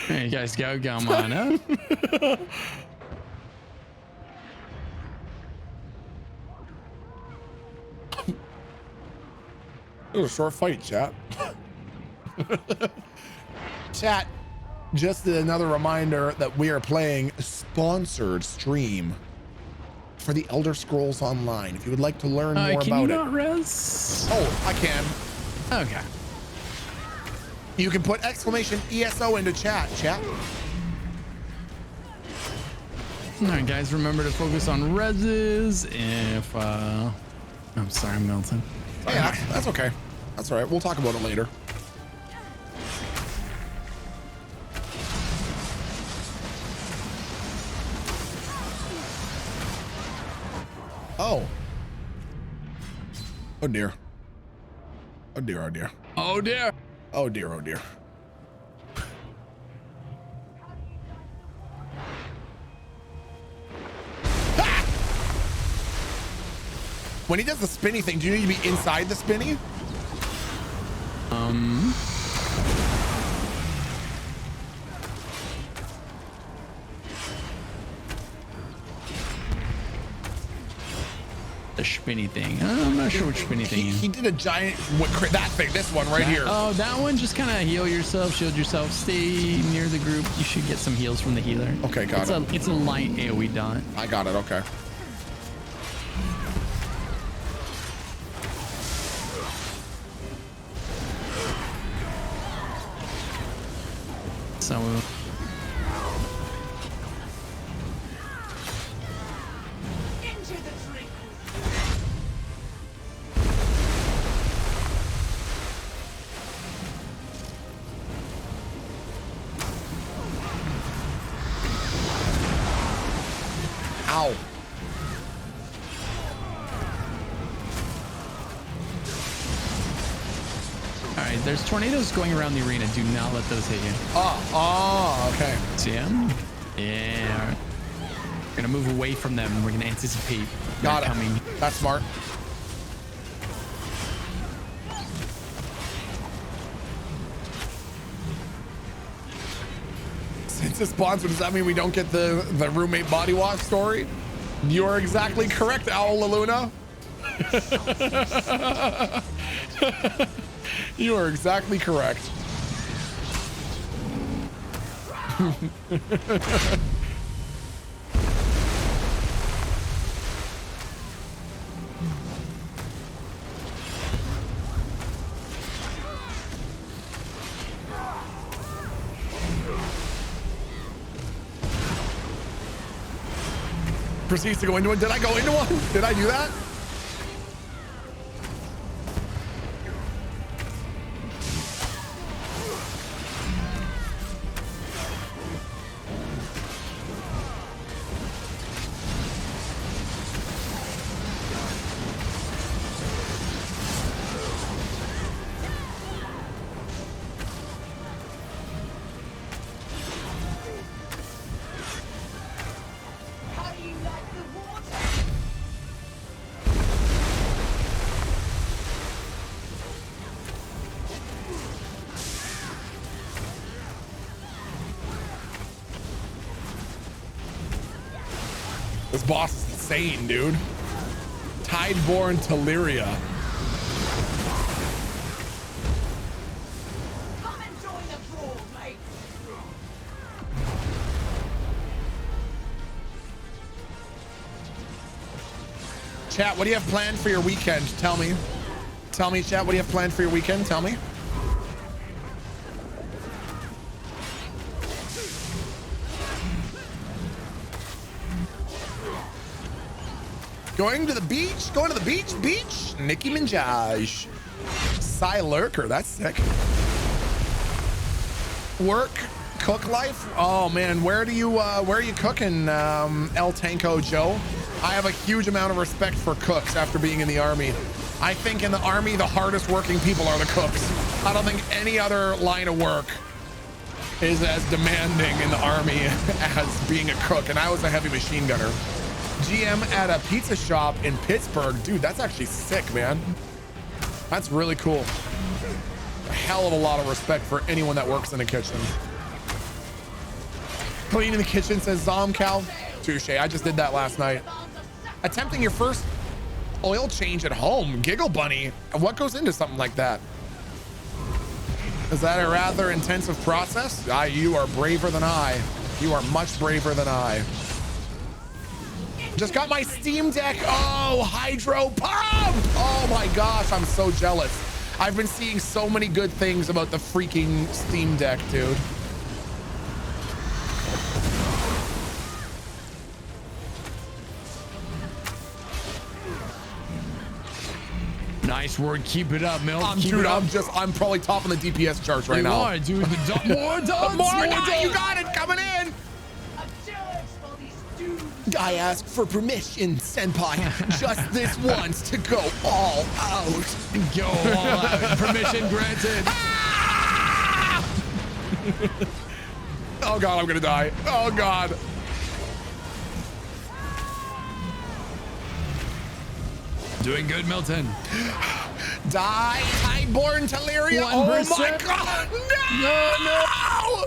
There you guys go. Come on up. It was a short fight, chat. Chat, just another reminder that we are playing a sponsored stream for the Elder Scrolls Online. If you would like to learn more Can about you it. not res? Oh, I can. Okay. You can put exclamation ESO into chat. All right, guys, remember to focus on reses. If I'm sorry, Milton. Yeah, that's okay. That's all right. We'll talk about it later. Oh. Oh dear. Oh dear, oh dear. Oh dear. Oh dear, oh dear. Ah! When he does the spinny thing, do you need to be inside the spinny? The spinny thing. I'm not sure which spinny thing. He did a giant, that thing, this one right here. Oh, that one, just kind of heal yourself, shield yourself, stay near the group. You should get some heals from the healer. Okay, got it. It's a light AoE dot. I got it, okay. So Ow. all right, there's tornadoes going around the arena. Do not let those hit you. Oh, okay. See them? Yeah. All right. We're gonna move away from them. We're gonna anticipate Got it. coming. That's smart. pizza sponsor. Does that mean we don't get the roommate body wash story? You are exactly correct, Owl Luna. You are exactly correct. Proceeds to go into one. Did I go into one? Did I do that? This boss is insane, dude. Tideborn Teleria. Come and join the brawl, mate. Chat, what do you have planned for your weekend? Tell me. Tell me, chat, what do you have planned for your weekend? Tell me. Going to the beach? Going to the beach? Beach? Nicki Minaj. Psy Lurker, that's sick. Work, cook life? Oh man, where are you cooking, El Tanko Joe? I have a huge amount of respect for cooks after being in the army. I think in the army, the hardest working people are the cooks. I don't think any other line of work is as demanding in the army as being a cook. And I was a heavy machine gunner. GM at a pizza shop in Pittsburgh. Dude, that's actually sick, man. That's really cool. A hell of a lot of respect for anyone that works in the kitchen. Cleaning the kitchen, says Zomcal. Touche, I just did that last night. Attempting your first oil change at home. Giggle Bunny. What goes into something like that? Is that a rather intensive process? You are braver than I. You are much braver than I. Just got my Steam Deck. Oh, Hydro Pump. Oh my gosh, I'm so jealous. I've been seeing so many good things about the freaking Steam Deck, dude. Nice work. Keep it up, Milk. I'm probably top on the DPS charts right now. You are, dude. More dots. More dots. You got it. Coming in. I asked for permission, Senpai, just this once to go all out. Go all out. Permission granted. Oh God, I'm gonna die. Oh God. Doing good, Milton. Die, Tideborn Teleria. Oh my God. No.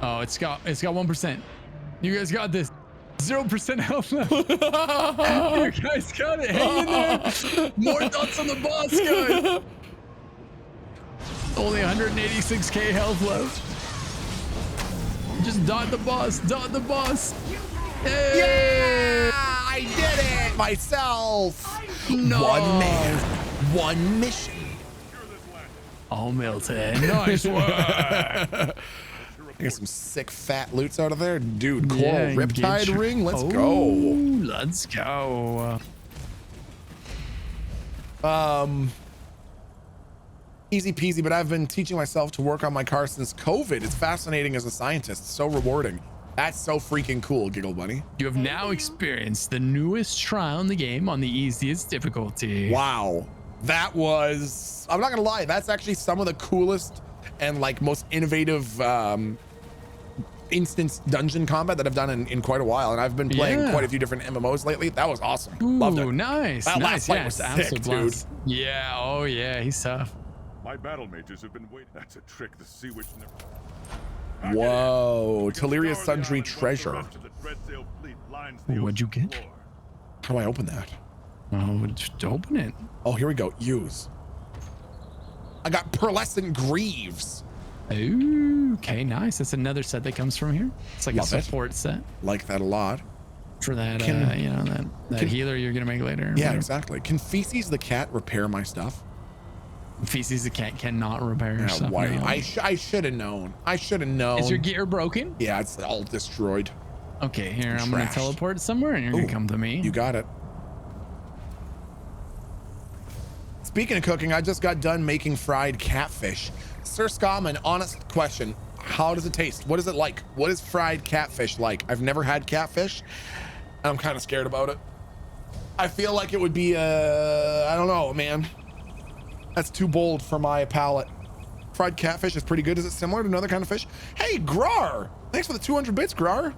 Oh, it's got 1%. You guys got this. 0% health left. You guys got it. Hang in there. More dots on the boss, guys. Only 186k health left. Just dot the boss. Dot the boss. Hey! Yeah! I did it myself. No. One man, one mission. Oh, Milton. Nice work. Get some sick fat loots out of there, dude. Coral Riptide ring. Let's go. Let's go. Easy peasy, but I've been teaching myself to work on my car since COVID. It's fascinating as a scientist. So rewarding. That's so freaking cool, Giggle Bunny. You have now experienced the newest trial in the game on the easiest difficulty. Wow. That was, I'm not gonna lie, that's actually some of the coolest and like most innovative instance dungeon combat that I've done in quite a while, and I've been playing quite a few different MMOs lately. That was awesome. Ooh, loved it. Nice. That nice. last fight was sick, dude. Yeah. Oh yeah, he's tough. My battle mages have been waiting. That's a trick the sea witch never. Whoa, Teleria Sundry treasure. What'd you get? How do I open that? Oh, just open it. Oh, here we go. Use. I got pearlescent greaves. Ooh, okay, nice. That's another set that comes from here. It's like Love a support set Like that a lot. for that, that healer you're gonna make later. Yeah, Whatever. exactly. Can Feces the cat repair my stuff? Feces the cat cannot repair your stuff. Why? No. I should have known. I should have known. Is your gear broken? Yeah, it's all destroyed. Okay, here, I'm gonna Trashed. teleport somewhere and you're gonna come to me. You got it. Speaking of cooking, I just got done making fried catfish. Sir Scum, an honest question. How does it taste? What is it like? What is fried catfish like? I've never had catfish. I'm kind of scared about it. I feel like it would be, I don't know, man. That's too bold for my palate. Fried catfish is pretty good. Is it similar to another kind of fish? Hey, Grar! Thanks for the 200 bits, Grar.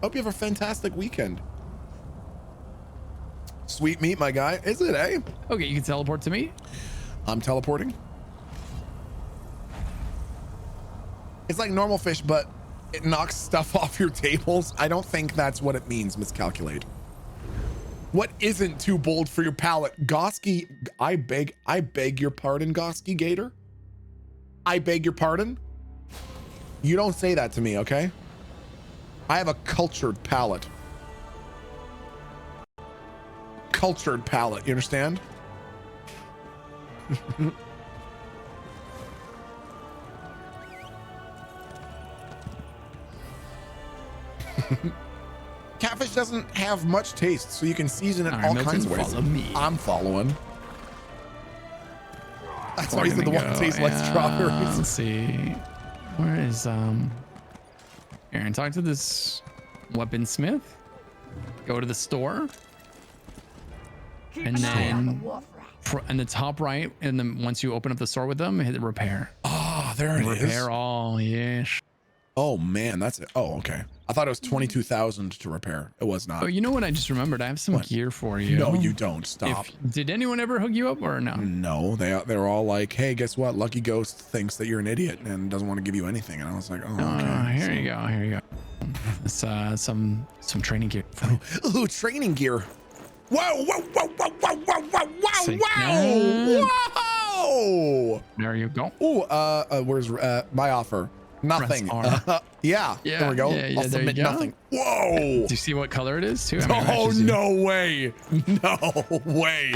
Hope you have a fantastic weekend. Sweet meat, my guy. Is it, eh? Okay, you can teleport to me. I'm teleporting. It's like normal fish, but it knocks stuff off your tables. I don't think that's what it means, miscalculate. What isn't too bold for your palate? Gosky, I beg your pardon, Gosky Gator. I beg your pardon. You don't say that to me, okay? I have a cultured palate. Cultured palate, you understand? Catfish doesn't have much taste, so you can season it all kinds of ways. Follow me. I'm following. That's why he said the one that tastes like strawberries. Let's see. Where is Aaron, talk to this weaponsmith. Go to the store. And then in the top right, and then once you open up the store with them, hit repair. Oh, there it is. Repair all, yes. Oh man, that's it. Oh, okay. I thought it was 22,000 to repair. It was not. Oh, you know what? I just remembered. I have some gear for you. No, you don't. Stop. Did anyone ever hook you up or no? No, they're all like, hey, guess what? LuckyGhost thinks that you're an idiot and doesn't want to give you anything. And I was like, oh, okay. Here you go. Here you go. It's some training gear. Ooh, training gear. Whoa, whoa, whoa, whoa, whoa, whoa, whoa, whoa, Whoa. whoa. There you go. Ooh, where's my offer? Nothing. Yeah, there we go. Yeah, I'll submit nothing. Whoa. Do you see what color it is too? I mean, Oh, no way. No way.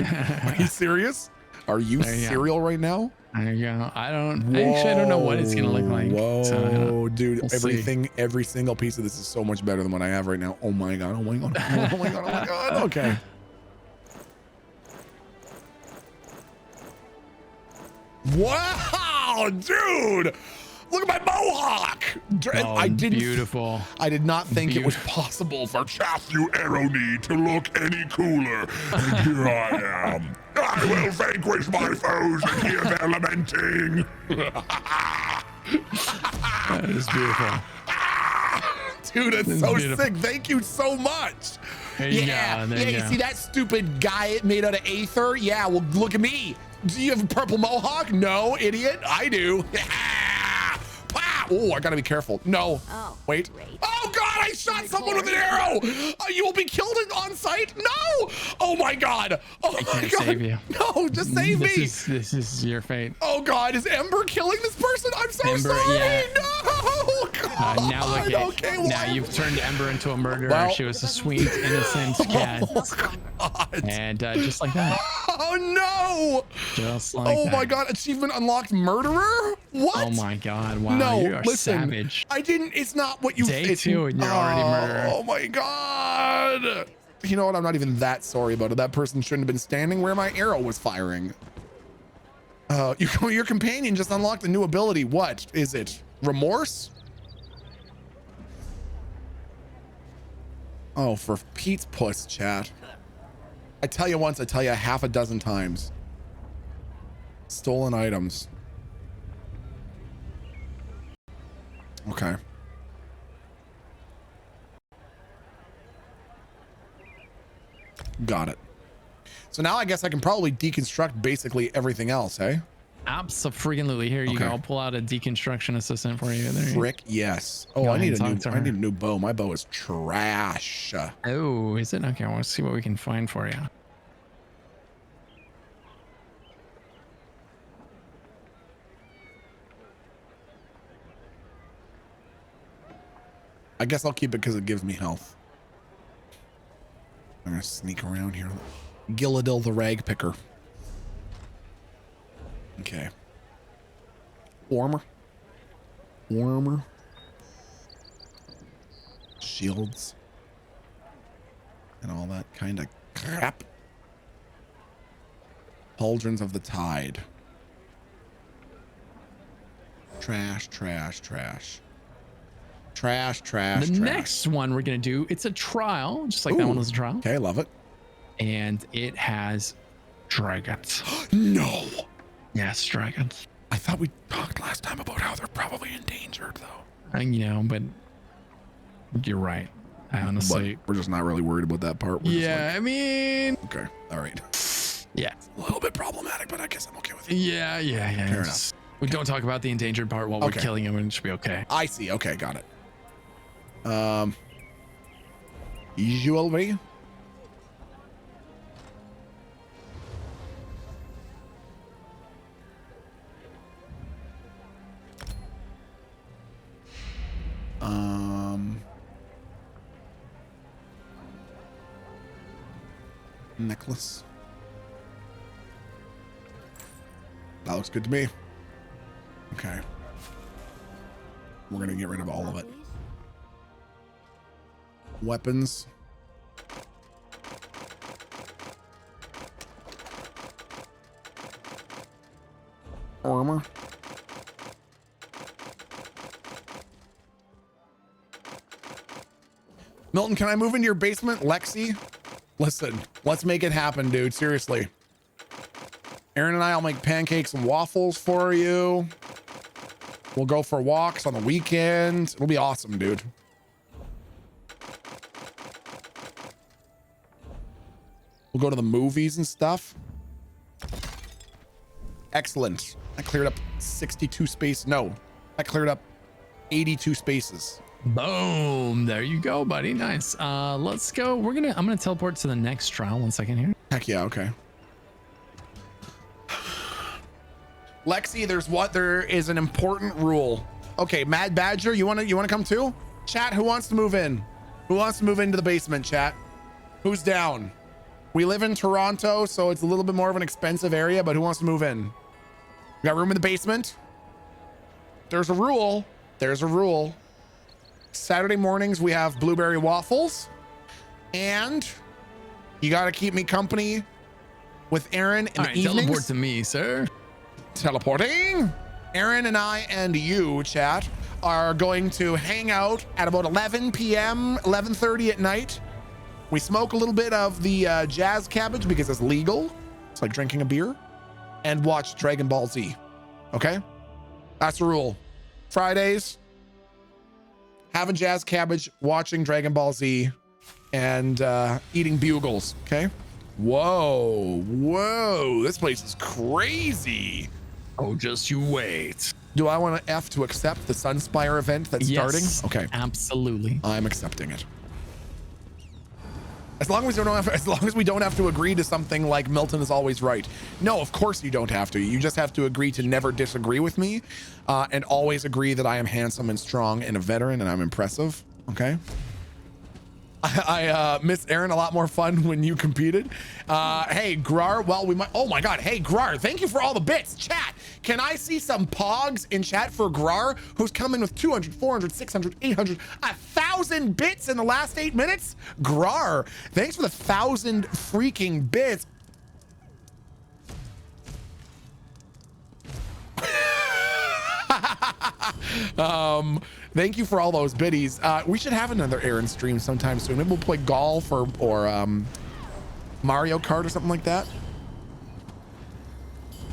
Are you serious? Are you serial right now? There you go. I actually don't know what it's gonna look like. Whoa, so, dude, we'll every single piece of this is so much better than what I have right now. Oh my god, oh my god, oh my god, oh my god. Okay. Wow, dude. Look at my mohawk. Beautiful. I did not think it was possible for Chaff you arrow need to look any cooler. And here I am. I will vanquish my foes and hear their lamenting. That is beautiful. Dude, it's so sick. Thank you so much. There you go. You see that stupid guy made out of aether? Yeah, well, look at me. Do you have a purple mohawk? No, idiot. I do. Oh, I gotta be careful. No. Oh, wait. great. Oh God, I shot someone with an arrow. You will be killed on sight. No. Oh my God. Oh I my can't God. save you. No, just save me. This is your fate. Oh God, is Ember killing this person? I'm so Ember, sorry. yeah. No. God. Now look at Okay, well, now you've turned Ember into a murderer. Well, she was a sweet, innocent cat. Oh God. And just like that. Oh no. Just like that. Oh my God, achievement unlocked murderer? What? Oh my God, wow, No, you are listen, savage. I didn't, it's not what you Day 2 and you're already murderer. Oh my God. You know what, I'm not even that sorry about it. That person shouldn't have been standing where my arrow was firing. Your companion just unlocked a new ability. What is it? Remorse? Oh, for Pete's puss, chat. I tell you once, I tell you half a dozen times. Stolen items. Okay. Got it. So now I guess I can probably deconstruct basically everything else, eh? Absolutely. Here you go. I'll pull out a deconstruction assistant for you. There Frick, yes. Oh, I need a new bow. My bow is trash. Oh, is it? Okay, I want to see what we can find for you. I guess I'll keep it because it gives me health. I'm gonna sneak around here. Gilladil the rag picker. Okay. Warmer. Shields. And all that kind of crap. Pauldrons of the Tide. Trash. The next one we're going to do, it's a trial, just like that one was a trial. Okay, love it. And it has dragons. No. Yes, dragons. I thought we talked last time about how they're probably endangered, though. You know, but you're right. I honestly, but we're just not really worried about that part. Yeah, I mean, okay, all right. Yeah, it's a little bit problematic, but I guess I'm okay with it. Yeah. Fair enough. We don't talk about the endangered part while we're killing him, and it should be okay. I see. Okay, got it. Jewelry. Necklace. That looks good to me. Okay. We're gonna get rid of all of it. Weapons. Armor. Milton, can I move into your basement? Lexi? Listen, let's make it happen, dude. Seriously. Aaron and I'll make pancakes and waffles for you. We'll go for walks on the weekend. It'll be awesome, dude. We'll go to the movies and stuff. Excellent. I cleared up 62 space. No, I cleared up 82 spaces. Boom. There you go, buddy. Nice. Let's go. I'm gonna teleport to the next trial. 1 second here. Heck yeah. Okay. Lexi, there is an important rule. Okay, Mad Badger, you wanna come too? Chat, who wants to move in? Who wants to move into the basement, chat? Who's down? We live in Toronto, so it's a little bit more of an expensive area, but who wants to move in? We got room in the basement? There's a rule. Saturday mornings, we have blueberry waffles. And you got to keep me company with Aaron in the evenings. Teleport to me, sir. Teleporting. Aaron and I and you, chat, are going to hang out at about 11 p.m., 11:30 at night. We smoke a little bit of the jazz cabbage because it's legal. It's like drinking a beer. And watch Dragon Ball Z. Okay? That's the rule. Fridays, having jazz cabbage, watching Dragon Ball Z, and eating bugles. Okay? Whoa. This place is crazy. Oh, just you wait. Do I want to F to accept the Sunspire event that's starting? Okay. Absolutely. I'm accepting it. As long as we don't have to agree to something like Milton is always right. No, of course you don't have to. You just have to agree to never disagree with me, and always agree that I am handsome and strong and a veteran and I'm impressive. Okay. I miss Aaron a lot more fun when you competed. Hey, Grar, well, we might, oh my God. Hey, Grar, thank you for all the bits. Chat, can I see some pogs in chat for Grar, who's coming with 200, 400, 600, 800, 1,000 bits in the last 8 minutes? Grar, thanks for the 1,000 freaking bits. Thank you for all those biddies. We should have another Aaron stream sometime soon. Maybe we'll play golf or Mario Kart or something like that.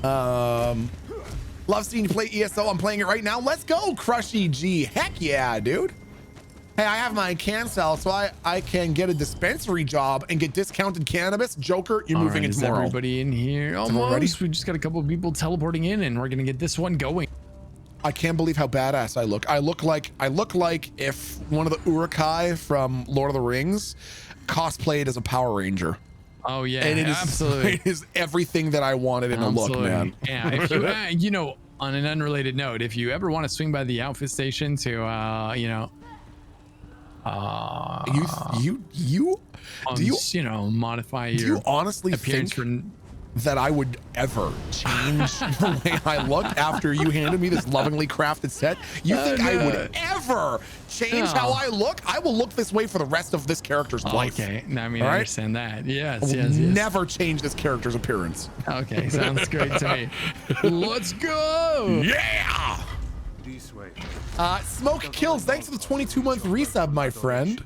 Love seeing you play ESO. I'm playing it right now. Let's go, Crushy G. Heck yeah, dude. Hey, I have my cancel, so I can get a dispensary job and get discounted cannabis. Joker, you're moving in tomorrow. Everybody in here. Almost. We just got a couple of people teleporting in, and we're gonna get this one going. I can't believe how badass I look. I look like if one of the Uruk-hai from Lord of the Rings cosplayed as a Power Ranger. Oh yeah, and absolutely. It is everything that I wanted in a look, man. Yeah, if you, you know, on an unrelated note, if you ever want to swing by the outfit station to, you know, you modify your do you honestly appearance think that I would ever change the way I look after you handed me this lovingly crafted set? You think I would ever change how I look? I will look this way for the rest of this character's life. Okay, I mean, all I right? understand that. Yes, I will yes. never change this character's appearance. Okay, sounds great to me. Let's go. Yeah. Smoke Kills, thanks for the 22-month resub, my friend.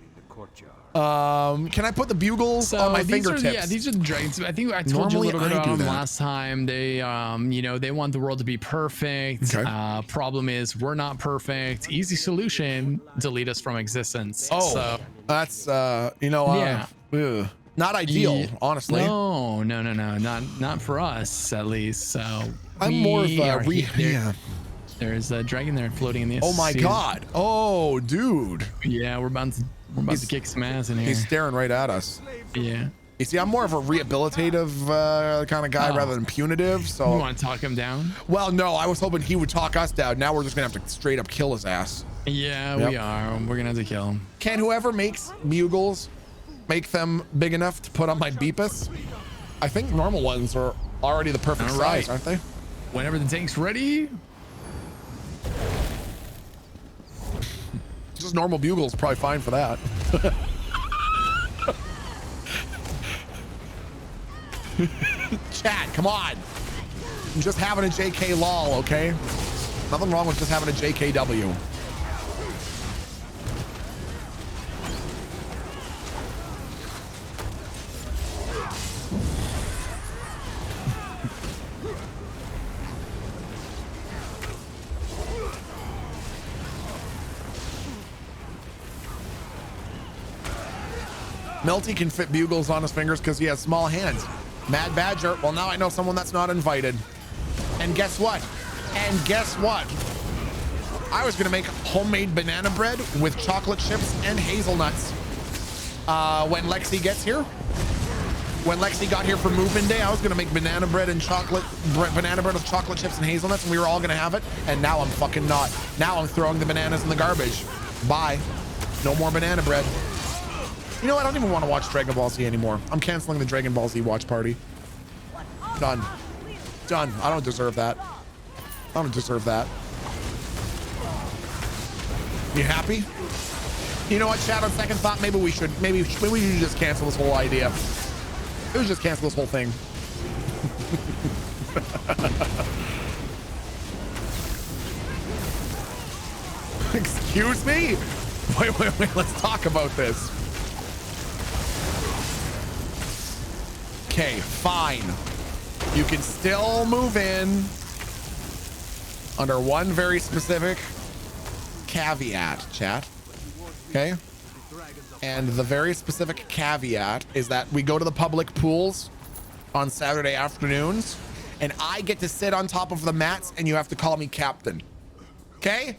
Can I put the bugles on my fingertips? These are the dragons. I think I told you a little bit about them last time. They, you know, they want the world to be perfect. Okay. Problem is we're not perfect. Easy solution: delete us from existence. Oh, so, that's you know, yeah. Not ideal, honestly. No, not for us at least. So I'm more of a There's a dragon there floating in the. Oh my god! Oh, dude. Yeah, we're about to kick some ass in here. He's staring right at us. Yeah. You see, I'm more of a rehabilitative kind of guy rather than punitive. So you want to talk him down? Well, no, I was hoping he would talk us down. Now we're just gonna have to straight up kill his ass. Yeah, we are. We're gonna have to kill him. Can whoever makes bugles make them big enough to put on my Beepus? I think normal ones are already the perfect size, aren't they? Whenever the tank's ready. Just normal bugles probably fine for that. Chat, come on. I'm just having a JK lol, okay? Nothing wrong with just having a JKW. Melty can fit bugles on his fingers because he has small hands. Mad Badger, well, now I know someone that's not invited. And guess what? I was gonna make homemade banana bread with chocolate chips and hazelnuts. When Lexi gets here, when Lexi got here for move-in day, I was gonna make banana bread with chocolate chips and hazelnuts, and we were all gonna have it. And now I'm fucking not. Now I'm throwing the bananas in the garbage. Bye. No more banana bread. You know what? I don't even want to watch Dragon Ball Z anymore. I'm canceling the Dragon Ball Z watch party. Done. Done. I don't deserve that. I don't deserve that. You happy? You know what, chat, on second thought, maybe we should just cancel this whole idea. Maybe we just cancel this whole thing. Excuse me? Wait, let's talk about this. Okay, fine. You can still move in under one very specific caveat, chat. Okay? And the very specific caveat is that we go to the public pools on Saturday afternoons, and I get to sit on top of the mats, and you have to call me captain. Okay?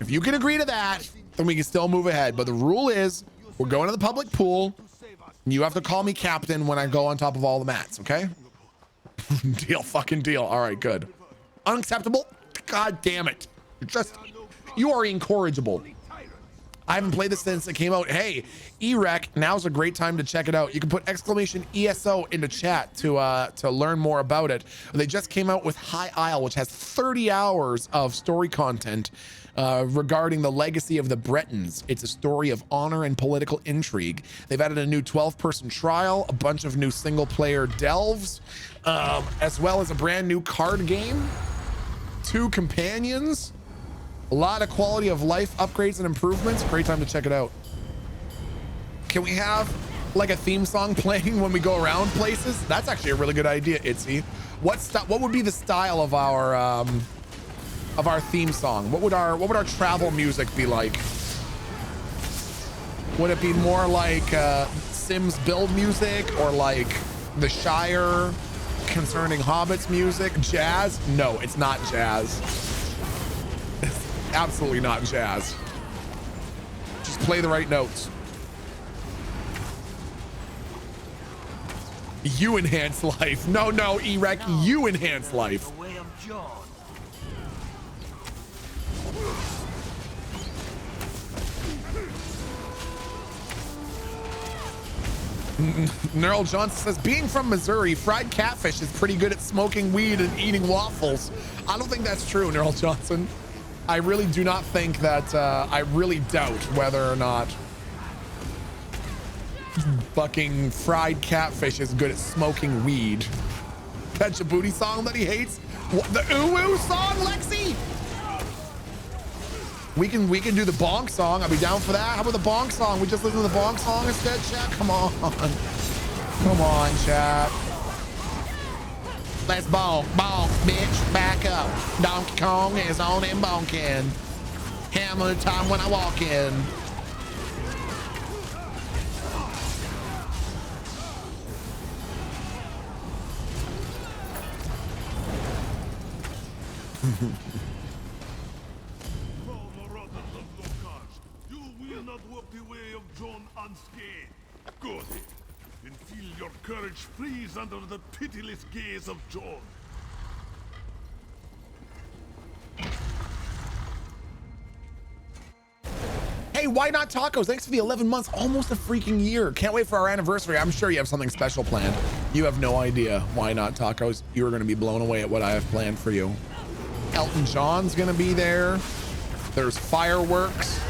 If you can agree to that, then we can still move ahead. But the rule is, we're going to the public pool, and you have to call me captain when I go on top of all the mats, okay? Deal, fucking deal. All right, good. Unacceptable? God damn it. You are incorrigible. I haven't played this since it came out. Hey, EREC, now's a great time to check it out. You can put exclamation ESO into chat to learn more about it. They just came out with High Isle, which has 30 hours of story content regarding the legacy of the Bretons. It's a story of honor and political intrigue. They've added a new 12-person trial, a bunch of new single-player delves, as well as a brand new card game, 2 companions, a lot of quality of life upgrades and improvements. Great time to check it out. Can we have like a theme song playing when we go around places? That's actually a really good idea, Itzy. What would be the style of our theme song? What would our travel music be like? Would it be more like Sims build music or like the Shire concerning Hobbits music? Jazz? No, it's not jazz. It's absolutely not jazz. Just play the right notes. You enhance life. No, Erec, you enhance life. The way of John. Nerl Johnson says, being from Missouri, fried catfish is pretty good at smoking weed and eating waffles. I don't think that's true, Nerl Johnson. I really do not think that, I really doubt whether or not fucking fried catfish is good at smoking weed. Catch a booty song that he hates? What, the ooh song, Lexi? We can do the bonk song. I'll be down for that. How about the bonk song? We just listen to the bonk song instead, chat? Come on. Come on, chat. Let's bonk, bitch. Back up. Donkey Kong is on and bonking. Hammer time when I walk in. You will not walk the way of John unscathed. Good. And feel your courage freeze under the pitiless gaze of John. Hey, why not tacos? Thanks for the 11 months, almost a freaking year. Can't wait for our anniversary. I'm sure you have something special planned. You have no idea. Why not tacos? You're going to be blown away at what I have planned for you. Elton John's going to be there. There's fireworks.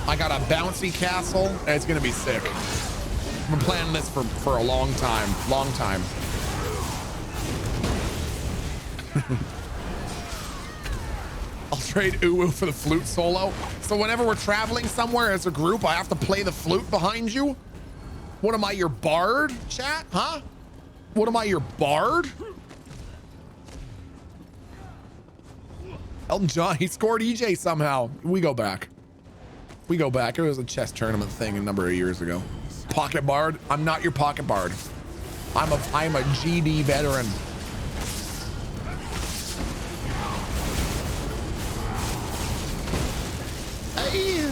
I got a bouncy castle, and it's going to be sick. I've been planning this for a long time. I'll trade Uwu for the flute solo. So whenever we're traveling somewhere as a group, I have to play the flute behind you? What am I, your bard, chat? Huh? What am I, your bard? Elton John, he scored EJ somehow. We go back. It was a chess tournament thing a number of years ago. Pocket bard? I'm not your pocket bard. I'm a GD veteran. Hey.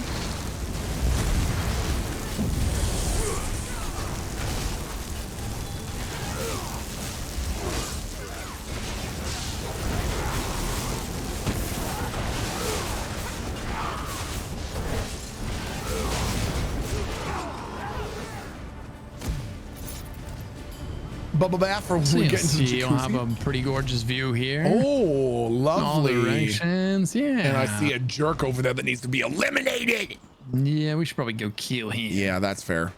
Bubble bath for when we get into the jacuzzi. You'll have a pretty gorgeous view here. Oh, lovely. All directions, yeah. And I see a jerk over there that needs to be eliminated. Yeah, we should probably go kill him. Yeah, that's fair.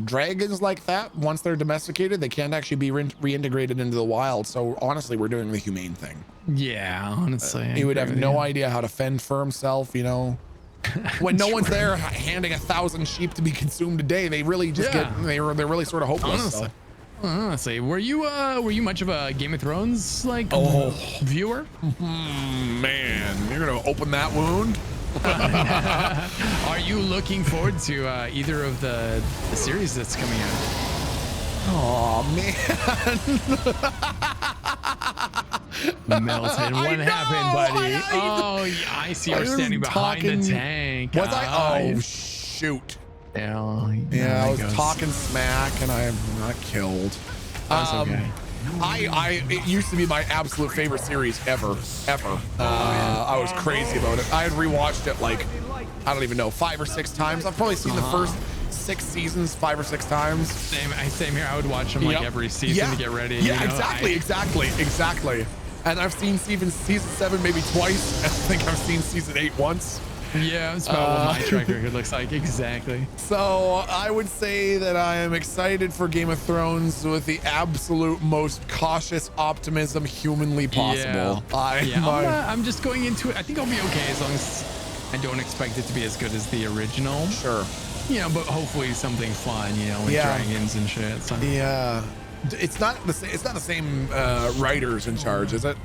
Dragons like that, once they're domesticated, they can't actually be reintegrated into the wild. So honestly, we're doing the humane thing. Yeah, honestly. He would have no idea how to fend for himself, you know. When no one's there handing 1,000 sheep to be consumed a day, they really just they're really sort of hopeless. Honestly, were you much of a Game of Thrones viewer? Man, you're gonna open that wound. Are you looking forward to either of the series that's coming out? Oh man. Melted. What happened, buddy? I see you're standing behind the tank. Was I? Oh shoot. Yeah, I was talking smack and I am not killed. That's okay. It used to be my absolute favorite series ever. I was crazy about it. I had rewatched it like, I don't even know, 5 or 6 times. I've probably seen the first 6 seasons 5 or 6 times. Same here. I would watch them like every season to get ready. Yeah, exactly. And I've seen season 7 maybe twice. I think I've seen season 8 once. Yeah, that's about what my track record looks like. Exactly. So I would say that I am excited for Game of Thrones with the absolute most cautious optimism humanly possible. I'm just going into it. I think I'll be okay as long as I don't expect it to be as good as the original. Sure. Yeah, but hopefully something fun, with dragons and shit. So. Yeah. It's not the same writers in charge, is it?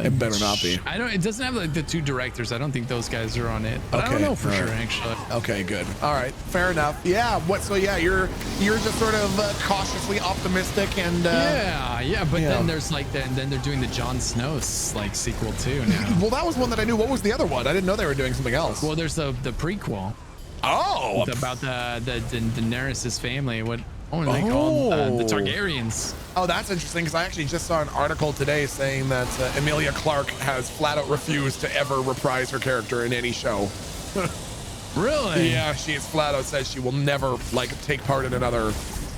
It better not be. I don't. It doesn't have like the two directors. I don't think those guys are on it. But I don't know for sure, actually. Okay, good. All right, fair enough. Yeah. So yeah, you're just sort of cautiously optimistic and. Yeah. But then there's like then they're doing the Jon Snow like sequel too now. Well, that was one that I knew. What was the other one? I didn't know they were doing something else. Well, there's the prequel. Oh. About the Daenerys' family. What are they called? The Targaryens. Oh, that's interesting because I actually just saw an article today saying that Emilia Clarke has flat out refused to ever reprise her character in any show. Really? Yeah, she has flat out says she will never like take part in another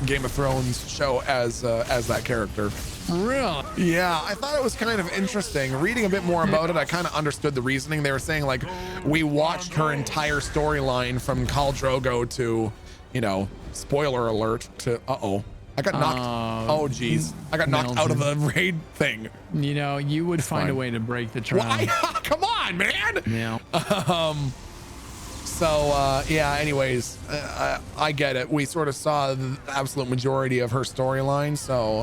Game of Thrones show as that character. Really? Yeah, I thought it was kind of interesting. Reading a bit more about it, I kind of understood the reasoning. They were saying like we watched her entire storyline from Khal Drogo to, spoiler alert to I got knocked. Geez, I got knocked out of the raid thing. You would find a way to break the trap. Why? Come on, man. Yeah. Anyways, I get it. We sort of saw the absolute majority of her storyline,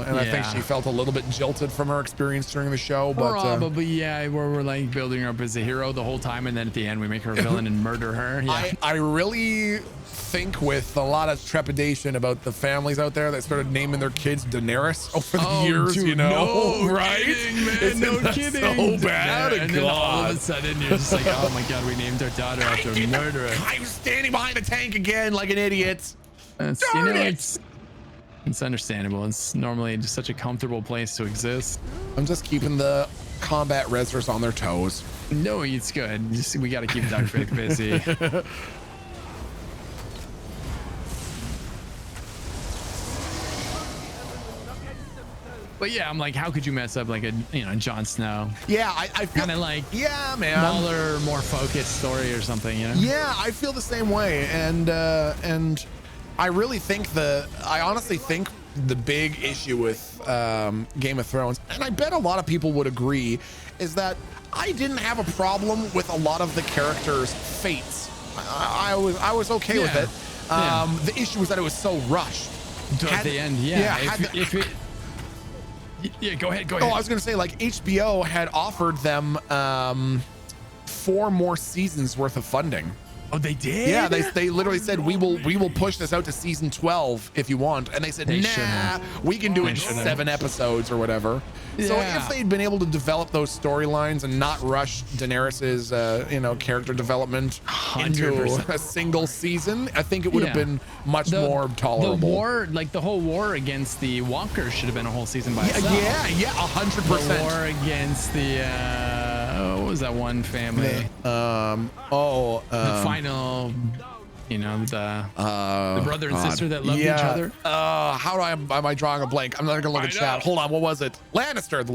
I think she felt a little bit jilted from her experience during the show. But probably, where we're like building her up as a hero the whole time, and then at the end we make her a villain and murder her. Yeah. I really think with a lot of trepidation about the families out there that started naming their kids Daenerys over the years, dude, no, right? Kidding, man, no kidding. So bad. And then all of a sudden you're just like, oh my God, we named our daughter after a murderer. I'm standing behind the tank again like an idiot. It's understandable. It's normally just such a comfortable place to exist. I'm just keeping the combat resers on their toes. No, it's good. We got to keep Doug Fick busy. But yeah, I'm like, how could you mess up like a Jon Snow? Yeah, I feel kind of like man, smaller, more focused story or something. Yeah, I feel the same way, and I really think I honestly think the big issue with Game of Thrones, and I bet a lot of people would agree, is that I didn't have a problem with a lot of the characters' fates. I was okay with it. The issue was that it was so rushed. At the end, go ahead. Oh, I was gonna say, like, HBO had offered them 4 more seasons worth of funding. Oh, they did? Yeah, they literally said we will push this out to season 12 if you want, and they said we can do it in 7 episodes or whatever. Yeah. So if they'd been able to develop those storylines and not rush Daenerys's character development 100%. Into a single season, I think it would have been much more tolerable. The war, like the whole war against the Walkers, should have been a whole season by itself. Yeah, 100%. The war against the what was that one family? The final, the brother and sister that loved each other. Am I drawing a blank? I'm not gonna look at chat. Hold on, what was it? The Lannisters. The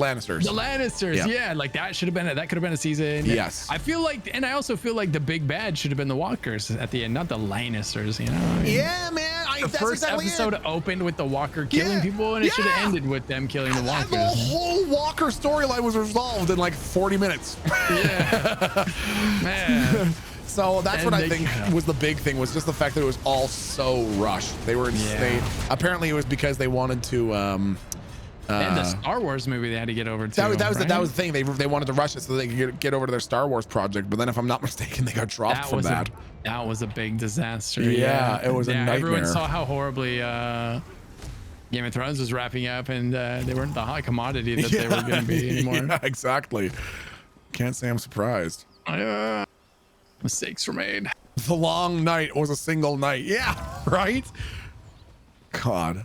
Lannisters, like that should have been that could have been a season. Yes. I feel like, and I also feel like the big bad should have been the Walkers at the end, not the Lannisters. Yeah, man. The first episode opened with the Walker killing people, and it should have ended with them killing the Walkers. The whole Walker storyline was resolved in like 40 minutes. Yeah, man. So that's what I think was the big thing, was just the fact that it was all so rushed. Apparently it was because they wanted to and the Star Wars movie they had to get over to. That was the thing. They wanted to rush it so they could get over to their Star Wars project. But then, if I'm not mistaken, they got dropped from that. That was a big disaster. Yeah, it was a nightmare. Everyone saw how horribly Game of Thrones was wrapping up, and they weren't the hot commodity that they were going to be anymore. Yeah, exactly. Can't say I'm surprised. Mistakes were made. The long night was a single night. Yeah, right? God.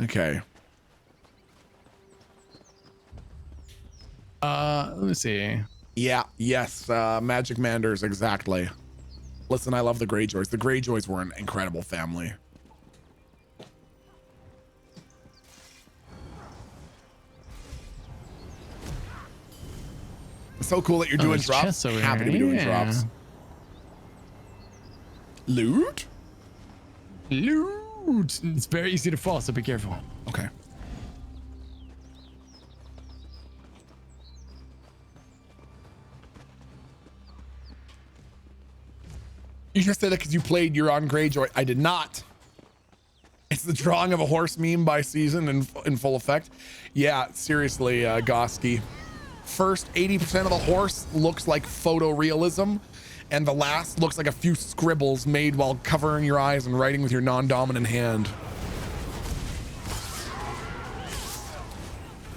Okay. Let me see. Yeah, yes, Magic Manders, exactly. Listen, I love the Greyjoys. The Greyjoys were an incredible family. It's so cool that you're doing drops. Happy to be doing drops. Loot? It's very easy to fall, so be careful. Okay. You just said that because you played You're on Greyjoy. I did not. It's the drawing of a horse meme by season in full effect. Yeah, seriously, Goski. First 80% of the horse looks like photorealism, and the last looks like a few scribbles made while covering your eyes and writing with your non-dominant hand.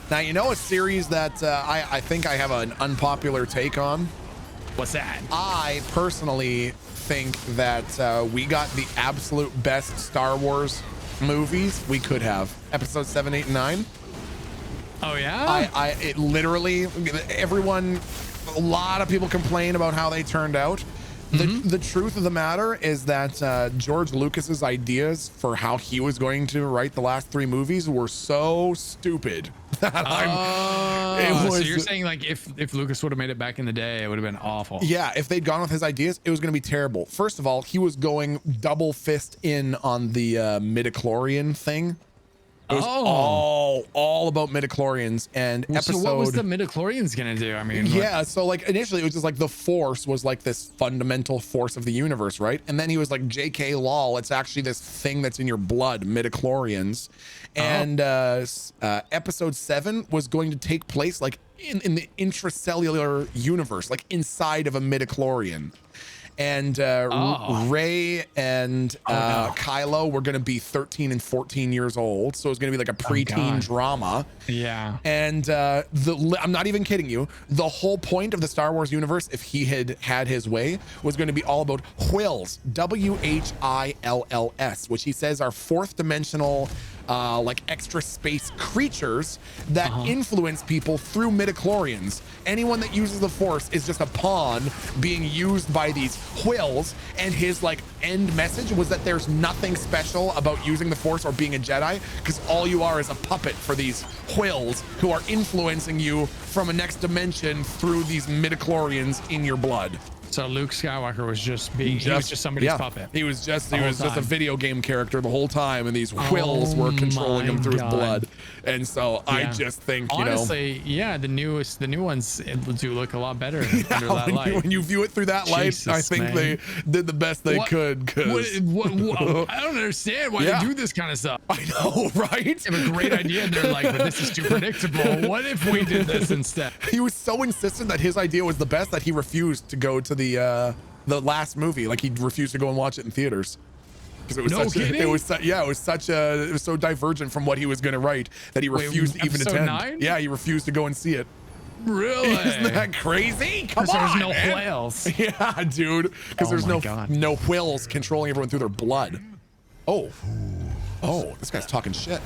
Now, you know a series that I think I have an unpopular take on? What's that? I personally think that we got the absolute best Star Wars movies we could have. Episode 7, 8, and 9. Oh yeah? It literally, everyone, a lot of people complain about how they turned out. The truth of the matter is that George Lucas's ideas for how he was going to write the last 3 movies were so stupid. So you're saying like if Lucas would have made it back in the day, it would have been awful. Yeah, if they'd gone with his ideas, it was going to be terrible. First of all, he was going double fist in on the midichlorian thing. It was all about midichlorians and episode. So what was the midichlorians gonna do? I mean, yeah. So like initially it was just like the Force was like this fundamental force of the universe, right? And then he was like, JK lol, it's actually this thing that's in your blood, midichlorians. And episode 7 was going to take place like in the intracellular universe, like inside of a midichlorian. And Rey and Kylo were going to be 13 and 14 years old. So it was going to be like a preteen drama. Yeah. And I'm not even kidding you. The whole point of the Star Wars universe, if he had his way, was going to be all about Whills, WHILLS, which he says are 4th dimensional like extra space creatures that influence people through midichlorians. Anyone that uses the Force is just a pawn being used by these Whills, and his like end message was that there's nothing special about using the Force or being a Jedi, because all you are is a puppet for these Whills who are influencing you from a next dimension through these midichlorians in your blood. So Luke Skywalker was just being he was just somebody's puppet. He was just a video game character the whole time, and these Whills were controlling him through his blood. And so I just think, honestly, yeah, the new ones do look a lot better under that light. When you view it through that light, I think they did the best they could. What, I don't understand why they do this kind of stuff. I know, right? They have a great idea, and they're like, but this is too predictable. What if we did this instead? He was so insistent that his idea was the best that he refused to go to the last movie. Like, he refused to go and watch it in theaters because it was it was so divergent from what he was going to write that he refused to even attend. 9? Yeah, he refused to go and see it. Really? Isn't that crazy? Come on, there's no Whills. Yeah, dude. Because there's no Whills controlling everyone through their blood. Oh, this guy's talking shit.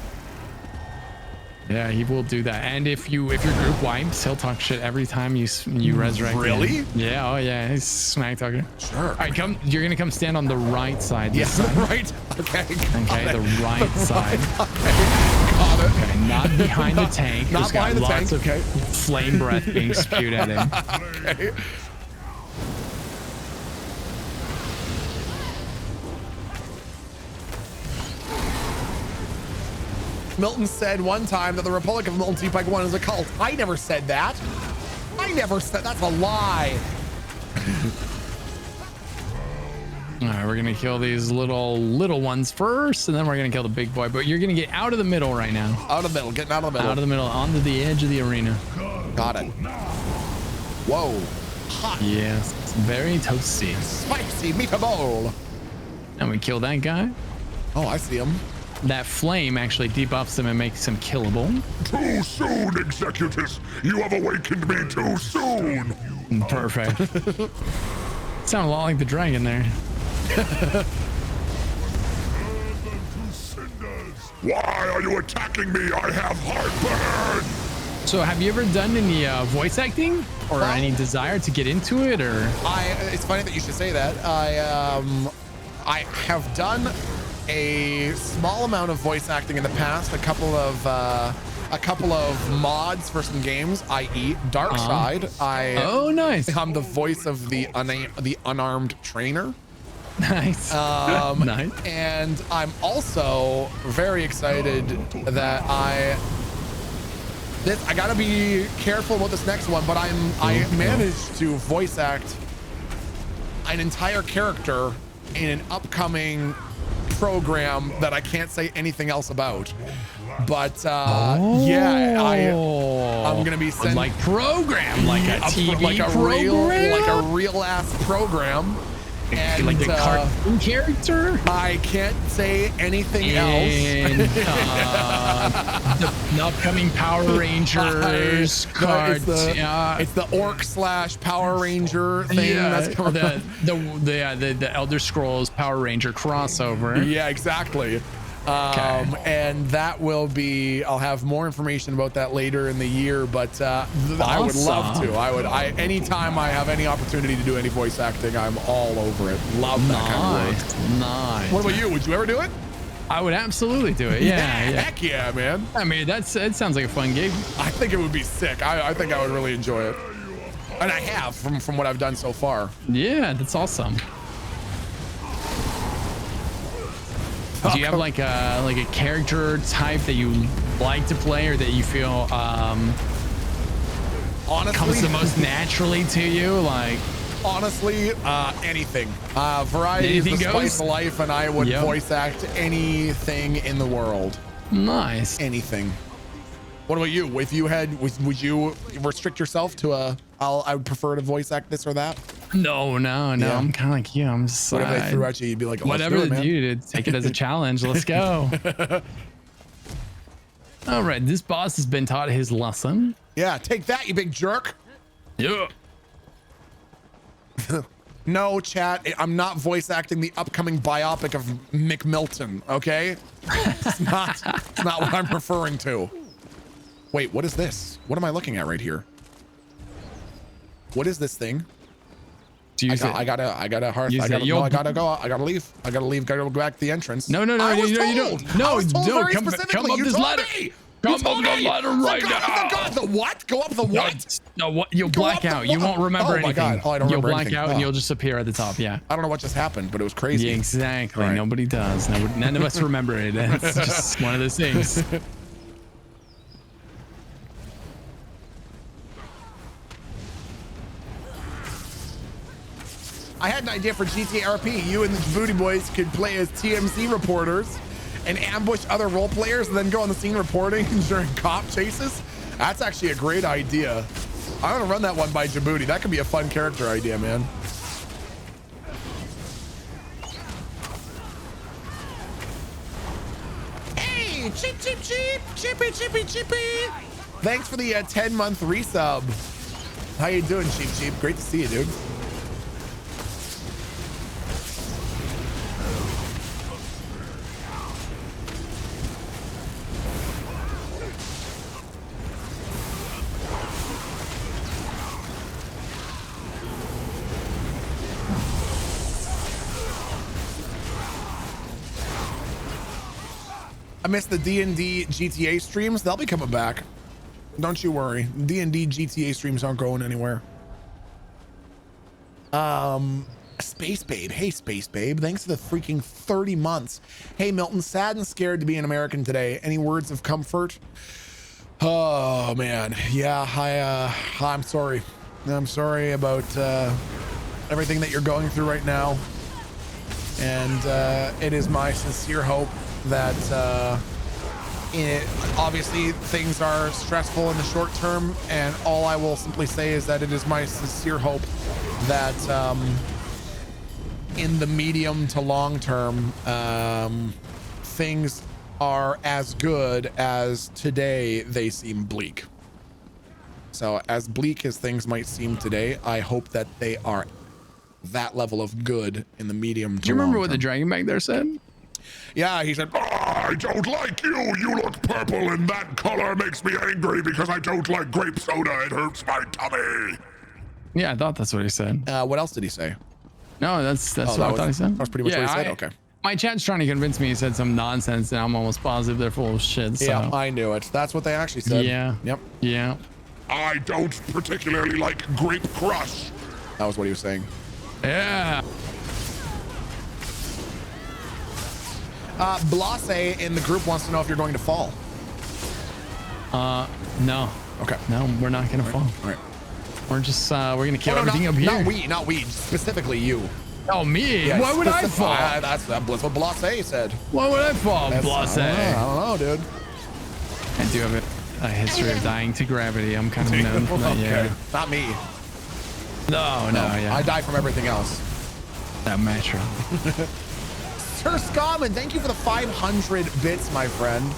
Yeah, he will do that. And if your group wipes, he'll talk shit every time you resurrect. Really? Him. Yeah. Oh yeah. He's smack talking. Sure. All right, you're gonna come stand on the right side. Yeah, right. Okay. Okay, the right side. Got it. Okay, not behind the tank. Not behind the tank. Okay. Flame breath being spewed at him. Okay. Milton said one time that the Republic of Milton T-Pike 1 is a cult. I never said that. That's a lie. All right, we're gonna kill these little ones first, and then we're gonna kill the big boy. But you're gonna get out of the middle right now. Out of the middle, getting out of the middle. Out of the middle, onto the edge of the arena. Got it. Whoa. Hot. Yes, very toasty. Spicy meatball. And we kill that guy. Oh, I see him. That flame actually debuffs him and makes him killable. Too soon, Executus. You have awakened me too soon. Perfect. Sound a lot like the dragon there. Why are you attacking me? I have heartburn. So have you ever done any voice acting or any desire to get into it, or? It's funny that you should say that. I have done a small amount of voice acting in the past, a couple of mods for some games, i.e. Darkside. Nice. I'm the voice of the unarmed trainer. Nice. Nice. And I'm also very excited that I gotta be careful about this next one, but I managed to voice act an entire character in an upcoming program that I can't say anything else about. But yeah, I'm gonna be sending like program, like a TV program, like a real ass program. And like the cartoon character. I can't say anything else. The upcoming Power Rangers card. It's the orc / Power Ranger thing. That's coming the Elder Scrolls Power Ranger crossover. Yeah, exactly. And that will be, I'll have more information about that later in the year, but I would love to. Anytime I have any opportunity to do any voice acting, I'm all over it. Love that kind of work. Nice. What about you? Would you ever do it? I would absolutely do it. Yeah. Heck yeah, man. I mean, it sounds like a fun gig. I think it would be sick. I think I would really enjoy it. And I have from what I've done so far. Yeah, that's awesome. Do you have like a character type that you like to play or that you feel honestly comes the most naturally to you? Like honestly, anything. Variety is the spice of life, and I would voice act anything in the world. Nice. Anything. What about you? If you had, would you restrict yourself to I would prefer to voice act this or that? No. Yeah. I'm kind of like you. I'm just whatever they threw at you, you'd be like, whatever they do, take it as a challenge. Let's go. All right, this boss has been taught his lesson. Yeah, take that, you big jerk. Yeah. No, chat. I'm not voice acting the upcoming biopic of Mick Milton. Okay, it's not what I'm referring to. Wait, what is this? What am I looking at right here? What is this thing? I gotta go. I gotta leave. Gotta go back to the entrance. No, you don't. No, come up this ladder. Come up the ladder right now. The what? Go up the what? No, what? You'll black out. You won't remember anything. Oh my God. I don't remember anything. You'll black out and you'll just appear at the top. Yeah. I don't know what just happened, but it was crazy. Yeah, exactly. Right. Nobody does. None of us remember it. It's just one of those things. I had an idea for GTA RP. You and the Djibouti boys could play as TMZ reporters and ambush other role players and then go on the scene reporting during cop chases. That's actually a great idea. I'm gonna run that one by Djibouti. That could be a fun character idea, man. Hey, cheapy. Thanks for the 10-month resub. How you doing, Cheap? Great to see you, dude. I missed the D&D GTA streams. They'll be coming back. Don't you worry. D&D GTA streams aren't going anywhere. Space Babe. Hey, Space Babe. Thanks for the freaking 30 months. Hey, Milton. Sad and scared to be an American today. Any words of comfort? Oh, man. Yeah, I'm sorry. I'm sorry about everything that you're going through right now. And it is my sincere hope that obviously things are stressful in the short term, and all I will simply say is that it is my sincere hope that in the medium to long term things are as good as today they seem bleak. So as bleak as things might seem today, I hope that they are that level of good in the medium to long term. Do you remember what the dragon back there said? Yeah, he said, I don't like you. You look purple and that color makes me angry because I don't like grape soda. It hurts my tummy. Yeah, I thought that's what he said. What else did he say? No, that's what I thought he said. That was pretty much what he said? Okay. My chat's trying to convince me he said some nonsense, and I'm almost positive they're full of shit. So. Yeah, I knew it. That's what they actually said. Yeah. Yep. Yeah. I don't particularly like Grape Crush. That was what he was saying. Yeah. Blase in the group wants to know if you're going to fall. No. Okay. No, we're not gonna fall. All right. We're just we're gonna kill everything up here. Not we, specifically you. Oh, me? Yeah, Why would I fall? That's what Blase said. Why would I fall, Blase? I don't know, dude. I do have a history of dying to gravity. I'm kind of known for that. Yeah. Not me. No, yeah. I die from everything else. That metro. Sir Scottman, thank you for the 500 bits, my friend.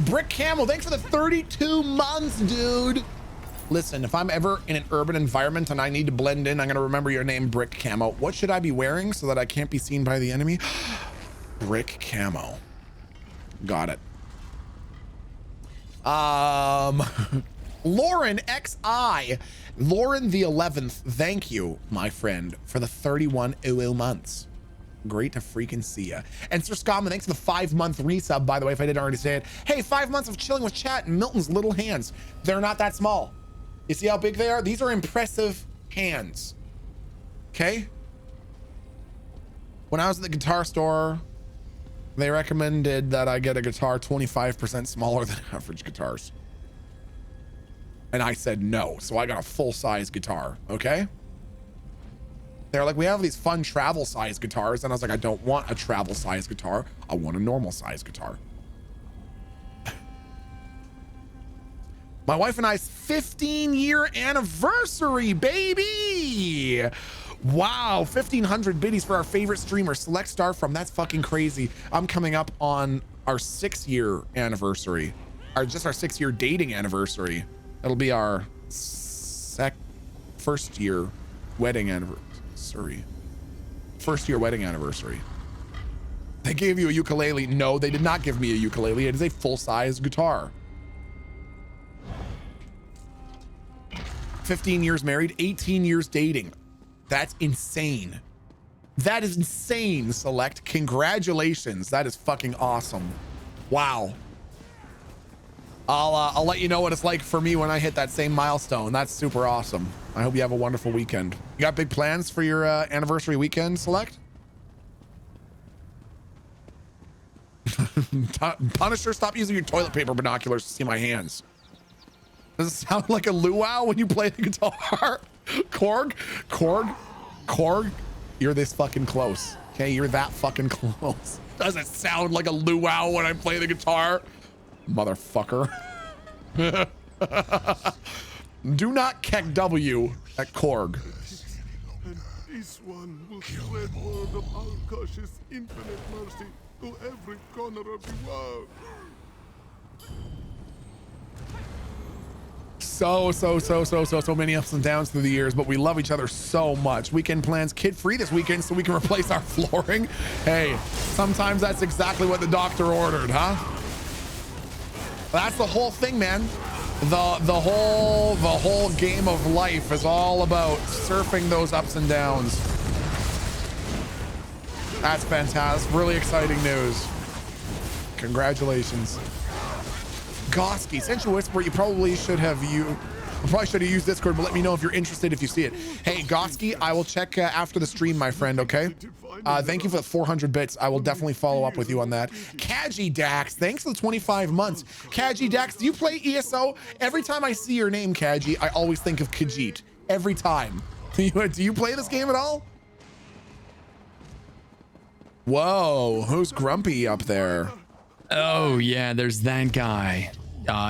Brick Camel, thanks for the 32 months, dude. Listen, if I'm ever in an urban environment and I need to blend in, I'm gonna remember your name, Brick Camo. What should I be wearing so that I can't be seen by the enemy? Brick Camo. Got it. Lauren XI. Lauren the 11th, thank you, my friend, for the 31 months. Great to freaking see ya. And Sir Scottman, thanks for the 5-month resub, by the way, if I didn't already say it. Hey, 5 months of chilling with chat in Milton's little hands. They're not that small. You see how big they are? These are impressive hands. Okay? When I was at the guitar store, they recommended that I get a guitar 25% smaller than average guitars. And I said no, so I got a full-size guitar, okay? They're like, we have these fun travel size guitars. And I was like, I don't want a travel size guitar. I want a normal size guitar. My wife and I's 15-year anniversary, baby. Wow, 1,500 biddies for our favorite streamer, Select Star from. That's fucking crazy. I'm coming up on our 6-year anniversary. Just our 6-year dating anniversary. It'll be our first year wedding anniversary. First year wedding anniversary. They gave you a ukulele. No, they did not give me a ukulele. It is a full-size guitar. 15 years married, 18 years dating. That's insane. That is insane, Select. Congratulations. That is fucking awesome. Wow. I'll let you know what it's like for me when I hit that same milestone. That's super awesome. I hope you have a wonderful weekend. You got big plans for your anniversary weekend, Select? Punisher, stop using your toilet paper binoculars to see my hands. Does it sound like a luau when you play the guitar? Korg, you're this fucking close. Okay, you're that fucking close. Does it sound like a luau when I play the guitar? Motherfucker. Do not keck W at Korg. And this one will spread word of Al-Kash's infinite mercy to every corner of the world. So many ups and downs through the years, but we love each other so much. Weekend plans kid-free this weekend so we can replace our flooring. Hey, sometimes that's exactly what the doctor ordered, huh? That's the whole thing, man. The whole game of life is all about surfing those ups and downs. That's fantastic. Really exciting news. Congratulations. Goski, Sensual Whisper, you probably should have used Discord, but let me know if you're interested if you see it. Hey, Goski, I will check after the stream, my friend, okay? Thank you for the 400 bits. I will definitely follow up with you on that. Kaji Dax, thanks for the 25 months. Kaji Dax, do you play ESO? Every time I see your name, Kaji, I always think of Khajiit. Every time. Do you play this game at all? Whoa, who's grumpy up there? Oh yeah, there's that guy.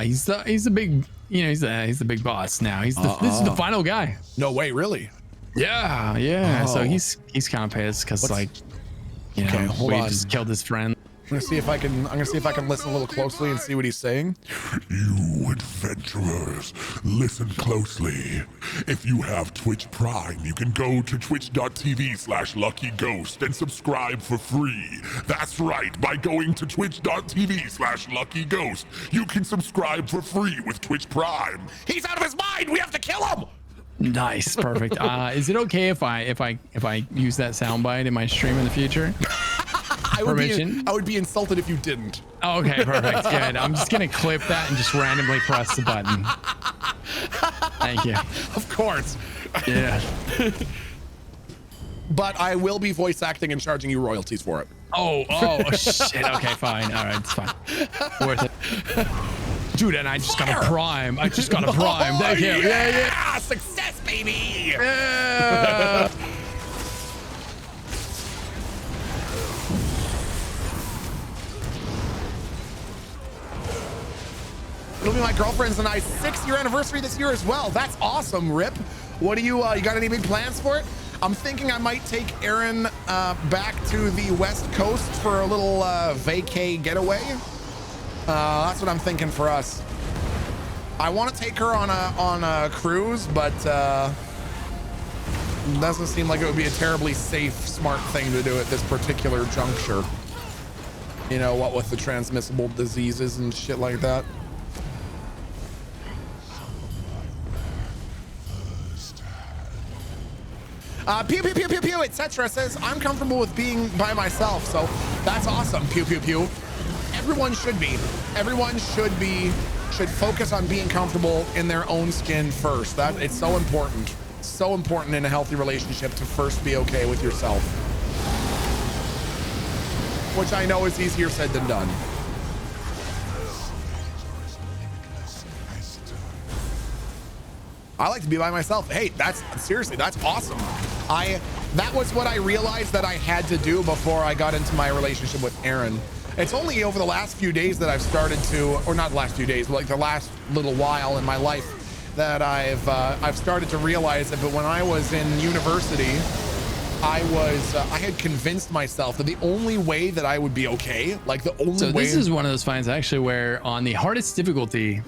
He's the big, he's the big boss now. This is the final guy. No way, really? Yeah. Oh. So he's kind of pissed because we just killed his friend. I'm gonna see if I can listen a little closely and see what he's saying. You adventurers, listen closely. If you have Twitch Prime, you can go to twitch.tv/LuckyGhost and subscribe for free. That's right, by going to twitch.tv/LuckyGhost, you can subscribe for free with Twitch Prime. He's out of his mind! We have to kill him! Nice, perfect. Is it okay if I use that soundbite in my stream in the future? I would be insulted if you didn't. Oh, okay, perfect. Good. I'm just gonna clip that and just randomly press the button. Thank you. Of course. Yeah. But I will be voice acting and charging you royalties for it. Oh shit. Okay, fine. All right, it's fine. Worth it. Dude, and I just got a prime. Thank you. Yeah. Success, baby. Yeah. It'll be my girlfriend's and I's 6th year anniversary this year as well. That's awesome, Rip. What do you got any big plans for it? I'm thinking I might take Erin back to the West Coast for a little vacay getaway. That's what I'm thinking for us. I want to take her on a cruise, but doesn't seem like it would be a terribly safe, smart thing to do at this particular juncture. You know, what with the transmissible diseases and shit like that. Pew, pew, pew, pew, pew, etc. says, I'm comfortable with being by myself. So that's awesome. Pew, pew, pew. Everyone should be. Everyone should focus on being comfortable in their own skin first. It's so important. So important in a healthy relationship to first be okay with yourself. Which I know is easier said than done. I like to be by myself. Hey, that's awesome. That was what I realized that I had to do before I got into my relationship with Erin. It's only over the last few days that I've started to, or not the last few days, but like the last little while in my life that I've started to realize it. But when I was in university, I had convinced myself that the only way that I would be okay, like the only way. So this is one of those finds actually where on the hardest difficulty,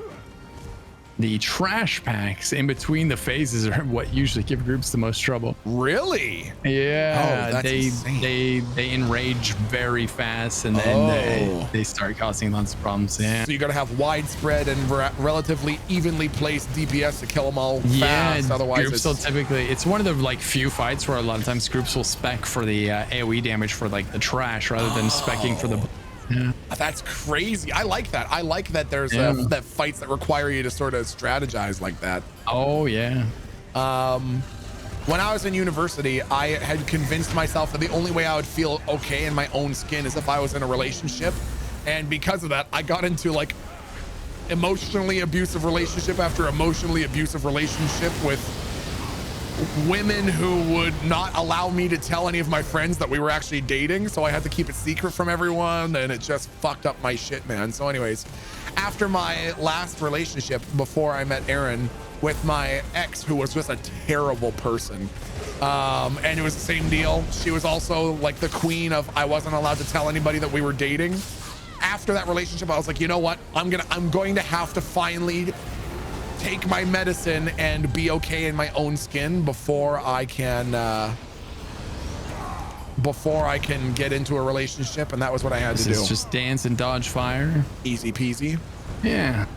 the trash packs in between the phases are what usually give groups the most trouble. Really? Yeah. Oh, that's insane. They enrage very fast, and then they start causing lots of problems. Yeah. So you got to have widespread and relatively evenly placed DPS to kill them all fast. Otherwise, groups will typically. It's one of the like few fights where a lot of times groups will spec for the AOE damage for like the trash rather than specking for the. Yeah. That's crazy. I like that. I like that there's that fights that require you to sort of strategize like that. Oh, yeah. When I was in university, I had convinced myself that the only way I would feel okay in my own skin is if I was in a relationship. And because of that, I got into like emotionally abusive relationship after emotionally abusive relationship with women who would not allow me to tell any of my friends that we were actually dating, so I had to keep it secret from everyone, and it just fucked up my shit, man. So anyways, after my last relationship before I met Erin with my ex, who was just a terrible person, and it was the same deal. She was also like the queen of I wasn't allowed to tell anybody that we were dating. After that relationship, I was like, you know what, I'm going to have to finally take my medicine and be okay in my own skin before I can get into a relationship. And that was what I had to do. This is just dance and dodge fire. Easy peasy. Yeah.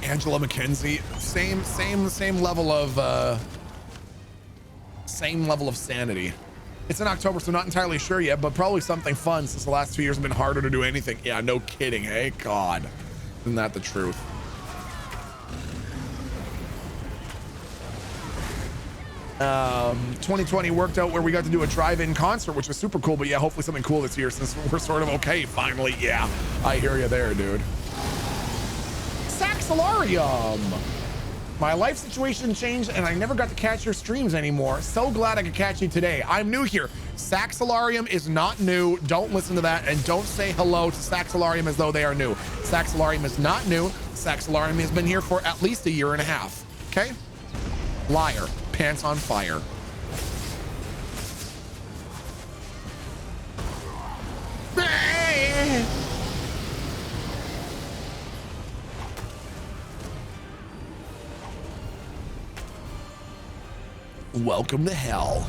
Angela McKenzie, same level of sanity. It's in October, so not entirely sure yet, but probably something fun since the last 2 years have been harder to do anything. Yeah, no kidding. Hey, God, isn't that the truth? 2020 worked out where we got to do a drive-in concert, which was super cool. But yeah, hopefully something cool this year since we're sort of okay finally. Yeah, I hear you there, dude. Saxolarium. My life situation changed and I never got to catch your streams anymore. So glad I could catch you today. I'm new here. Saxolarium is not new. Don't listen to that, and don't say hello to Saxolarium as though they are new. Saxolarium is not new. Saxolarium has been here for at least a year and a half. Okay? Liar. Pants on fire. Welcome to hell.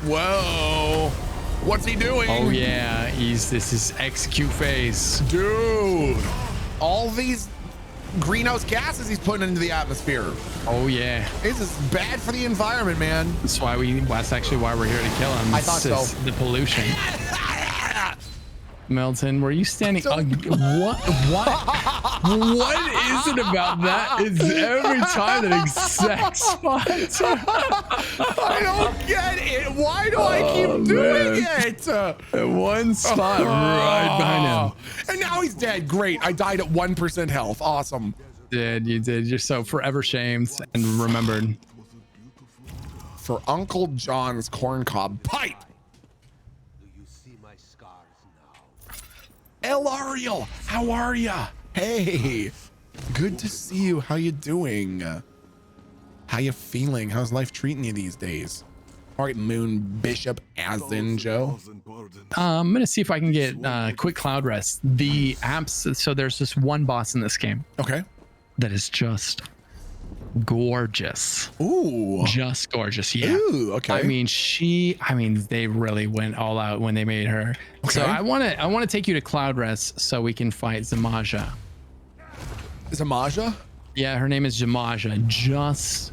Whoa. What's he doing? Oh yeah, this is execute phase. Dude. All these greenhouse gases he's putting into the atmosphere. Oh yeah. This is bad for the environment, man. That's actually why we're here to kill him. I thought so. The pollution. Melton, were you standing? What is it about that? It's every time that exact spot. I don't get it. Why do I keep doing it? One spot right behind him. And now he's dead. Great. I died at 1% health. Awesome. You did. You're so forever shamed and remembered. For Uncle John's corncob pipe. El Ariel, how are ya? Hey, good to see you. How you doing? How you feeling? How's life treating you these days? All right, Moon Bishop Azinjo. I'm gonna see if I can get quick cloud rest. The apps. So there's this one boss in this game. Okay. That is just gorgeous. Ooh. Just gorgeous. Yeah. Ooh, okay. I mean, they really went all out when they made her. Okay. So I want to take you to Cloud Rest so we can fight Zamaja. Zamaja? Yeah, her name is Zamaja. Just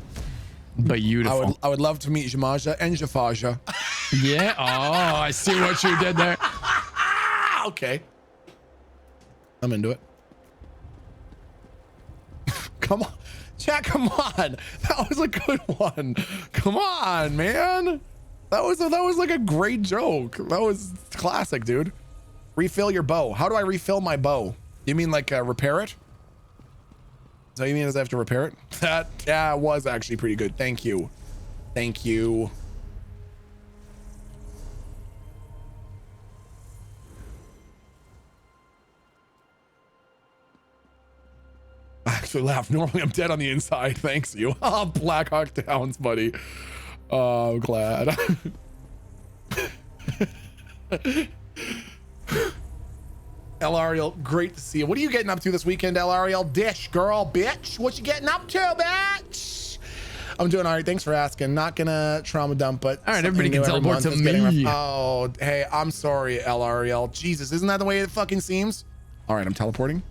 beautiful. I would love to meet Zamaja and Jafaja. Yeah. Oh, I see what you did there. Okay. I'm into it. Come on. Chat, come on. That was a good one. Come on, man. That was like a great joke. That was classic, dude. Refill your bow. How do I refill my bow? You mean like repair it? Is that what you mean? Does I have to repair it? That was actually pretty good. Thank you. Thank you. I actually laugh. Normally I'm dead on the inside. Thanks you. Oh, Black Hawk Downs, buddy. Oh, I'm glad. El Ariel, great to see you. What are you getting up to this weekend, El Ariel? Dish, girl, bitch. What you getting up to, bitch? I'm doing all right. Thanks for asking. Not gonna trauma dump, but all right, everybody can teleport to me. Oh, hey, I'm sorry, El Ariel. Jesus, isn't that the way it fucking seems? All right, I'm teleporting.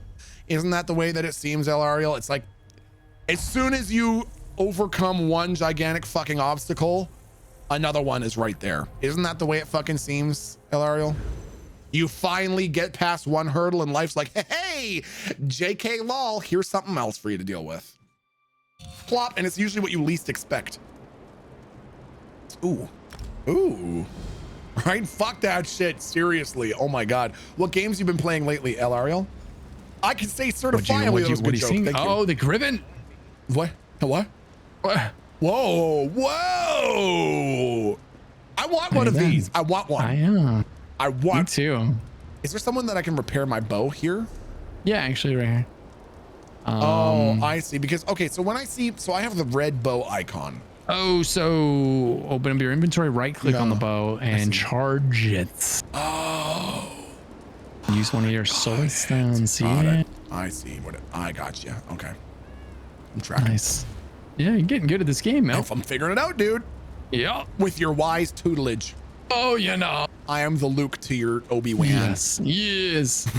Isn't that the way that it seems, El Ariel? It's like, as soon as you overcome one gigantic fucking obstacle, another one is right there. Isn't that the way it fucking seems, El Ariel? You finally get past one hurdle and life's like, hey, JK lol, here's something else for you to deal with. Plop, and it's usually what you least expect. Ooh. Right? Fuck that shit, seriously. Oh my God. What games you been playing lately, El Ariel? I can say certifiably that was a good joke. Thank you. Oh, the Griven. What? What? Whoa. I want one of these. I want one. I want. Me too. Is there someone that I can repair my bow here? Yeah, actually right here. Oh, I see. Because, okay, so when I have the red bow icon. Oh, so open up your inventory, right click on the bow and charge it. Oh. Use one of your soul stones. See it? I see. I got you. Okay. I'm tracking. Nice. Yeah, you're getting good at this game, man. I'm figuring it out, dude. Yeah. With your wise tutelage. Oh, you know. I am the Luke to your Obi-Wan. Yes.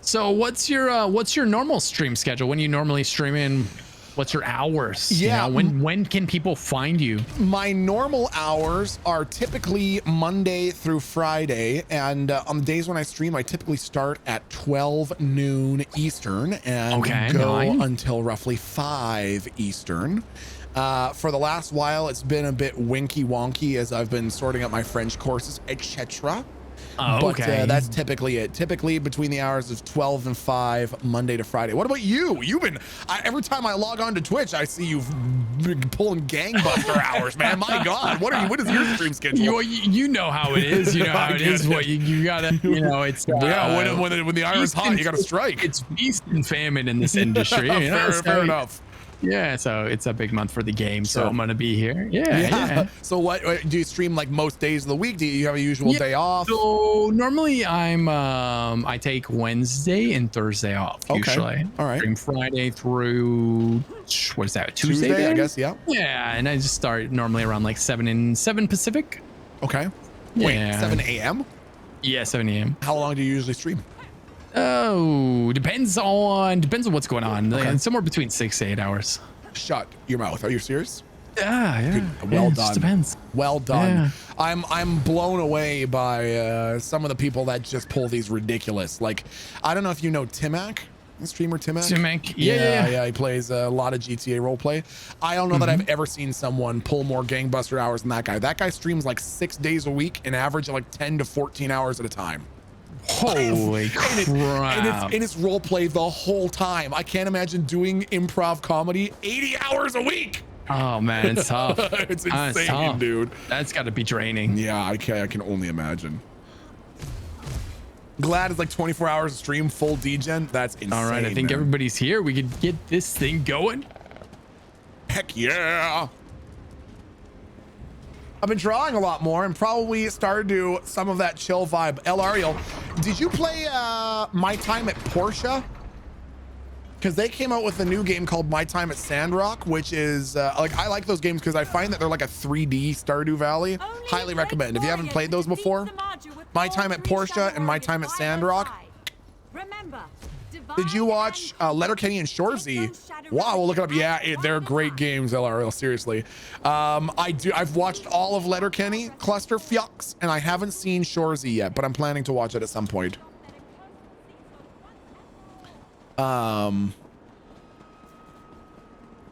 So what's your normal stream schedule? When you normally stream in? What's your hours? Yeah. You know, when can people find you? My normal hours are typically Monday through Friday. And on the days when I stream, I typically start at 12 noon Eastern and go until roughly 5 Eastern. For the last while, it's been a bit winky wonky as I've been sorting out my French courses, etc. Oh, but that's typically it. Typically between the hours of 12 and 5, Monday to Friday. What about you? You've been, every time I log on to Twitch, I see you pulling gangbuster hours, man. My God, what is your stream schedule? You know how it is. You know how it is. What you gotta, you know, it's when the iron's hot, you gotta strike. It's feast and famine in this industry. You know? Fair enough. Yeah, so it's a big month for the game, so I'm gonna be here. Yeah. So what do you stream like most days of the week? Do you have a usual day off? So normally I take Wednesday and Thursday off. Usually. All right. Stream Friday through what is that? Tuesday I guess. Yeah. Yeah, and I just start normally around like 7 Pacific. Okay. Wait, Yeah. 7 a.m.? Yeah, 7 a.m. How long do you usually stream? Oh, depends on what's going on. Okay. Somewhere between 6 to 8 hours. Shut your mouth. Are you serious? Yeah. Good. Well Yeah, it done. just depends. Well done. Yeah. I'm blown away by some of the people that just pull these ridiculous. Like, I don't know if you know Timac, the streamer Timac. Timac. Yeah. He plays a lot of GTA roleplay. I don't know that Mm-hmm. I've ever seen someone pull more gangbuster hours than that guy. That guy streams like 6 days a week, an average of like 10 to 14 hours at a time. Holy crap. And it's role play the whole time. I can't imagine doing improv comedy 80 hours a week. Oh man, it's tough. It's That's insane, tough. dude. That's got to be draining. Yeah, I can only imagine. Glad it's like 24 hours of stream, full degen. That's insane. All right, I think man. everybody's here. We could get this thing going. Heck yeah. I've been drawing a lot more and probably started to some of that chill vibe. El Ariel, did you play My Time at Porsche? Because they came out with a new game called My Time at Sandrock, which is like, I like those games because I find that they're like a 3D Stardew Valley. Highly recommend. If you haven't played those before, My Time at Porsche and My Time at Sandrock. Did you watch Letterkenny and Shorzy? Wow, we'll look it up. Yeah, they're great games, LRL, seriously. I've watched all of Letterkenny, Cluster Fucks, and I haven't seen Shorzy yet, but I'm planning to watch it at some point.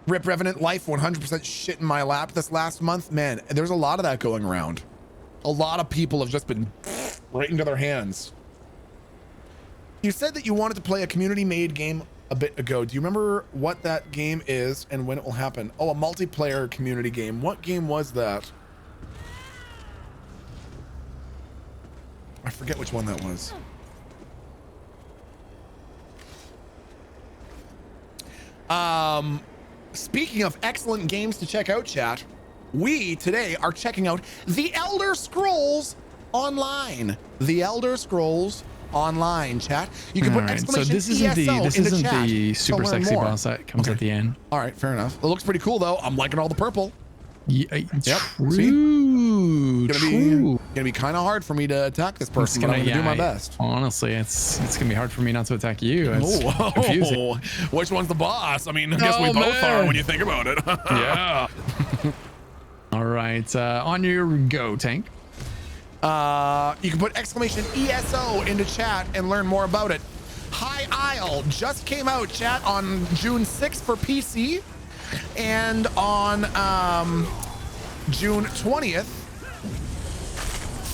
Rip Revenant Life, 100% shit in my lap this last month. Man, there's a lot of that going around. A lot of people have just been right into their hands. You said that you wanted to play a community-made game a bit ago. Do you remember what that game is and when it will happen? Oh, a multiplayer community game. What game was that? I forget which one that was. Speaking of excellent games to check out, chat, we today are checking out The Elder Scrolls Online. The Elder Scrolls Online, chat. You can put exclamation so this isn't the super sexy more. boss that comes at the end. All right, fair enough. It looks pretty cool though. I'm liking all the purple. Yeah, yep. True. Gonna be kind of hard for me to attack this person, but I'm gonna do my best. Honestly, it's gonna be hard for me not to attack you. It's confusing. Which one's the boss? I mean, I guess we both are when you think about it. Yeah. All right, on your go, Tank. You can put exclamation ESO into chat and learn more about it. High Isle just came out, chat, on June 6th for PC and on June 20th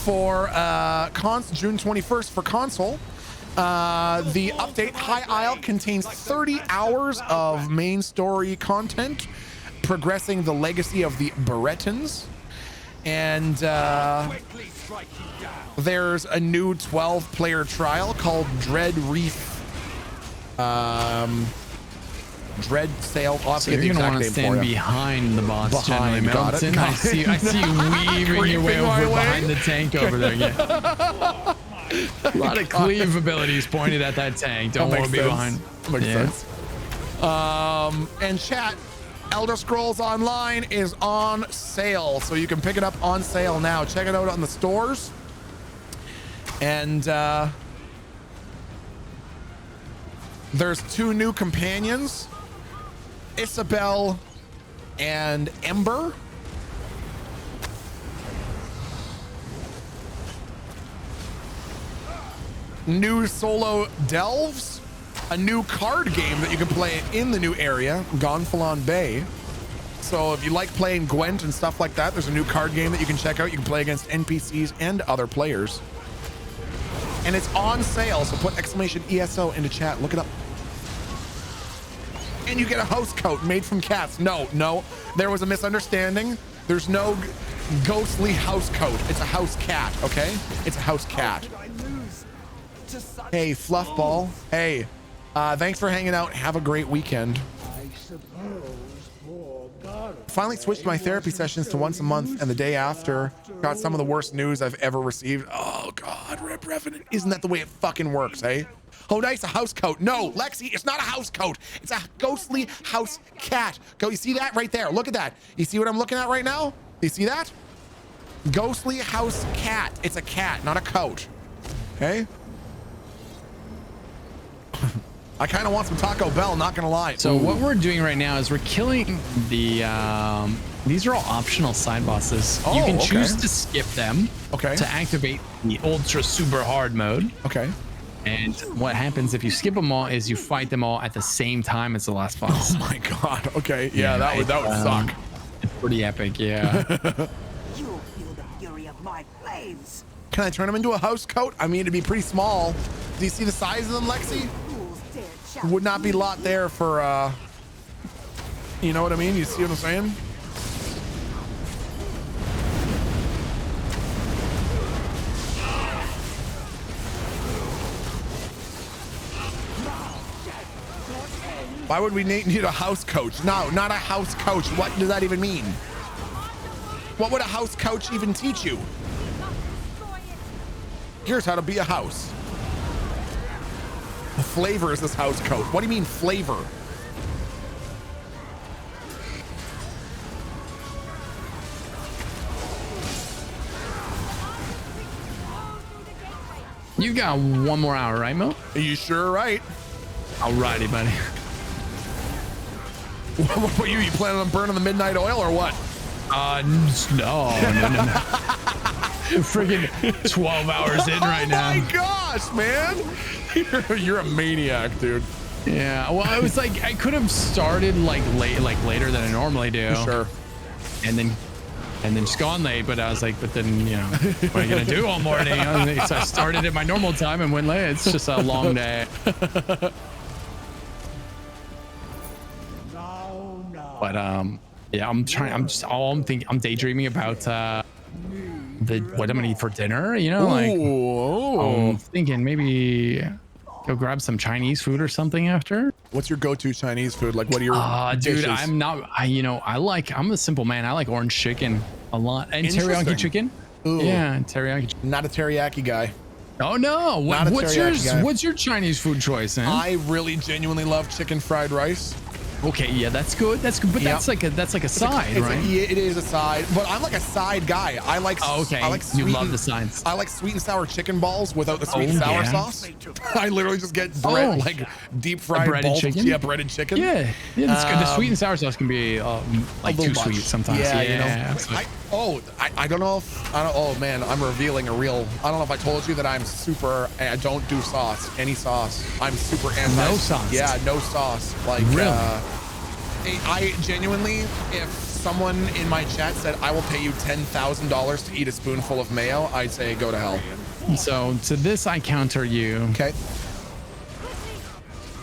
for June 21st for console. The update, High Isle, contains 30 hours of main story content progressing the legacy of the Berettans. And there's a new 12-player trial called Dread Reef. Dread Sail. I'll So get the you're gonna exact want to name stand for you. behind the boss, Behind, Generally got it, Melton. got I see you weaving your way Creeping over my way. behind the tank over there. Yeah. A lot of cleave abilities pointed at that tank. Don't want to be behind. Makes sense. And chat, Elder Scrolls Online is on sale, so you can pick it up on sale now. Check it out on the stores. And there's 2 new companions, Isabel and Ember. New solo delves, a new card game that you can play in the new area, Gonfalon Bay. So if you like playing Gwent and stuff like that, there's a new card game that you can check out. You can play against NPCs and other players. And it's on sale, so put exclamation ESO into chat. Look it up. And you get a house coat made from cats. No, there was a misunderstanding. There's no ghostly house coat. It's a house cat, okay? It's a house cat. Hey, Fluffball. Hey, thanks for hanging out. Have a great weekend. Finally switched my therapy sessions to once a month, and the day after got some of the worst news I've ever received. Oh God, Rip Revenant. Isn't that the way it fucking works, hey? Oh, nice, a house coat. No, Lexi, it's not a house coat. It's a ghostly house cat. Go, you see that right there? Look at that. You see what I'm looking at right now? You see that? Ghostly house cat. It's a cat, not a coach. Okay. I kind of want some Taco Bell, not gonna lie. So what we're doing right now is we're killing the these are all optional side bosses. You can choose to skip them to activate the ultra super hard mode. Okay. And what happens if you skip them all is you fight them all at the same time as the last boss. Oh my god. Okay. Yeah, that would suck. It's pretty epic, yeah. You'll feel the fury of my flames. Can I turn him into a house coat? I mean, it'd be pretty small. Do you see the size of them, Lexi? Would not be a lot there for, you know what I mean? You see what I'm saying? Why would we need a house coach? No, not a house coach. What does that even mean? What would a house coach even teach you? Here's how to be a house. The flavor is this house coat. What do you mean flavor? You got one more hour, right, Mo? Are you sure? Right. Alrighty, buddy. What you planning on burning the midnight oil or what? No. Freaking 12 hours in right now. Oh my gosh, man. You're a maniac, dude. Yeah, well, I was like, I could have started like later than I normally do. Sure. And then just gone late, but I was like, but then, you know, what are you gonna do all morning? So I started at my normal time and went late. It's just a long day. But yeah, I'm daydreaming about what I'm gonna eat for dinner, you know, like I'm thinking maybe go grab some Chinese food or something after. What's your go-to Chinese food? Like, what are your dishes? Dude, I'm a simple man. I like orange chicken a lot and teriyaki chicken. Ooh. Yeah, teriyaki. Not a teriyaki guy. Oh no! What's your Chinese food choice, man? I really genuinely love chicken fried rice. Okay, yeah, that's good. But that's like a side, right? It is a side, but I'm like a side guy. I like. Oh, okay. I like sweet. You love the sides. I like sweet and sour chicken balls without the sweet and sour sauce. I literally just get bread, like deep fried breaded balls. chicken. Yeah, breaded chicken. Yeah, that's good. The sweet and sour sauce can be like too sweet sometimes. Yeah, you know. I don't know if oh man, I'm revealing a real. I don't know if I told you that I don't do sauce, any sauce. I'm super anti. No sauce. Yeah, no sauce. Like really. I genuinely, if someone in my chat said I will pay you $10,000 to eat a spoonful of mayo, I'd say go to hell. So to this, I counter you. Okay.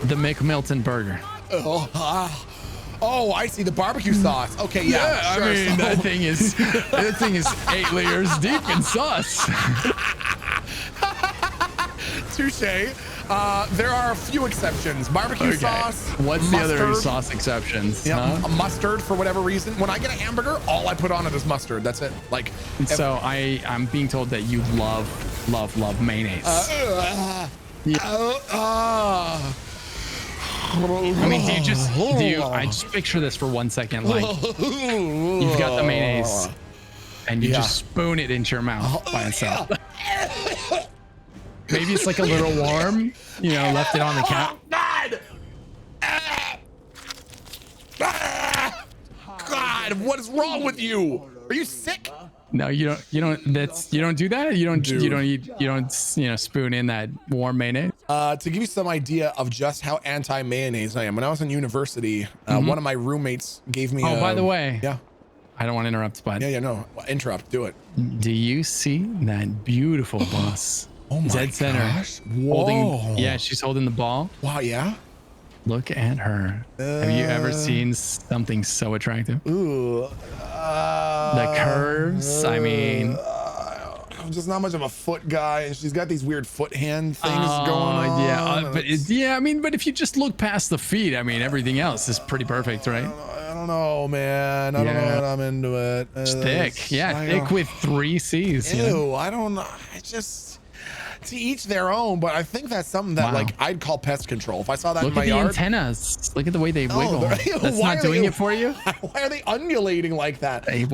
The McMilton burger. Oh, I see, the barbecue sauce. Okay, yeah. Sure. I mean, that thing is 8 layers deep in sauce. Touche. There are a few exceptions. Barbecue sauce. What's the other sauce exceptions? Yeah, mustard for whatever reason. When I get a hamburger, all I put on it is mustard. That's it. Like. So I'm being told that you love mayonnaise. I mean, I just picture this for 1 second, like you've got the mayonnaise and you just spoon it into your mouth by itself. Maybe it's like a little warm, you know, left it on the couch. God, what is wrong with you? Are you sick? No, you don't do that. You don't spoon in that warm mayonnaise. To give you some idea of just how anti-mayonnaise I am, when I was in university, one of my roommates gave me. Oh, by the way. Yeah. I don't want to interrupt, but. Yeah, no. Interrupt. Do it. Do you see that beautiful boss? Oh my dead center. Gosh. Whoa. She's holding the ball. Wow. Yeah. Look at her. Have you ever seen something so attractive? Ooh. The curves. I mean. I'm just not much of a foot guy, and she's got these weird foot hand things going on. Yeah, but if you just look past the feet, I mean, everything else is pretty perfect, right? I don't know, man. I don't know that I'm into it. Thick. Yeah, thick with 3 C's. Ew, I don't know. To each their own, but I think that's something that like I'd call pest control. If I saw that in my yard. Look at the antennas. Look at the way they wiggle. That's not doing it for you? Why are they undulating like that? Ew.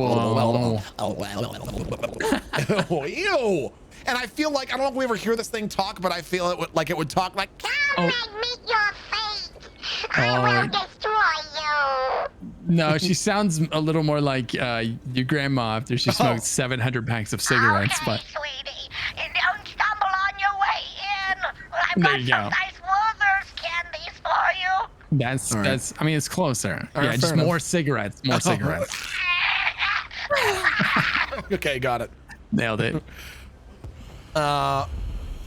And I feel like, I don't know if we ever hear this thing talk, but I feel it would talk like, come and meet your fate. I will destroy you. No, she sounds a little more like your grandma after she smoked 700 packs of cigarettes. Okay, but sweetie, and don't stumble on your way in. I've there got you some go. nice Werther's candies for you. That's. I mean, it's closer. All right, yeah, just enough. more cigarettes. More cigarettes. Okay, got it. Nailed it.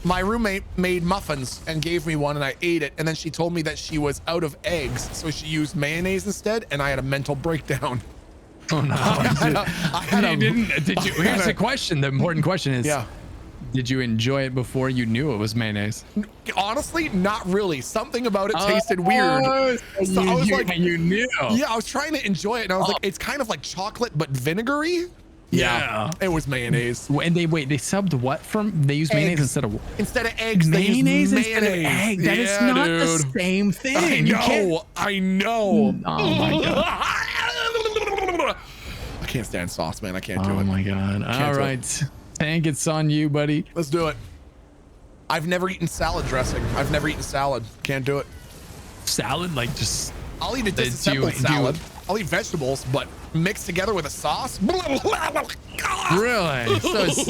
My roommate made muffins and gave me one, and I ate it. And then she told me that she was out of eggs, so she used mayonnaise instead. And I had a mental breakdown. Oh no! Here's the question. The important question is: did you enjoy it before you knew it was mayonnaise? Honestly, not really. Something about it tasted weird. So I was like, you knew. Yeah, I was trying to enjoy it, and I was like, it's kind of like chocolate but vinegary. Yeah, it was mayonnaise. And they subbed what from? They used mayonnaise instead of eggs. Mayonnaise they instead of egg. That is not the same thing. I know. Oh my god. I can't stand sauce, man. I can't do it. Oh my god. All right, Tank, it's on you, buddy. Let's do it. I've never eaten salad dressing. I've never eaten salad. Can't do it. Salad, like just. I'll eat a disassembled salad. I'll eat vegetables, but mixed together with a sauce. Really? So it's,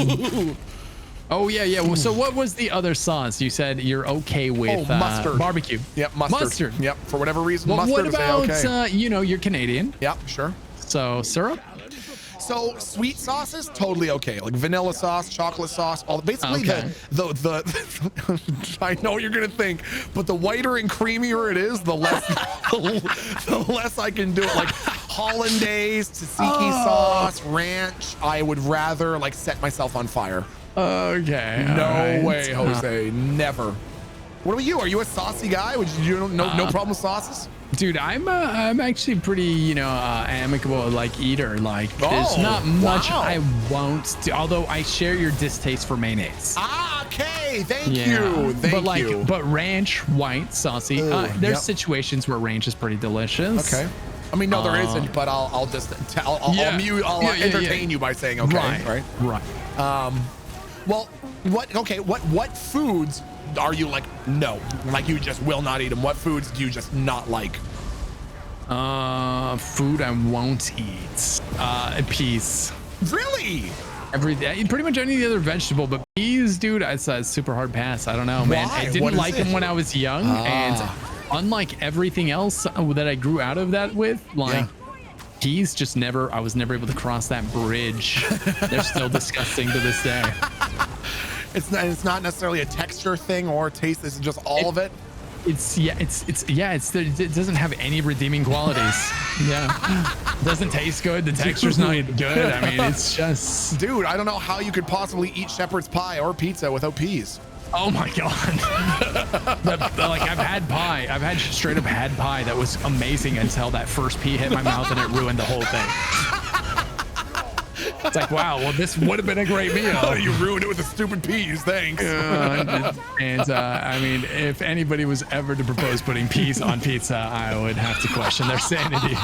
oh yeah. Well, so what was the other sauce? You said you're okay with mustard, barbecue. Yep, mustard. Yep, for whatever reason, well, mustard what about is okay. you're Canadian. Yep, sure. So syrup. So sweet sauces, totally okay. Like vanilla sauce, chocolate sauce, all basically the I know what you're gonna think, but the whiter and creamier it is, the less the less I can do it. Like hollandaise, tzatziki sauce, ranch. I would rather like set myself on fire. Okay. No way, Jose. Never. What about you? Are you a saucy guy? Would you no problem with sauces? Dude, I'm actually pretty, amicable like eater. Like there's not much I won't do, although I share your distaste for mayonnaise. Okay, thank you. But ranch, white, saucy. There's situations where ranch is pretty delicious. Okay. I mean, no, there isn't, but I'll just entertain you by saying okay. Right. Well, what foods are you like, no, like you just will not eat them? What foods do you just not like? Food I won't eat. Peas. Really? Pretty much any other vegetable, but peas, dude, it's a super hard pass. I don't know, man. Why? I didn't like them when I was young, and unlike everything else that I grew out of that with, peas I was never able to cross that bridge. They're still disgusting to this day. It's not necessarily a texture thing or a taste. This is just all of it. It doesn't have any redeeming qualities. It doesn't taste good. The texture's not good. I mean, it's just. Dude, I don't know how you could possibly eat shepherd's pie or pizza without peas. Oh my god. I've had pie. I've had straight up had pie that was amazing until that first pea hit my mouth and it ruined the whole thing. It's like, wow, well, this would have been a great meal. Oh, you ruined it with the stupid peas. Thanks. I mean, if anybody was ever to propose putting peas on pizza, I would have to question their sanity.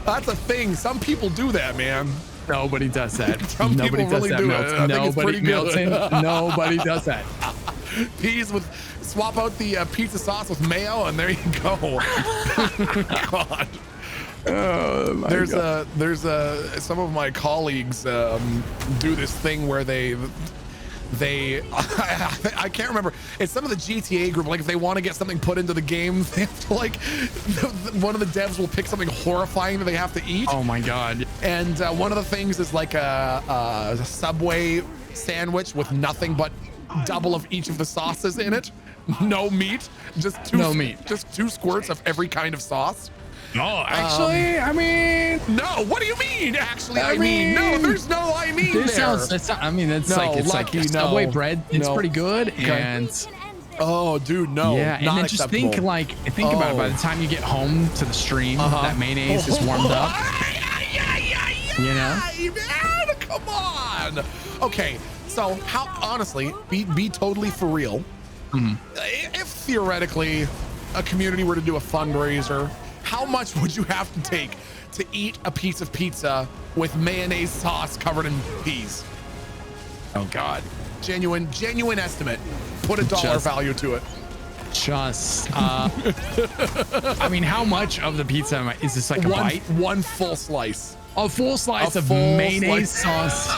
That's a thing. Some people do that, man. Nobody does that. Nobody really do it. Nobody Nobody does that. Peas with swap out the pizza sauce with mayo, and there you go. God. There's some of my colleagues do this thing where they I can't remember. It's some of the GTA group. Like if they want to get something put into the game, they have to one of the devs will pick something horrifying that they have to eat. Oh my god! And one of the things is like a Subway sandwich with nothing but double of each of the sauces in it. No meat, just two squirts of every kind of sauce. No, actually, I mean, no. What do you mean? Actually, I mean, no. There's no I mean there. It's like Subway bread. It's pretty good, and oh, dude, no. Yeah, and then just think about it. By the time you get home to the stream, that mayonnaise is warmed up. Man, come on. Okay. So how, honestly, be totally for real. If theoretically a community were to do a fundraiser, how much would you have to take to eat a piece of pizza with mayonnaise sauce covered in peas? Oh God. Genuine estimate. Put a dollar value to it. I mean, how much of the pizza is this, like a bite? One full slice. A full slice of mayonnaise sauce.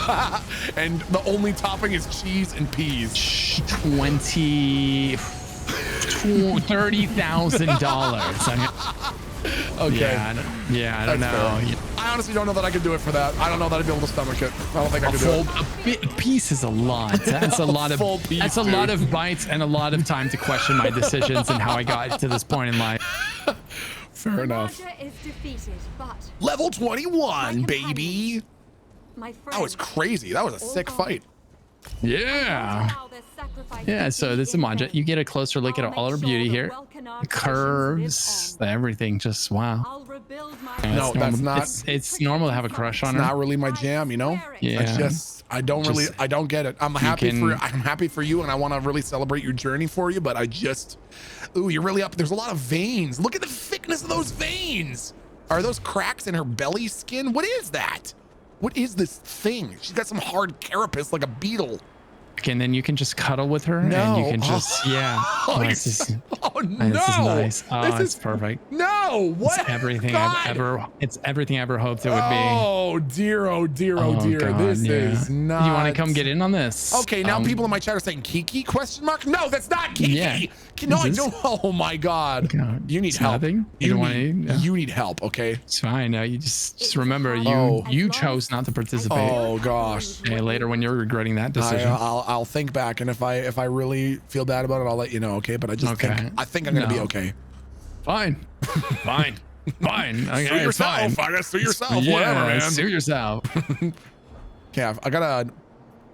And the only topping is cheese and peas. $30,000. Okay. Yeah, I don't know. Fair. I honestly don't know that I could do it for that. I don't know that I'd be able to stomach it. I don't think I could do it. A piece is a lot. That's a lot of piece, that's a lot of bites and a lot of time to question my decisions and how I got to this point in life. Fair enough. Is defeated, but Level 21, baby. That was crazy. That was a sick fight. Yeah. Yeah, so this is Manja. You get a closer look at all her beauty here. The curves, everything, just wow. No, that's not. It's normal to have a crush on her. It's not really my jam, you know? Yeah. I don't get it. I'm happy for you, and I want to really celebrate your journey for you, but you're really up. There's a lot of veins. Look at the thickness of those veins. Are those cracks in her belly skin? What is that? What is this thing? She's got some hard carapace like a beetle. Okay, and then you can just cuddle with her, and you can just no. This is nice. It's perfect. No, what? It's everything I've ever hoped it would be. Oh dear, God, this is not. You want to come get in on this? Okay, now people in my chat are saying Kiki ? No, that's not Kiki. Yeah. No, I don't. Oh my God. You need help. Nothing? You need help. Okay. It's fine. You just remember you chose not to participate. Oh gosh. Okay, later when you're regretting that decision. I'll think back, and if I really feel bad about it, I'll let you know. Okay, but I think I'm gonna be okay. Fine. Okay, sue yourself. I gotta sue yourself. Yeah, whatever, man. Sue yourself. Okay, I got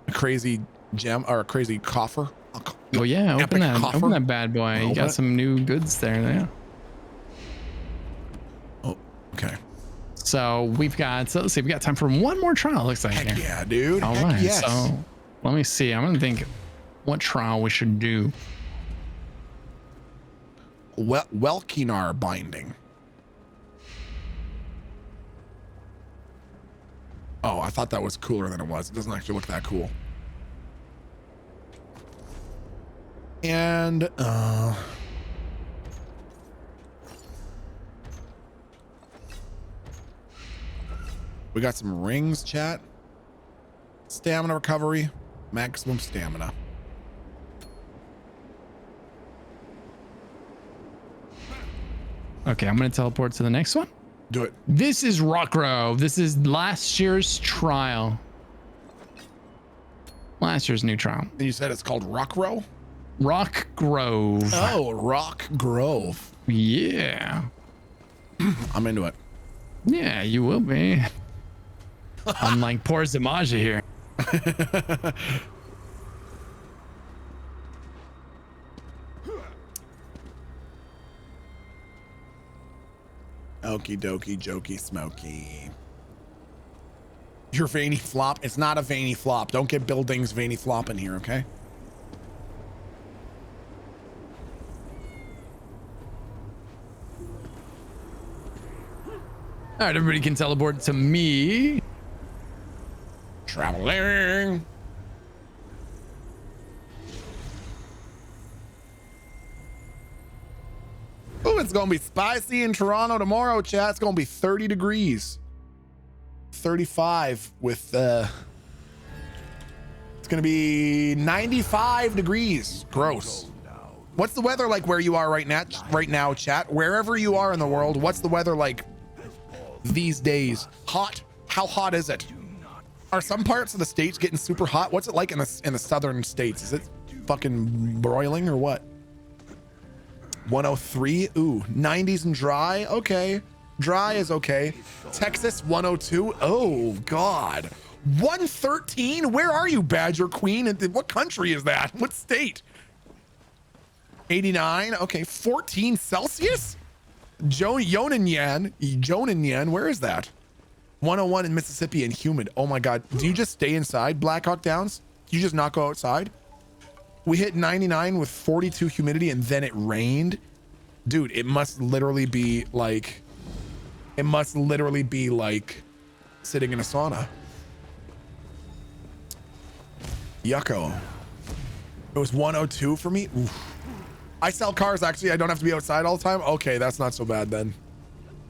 a crazy gem or a crazy coffer. Oh yeah, open that bad boy. You got some new goods there. Yeah. Oh, okay. So we've got. So let's see. We got time for one more trial. Looks like. Heck yeah, dude. All right. Yes. So let me see. I'm gonna think what trial we should do. Welkinar binding. Oh, I thought that was cooler than it was. It doesn't actually look that cool. And we got some rings, chat. Stamina recovery, maximum stamina. Okay, I'm gonna teleport to the next one. Do it. This is Rock Grove. This is last year's trial. Last year's new trial. And you said it's called Rock Row? Rock Grove. Oh, Rock Grove. Yeah. I'm into it. Yeah, you will be. Unlike poor Zamaja here. Okie dokie, jokey, smoky. Your veiny flop. It's not a veiny flop. Don't get buildings veiny flop in here, okay? All right, everybody can teleport to me. Traveling. Oh, it's gonna be spicy in Toronto tomorrow, chat. It's gonna be 30 degrees. 35 with it's gonna be 95 degrees. Gross. What's the weather like where you are right now, chat? Wherever you are in the world, what's the weather like these days? Hot? How hot is it? Are some parts of the states getting super hot? What's it like in the southern states? Is it fucking broiling or what? 103. Ooh, 90s and dry. Okay, dry is okay. Texas 102. Oh God, 113. Where are you, Badger Queen? What country is that? What state? 89. Okay, 14 Celsius. Joninyan. Where is that? 101 in Mississippi and humid. Oh my God. Do you just stay inside, Blackhawk Downs? you just not go outside? We hit 99 with 42 humidity and then it rained. Dude, it must literally be like sitting in a sauna. Yucko. It was 102 for me. Oof. I sell cars, actually. I don't have to be outside all the time. Okay, that's not so bad then.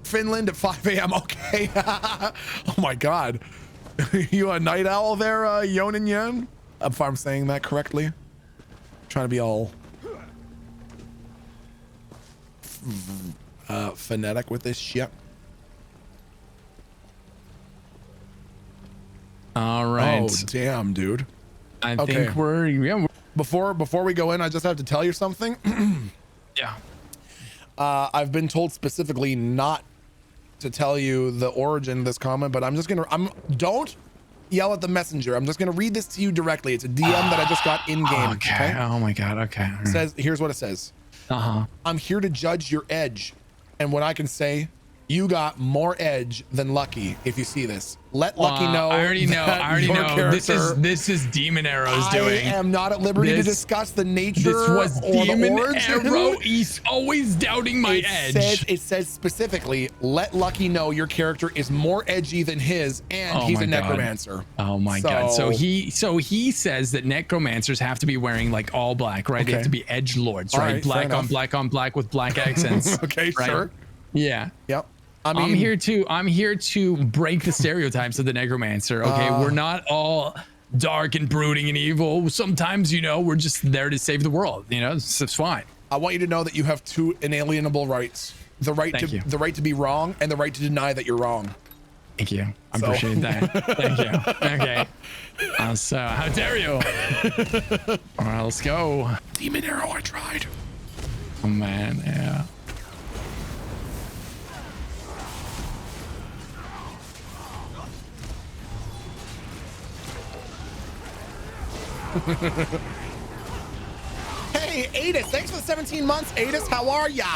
Finland at 5 a.m. Okay. Oh my God. You a night owl there, Yonin Yen? If I'm saying that correctly. Trying to be all phonetic with this shit. All right. Oh, damn, dude. I think we're Before we go in, I just have to tell you something. Yeah. I've been told specifically not to tell you the origin of this comment, but don't yell at the messenger. I'm just gonna read this to you directly. It's a DM that I just got in game. Okay. Oh my God. Okay. It says, here's what it says. I'm here to judge your edge, and what I can say, you got more edge than Lucky. If you see this, let Lucky know. I already know. This is Demon Arrow's doing. I am not at liberty to discuss the nature. This was or Demon the origin. Arrow. He's always doubting my edge. It says specifically, let Lucky know your character is more edgy than his, and he's a necromancer. Oh my God. So he says that necromancers have to be wearing like all black, right? Okay. They have to be edge lords, right? Black on black on black with black accents. Okay, right? sure. Yeah. Yep. I'm here to break the stereotypes of the necromancer. Okay, we're not all dark and brooding and evil. Sometimes, we're just there to save the world. It's fine. I want you to know that you have two inalienable rights: the right to be wrong, and the right to deny that you're wrong. Thank you. I appreciate that. Thank you. Okay. So how dare you? All right, let's go. Demon Arrow, I tried. Oh man, yeah. Hey, Adis, thanks for the 17 months. Adis, how are ya?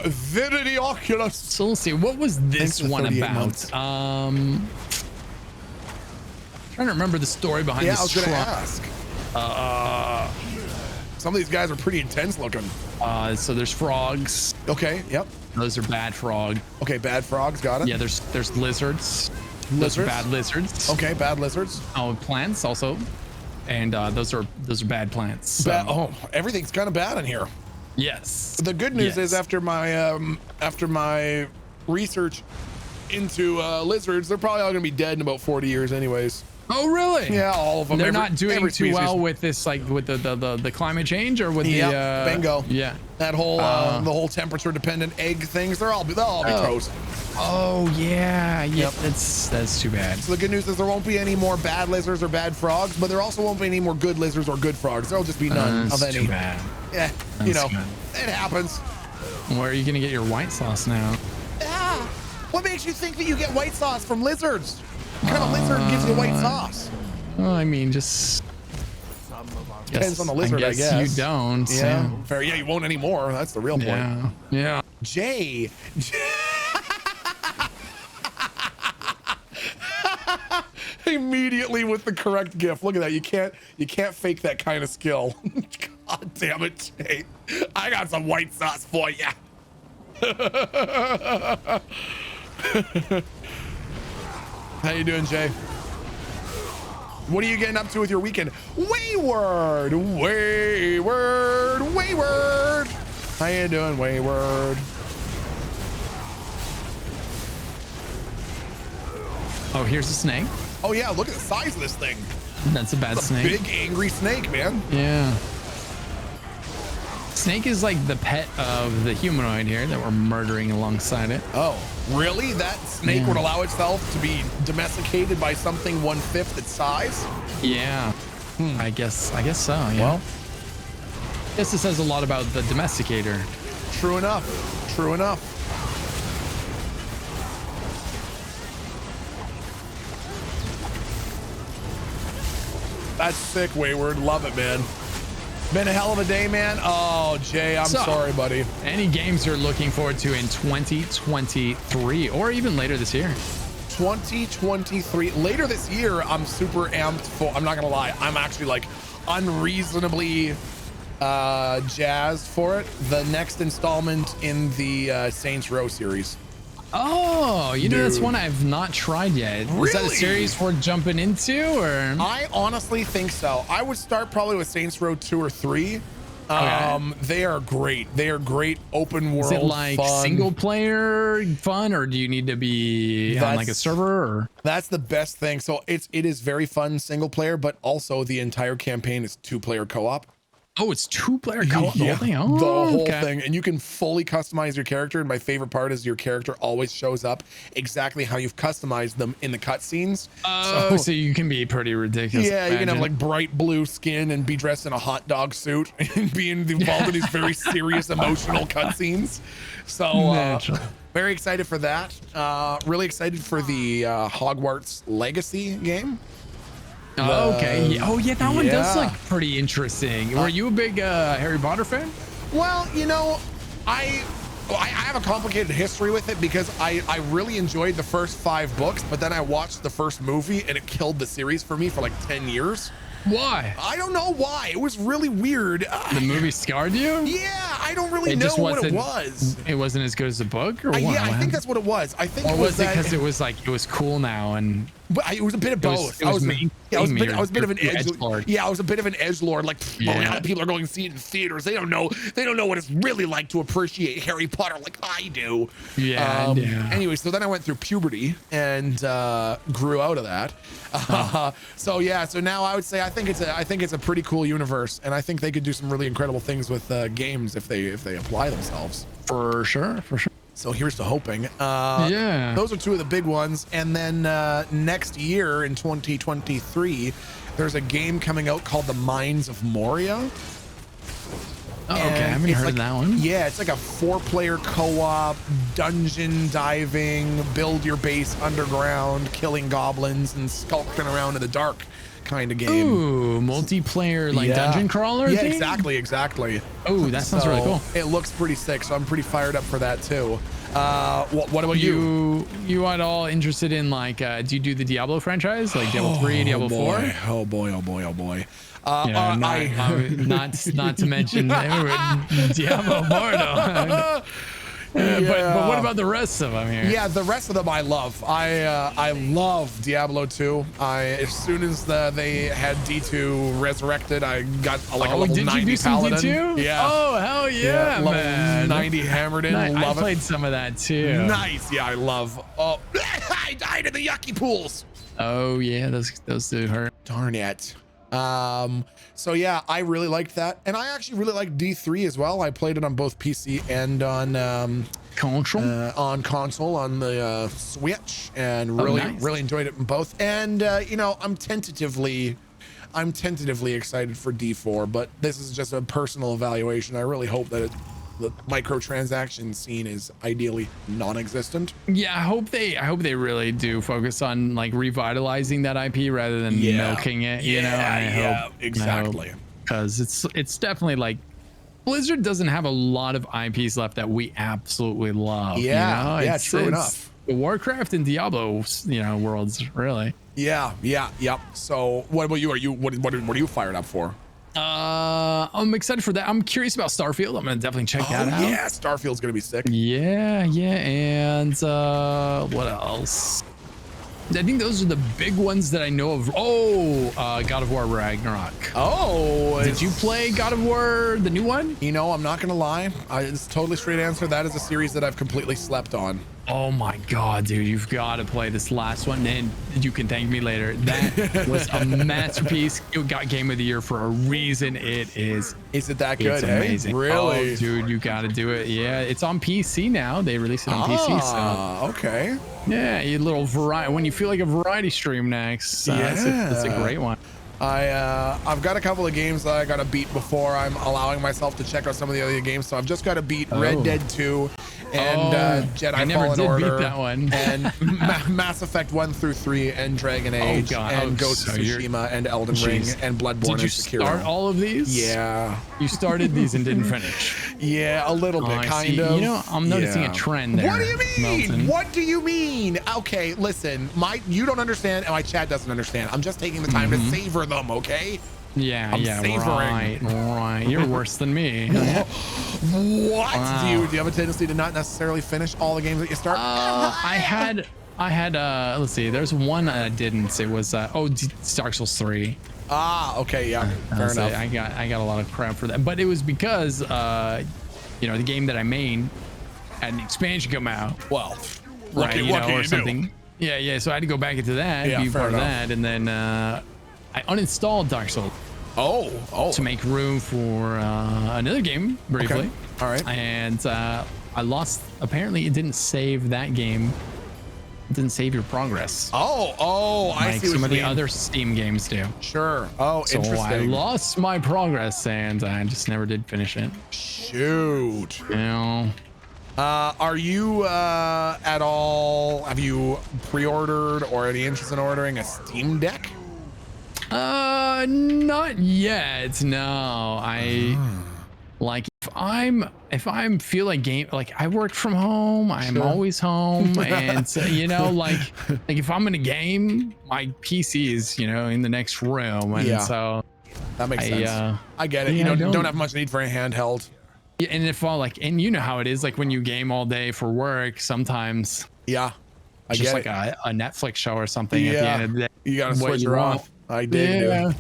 Vinity Oculus. So let's see, what was this one about? Trying to remember the story behind this. I was gonna ask. Some of these guys are pretty intense looking. So there's frogs. Okay, yep. Those are bad frog. Okay, bad frogs, got it. Yeah, there's lizards. Those are bad lizards. Okay, bad lizards. Oh, plants also, and those are bad plants. So. Everything's kind of bad in here. Yes. The good news is after my research into lizards, they're probably all gonna be dead in about 40 years, anyways. Oh, really? Yeah, all of them. They're not doing too well with this, like with the climate change or with the bingo. Yeah. That whole the whole temperature dependent egg things. They'll all be toast. Oh yeah. Yep. That's too bad. So the good news is there won't be any more bad lizards or bad frogs, but there also won't be any more good lizards or good frogs. There'll just be none of any. Too bad. Yeah. It happens. Where are you gonna get your white sauce now? What makes you think that you get white sauce from lizards? What kind of lizard gives you white sauce? Well, I mean, just depends on the lizard, I guess. You don't. Yeah. Fair. Yeah, you won't anymore. That's the real point. Yeah. Jay. Immediately with the correct gif. Look at that. You can't fake that kind of skill. God damn it, Jay. I got some white sauce for you. How you doing, Jay? What are you getting up to with your weekend? Wayward. How you doing, Wayward? Oh, here's a snake. Oh yeah, look at the size of this thing. That's a bad snake. Big angry snake, man. Yeah. Snake is like the pet of the humanoid here that we're murdering alongside it. Oh, really? That snake would allow itself to be domesticated by something 1/5 its size? Yeah. I guess so. Yeah. Well, I guess this says a lot about the domesticator. True enough. True enough. That's sick, Wayward. Love it, man. Been a hell of a day, man. Oh, Jay, I'm sorry, buddy. Any games you're looking forward to in 2023 or even later this year? 2023, later this year, I'm super amped for, I'm not gonna lie, I'm actually like unreasonably jazzed for it. The next installment in the Saints Row series. Oh, you know, that's one I've not tried yet. Really? Is that a series we're jumping into, or? I honestly think so. I would start probably with Saints Row 2 or 3. Okay. They are great. They are great open world. Is it like fun. single player fun, or do you need to be on like a server? Or? That's the best thing. So it is very fun single player, but also the entire campaign is 2-player co-op. Oh, it's 2-player co-op. Yeah, The whole thing. the Oh, whole okay. thing, and you can fully customize your character. And my favorite part is your character always shows up exactly how you've customized them in the cutscenes. Oh, so you can be pretty ridiculous. Yeah, you can have like bright blue skin and be dressed in a hot dog suit and be involved in these very serious, emotional cutscenes. So very excited for that. Really excited for the Hogwarts Legacy game. Oh, okay. Oh, yeah, that one does look pretty interesting. Were you a big Harry Potter fan? Well, you know, I have a complicated history with it because I really enjoyed the first 5 books, but then I watched the first movie and it killed the series for me for like 10 years. Why? I don't know why. It was really weird. The movie scarred you? Yeah, I don't really know what it was. It wasn't as good as the book, or what? Yeah, I think that's what it was. I think or it was it that because it was like it was cool now and? But it was a bit of both. I was a bit of an edgelord. Yeah, I was a bit of an edgelord. Like, a lot of people are going to see it in theaters. They don't know what it's really like to appreciate Harry Potter like I do. Yeah. Anyway, so then I went through puberty and grew out of that. So now I would say I think it's a pretty cool universe, and I think they could do some really incredible things with games if they apply themselves. For sure. So here's to hoping. Yeah. Those are 2 of the big ones. And then next year in 2023, there's a game coming out called The Mines of Moria. Oh, okay. I haven't heard of that one. Yeah, it's like a 4-player co-op, dungeon diving, build your base underground, killing goblins and skulking around in the dark kind of game. Ooh, multiplayer like dungeon crawler thing? Exactly. Oh, that sounds really cool. It looks pretty sick, so I'm pretty fired up for that too. What about you? You at all interested in like do you do the Diablo franchise, like Diablo 3, Diablo 4? Oh boy. Not to mention Diablo Immortal. But what about the rest of them here? Yeah, the rest of them I love. I love Diablo 2. As soon as they had D2 resurrected, I got a level 90 did you do some paladin. D2? Yeah. Oh, hell yeah, level man. 90 hammered in. I played some of that too. Nice. Yeah, I love. Oh, I died in the yucky pools. Oh yeah, those do hurt. Darn it. So yeah, I really liked that, and I actually really liked D3 as well. I played it on both PC and on console on the Switch, and really enjoyed it in both. And you know, I'm tentatively excited for D4, but this is just a personal evaluation. I really hope that the microtransaction scene is ideally non-existent. Yeah, I hope they really do focus on like revitalizing that IP rather than milking it. You know, I hope exactly, because it's definitely like Blizzard doesn't have a lot of IPs left that we absolutely love. Yeah, you know? True enough. The Warcraft and Diablo, worlds really. Yeah. So, what about you? What are you fired up for? I'm excited for that. I'm curious about Starfield. I'm gonna definitely check that out. Yeah, Starfield's gonna be sick. Yeah, and what else? I think those are the big ones that I know of. God of War Ragnarok. Did you play God of War, the new one? You know, I'm not gonna lie. It's a totally straight answer. That is a series that I've completely slept on. Oh my God, dude, you've got to play this last one, and you can thank me later. That was a masterpiece. It got Game of the Year for a reason. It is. Is it that good? It's amazing. Really? Oh, dude, you got to do it. Yeah, it's on PC now. They released it on PC. So. Okay. Yeah, a little variety. When you feel like a variety stream next, it's a great one. I've got a couple of games that I got to beat before I'm allowing myself to check out some of the other games. So I've just got to beat Red Dead 2 and Jedi I never Fallen did Order. beat that one. And Mass Effect 1 through 3 and Dragon Age and Ghost of Tsushima and Elden Ring and Bloodborne Did you and Sekiro. start all of these? Yeah. You started these and didn't finish. Yeah, a little bit, kind of. You know, I'm noticing a trend there. What do you mean? Melton. What do you mean? Okay, listen, you don't understand and my chat doesn't understand. I'm just taking the time to savor them, okay? Yeah, I'm yeah, savoring. right. You're worse than me. What? Wow. Do you have a tendency to not necessarily finish all the games that you start? I had let's see, there's one I didn't. It was Dark Souls 3. Okay, yeah, fair enough. I got a lot of crap for that, but it was because the game that I made had an expansion come out. Well, right, what can or you something. do? Yeah, so I had to go back into that, be part of that, and then I uninstalled Dark Souls. Oh. To make room for another game briefly. Okay. All right. And I lost. Apparently, it didn't save that game. It didn't save your progress. Oh, I see what some you of the mean. other Steam games do. Sure. Oh, so interesting. I lost my progress and I just never did finish it. Shoot. You know. Are you at all? Have you pre-ordered or any interest in ordering a Steam Deck? Not yet. No, like if I'm feel like I work from home, I'm always home, and so, like if I'm in a game, my PC is in the next room, and so that makes sense. I get it. Yeah, you don't have much need for a handheld. Yeah, and if and you know how it is, like when you game all day for work, sometimes I it's just like a Netflix show or something at the end of the day. You gotta switch her off. I dig, dude.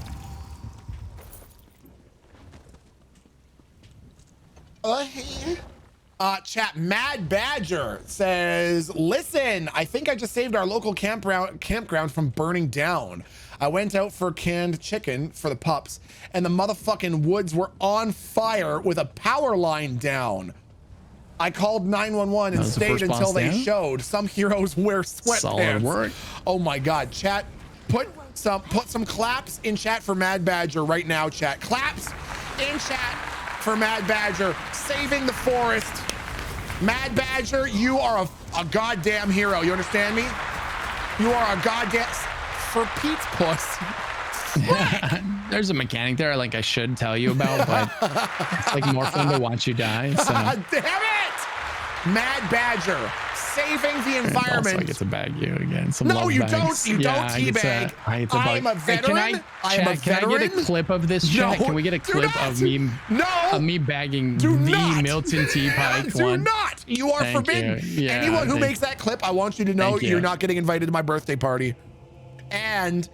Chat, Mad Badger says, listen, I think I just saved our local campground from burning down. I went out for canned chicken for the pups, and the motherfucking woods were on fire with a power line down. I called 911 and stayed until they showed. Some heroes wear sweatpants. Solid work. Oh my God, chat, put some claps in chat for Mad Badger right now, chat. Claps in chat for Mad Badger saving the forest. Mad Badger, you are a goddamn hero. You understand me? You are a goddamn, for Pete's puss. There's a mechanic there like I should tell you about, but it's like more fun to watch you die. So. Damn it! Mad Badger saving the environment. Also, I get to bag you again. No, you don't. You don't teabag. I'm a veteran. Can I get a clip of this, chat? Can we get a clip of me bagging the Milton T. Pike one? Do not. You are forbidden. Yeah, anyone who makes that clip, I want you to know you're not getting invited to my birthday party. And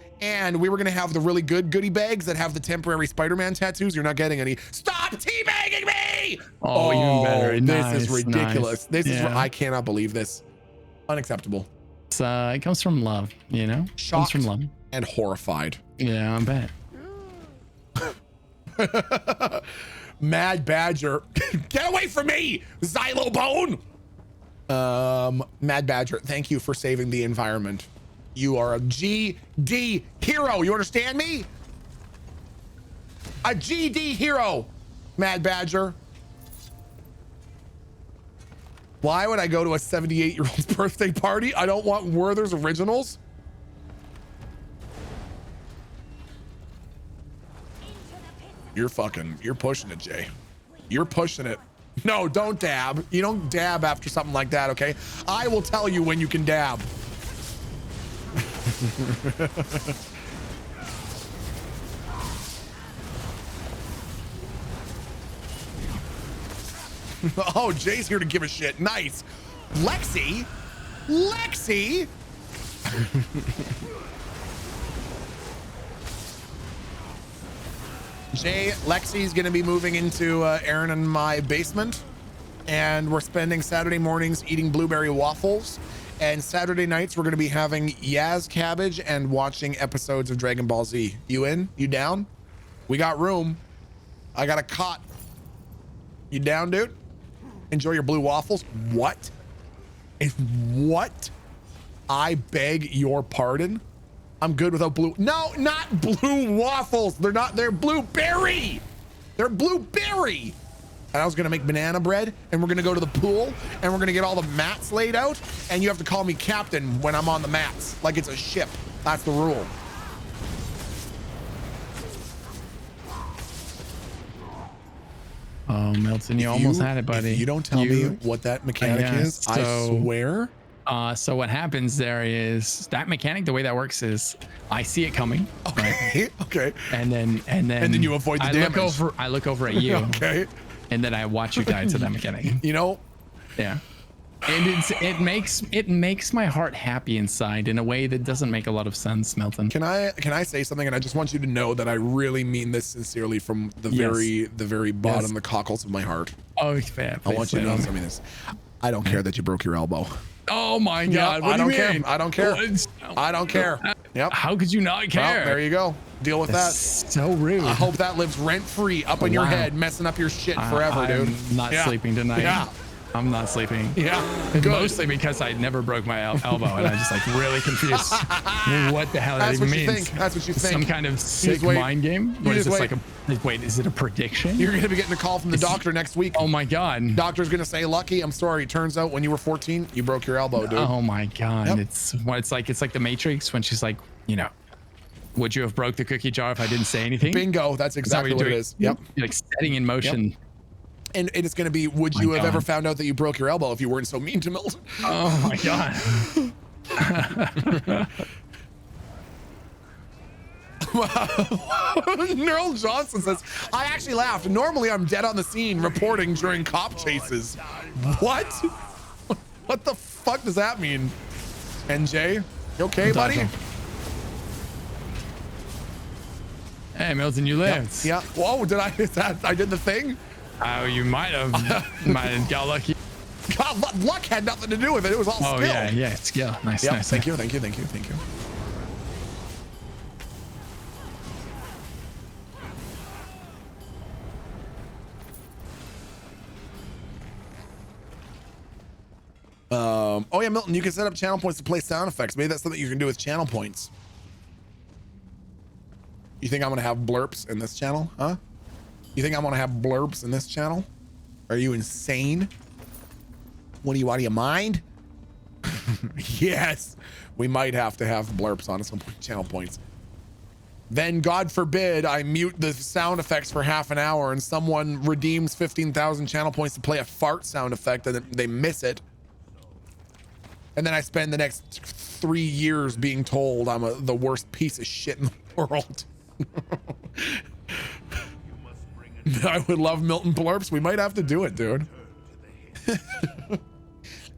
we were gonna have the really good goodie bags that have the temporary Spider-Man tattoos. You're not getting any. Stop teabagging me! Oh, even better. This is ridiculous. This is I cannot believe this. Unacceptable. It comes from love, Shocked comes from love and horrified. Yeah, I bet. Mad Badger, get away from me, Xylobone. Mad Badger, thank you for saving the environment. You are a GD hero. You understand me? A GD hero, Mad Badger. Why would I go to a 78-year-old's birthday party? I don't want Werther's Originals. You're pushing it, Jay. You're pushing it. No, don't dab. You don't dab after something like that, okay? I will tell you when you can dab. Oh, Jay's here to give a shit. Nice. Lexi. Jay, Lexi's gonna be moving into Aaron and my basement, and we're spending Saturday mornings eating blueberry waffles, and Saturday nights we're gonna be having Yaz cabbage and watching episodes of Dragon Ball Z. You in? You down? We got room. I got a cot. You down, dude? Enjoy your blue waffles. What? What? I beg your pardon. I'm good without blue. No, not blue waffles. They're blueberry. They're blueberry. and I was gonna make banana bread, and we're gonna go to the pool, and we're gonna get all the mats laid out, and you have to call me captain when I'm on the mats, like it's a ship. That's the rule. Oh, Milton, you almost had it, buddy. If you don't tell me what that mechanic is, I swear. So what happens there is that mechanic, the way that works is I see it coming. Okay. Right? Okay. And then you avoid the damage. I look over at you. Okay. And then I watch you die to that mechanic. You know? Yeah. And it makes my heart happy inside in a way that doesn't make a lot of sense, Milton. Can I say something? And I just want you to know that I really mean this sincerely from the very bottom, the cockles of my heart. Oh, fair. I want you to know something. This. I don't care that you broke your elbow. Oh my God! I don't care. I don't care. I don't care. Yep. How could you not care? Well, there you go. Deal with that. So rude. I hope that lives rent free up in your head, messing up your shit forever, dude. I'm not sleeping tonight. Yeah. I'm not sleeping. Yeah. Mostly because I never broke my elbow and I'm just like really confused. What the hell that even means? That's what you think. Some kind of sick mind game? What is this like wait, is it a prediction? You're going to be getting a call from the doctor next week. Oh my God. Doctor's going to say, Lucky, I'm sorry. Turns out when you were 14, you broke your elbow, dude. Oh my God. Yep. It's like the Matrix when she's like, you know, would you have broke the cookie jar if I didn't say anything? Bingo. That's exactly what it is. Yep. You're like setting in motion. Yep. And it's going to be, would you have ever found out that you broke your elbow if you weren't so mean to Milton? Oh my God. Neural Johnson says, I actually laughed. Normally I'm dead on the scene reporting during cop chases. What? What the fuck does that mean? NJ, you okay, buddy? Hey, Milton, you lived. Yeah. Whoa, I did the thing? Oh, you might have got lucky. God, luck had nothing to do with it. It was all skill. Oh, yeah, skill. Nice, yep. nice. Thank you. Oh yeah, Milton, you can set up channel points to play sound effects. Maybe that's something you can do with channel points. You think I'm gonna have blurps in this channel, huh? You think I'm gonna have blurps in this channel? Are you insane? What do you out of your mind? Yes, we might have to have blurps on some channel points. Then, God forbid, I mute the sound effects for half an hour and someone redeems 15,000 channel points to play a fart sound effect and they miss it. And then I spend the next 3 years being told I'm the worst piece of shit in the world. I would love Milton blurps. We might have to do it, dude. What am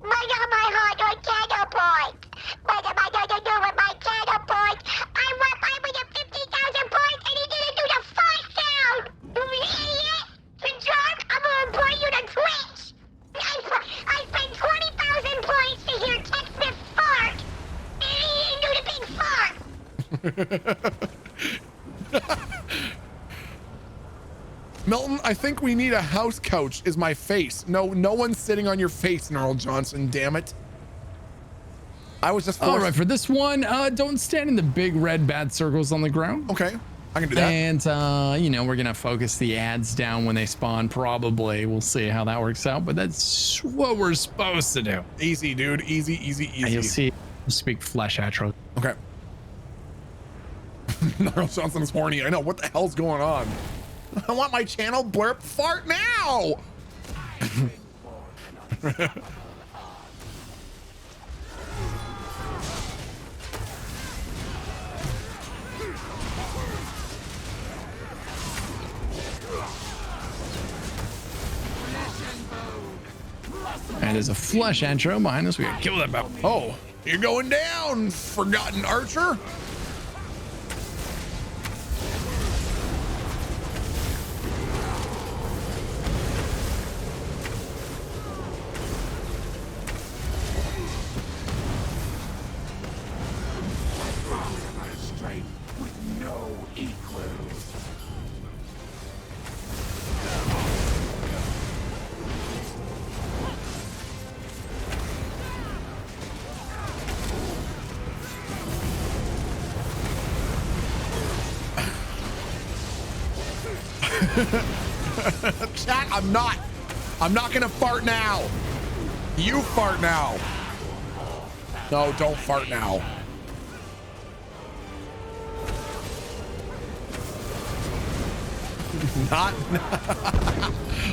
I hard on channel point? What am I going to do with my channel point? I want 550,000 points and he didn't do the fart sound! You idiot! You jerk! I'm going to report you to Twitch! I spent 20,000 points to hear TechSmith fart! And he didn't do the big fart! Milton, I think we need a house couch is my face. No one's sitting on your face, Neural Johnson, damn it. I was just forced. All right, for this one, don't stand in the big red bad circles on the ground. Okay, I can do that. And, you know, we're going to focus the ads down when they spawn, probably. We'll see how that works out, but that's what we're supposed to do. Easy, dude. Easy. And you'll see, speak flesh atro. Okay. Neural Johnson's horny. I know, what the hell's going on? I want my channel blurp fart now. And there's a flesh intro behind us. We gotta kill that battle. Oh, you're going down, forgotten archer. Chat, I'm not gonna fart now. You fart now. No, don't fart now. Not.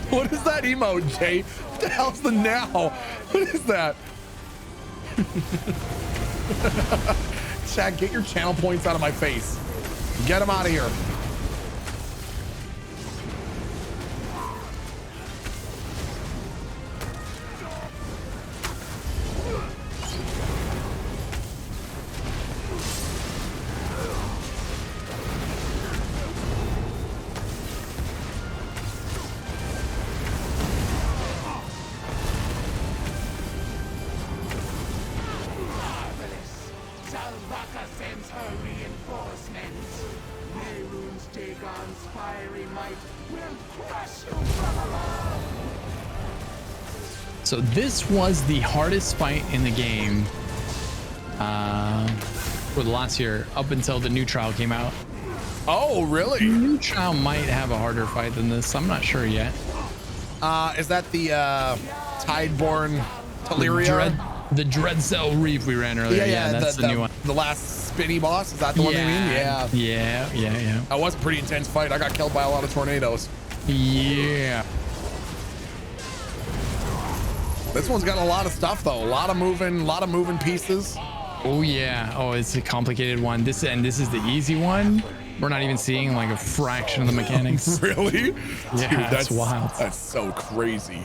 What is that emote, Jay? What the hell's the now? What is that? Chad, get your channel points out of my face. Get them out of here. So this was the hardest fight in the game for the last year, up until the new trial came out. Oh, really? The new trial might have a harder fight than this. I'm not sure yet. Is that the Tideborn Teleria? The Dread Cell Reef we ran earlier. Yeah, that's the new one. The last spinny boss, is that the one they mean? Yeah. That was a pretty intense fight. I got killed by a lot of tornadoes. Yeah. This one's got a lot of stuff though. A lot of moving pieces. Oh yeah. Oh, it's a complicated one. This is the easy one. We're not even seeing like a fraction of the mechanics. Really? Yeah, Dude, that's wild. That's so crazy.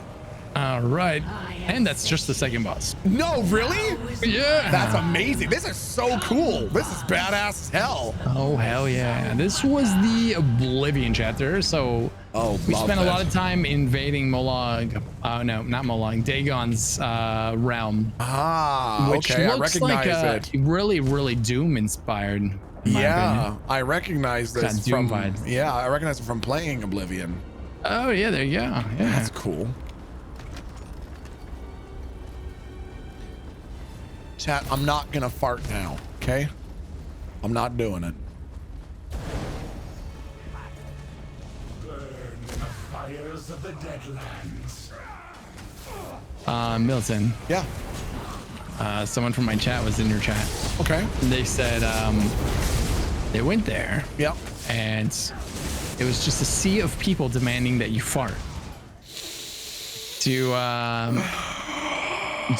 All right. And that's just the second boss. No, really? Yeah. That's amazing. This is so cool. This is badass as hell. Oh, hell yeah. This was the Oblivion chapter. So we spent a lot of time invading Molag. No, not Molag. Dagon's realm. Which okay. looks I recognize like really, really Doom inspired. Yeah, I recognize this Doom from vibes. Yeah, I recognize it from playing Oblivion. Oh yeah, there you go. Yeah. That's cool. Chat, I'm not gonna fart now, okay? I'm not doing it. Burn in the fires of the Deadlands. Milton. Yeah. Someone from my chat was in your chat. Okay. They said they went there. Yep. And it was just a sea of people demanding that you fart.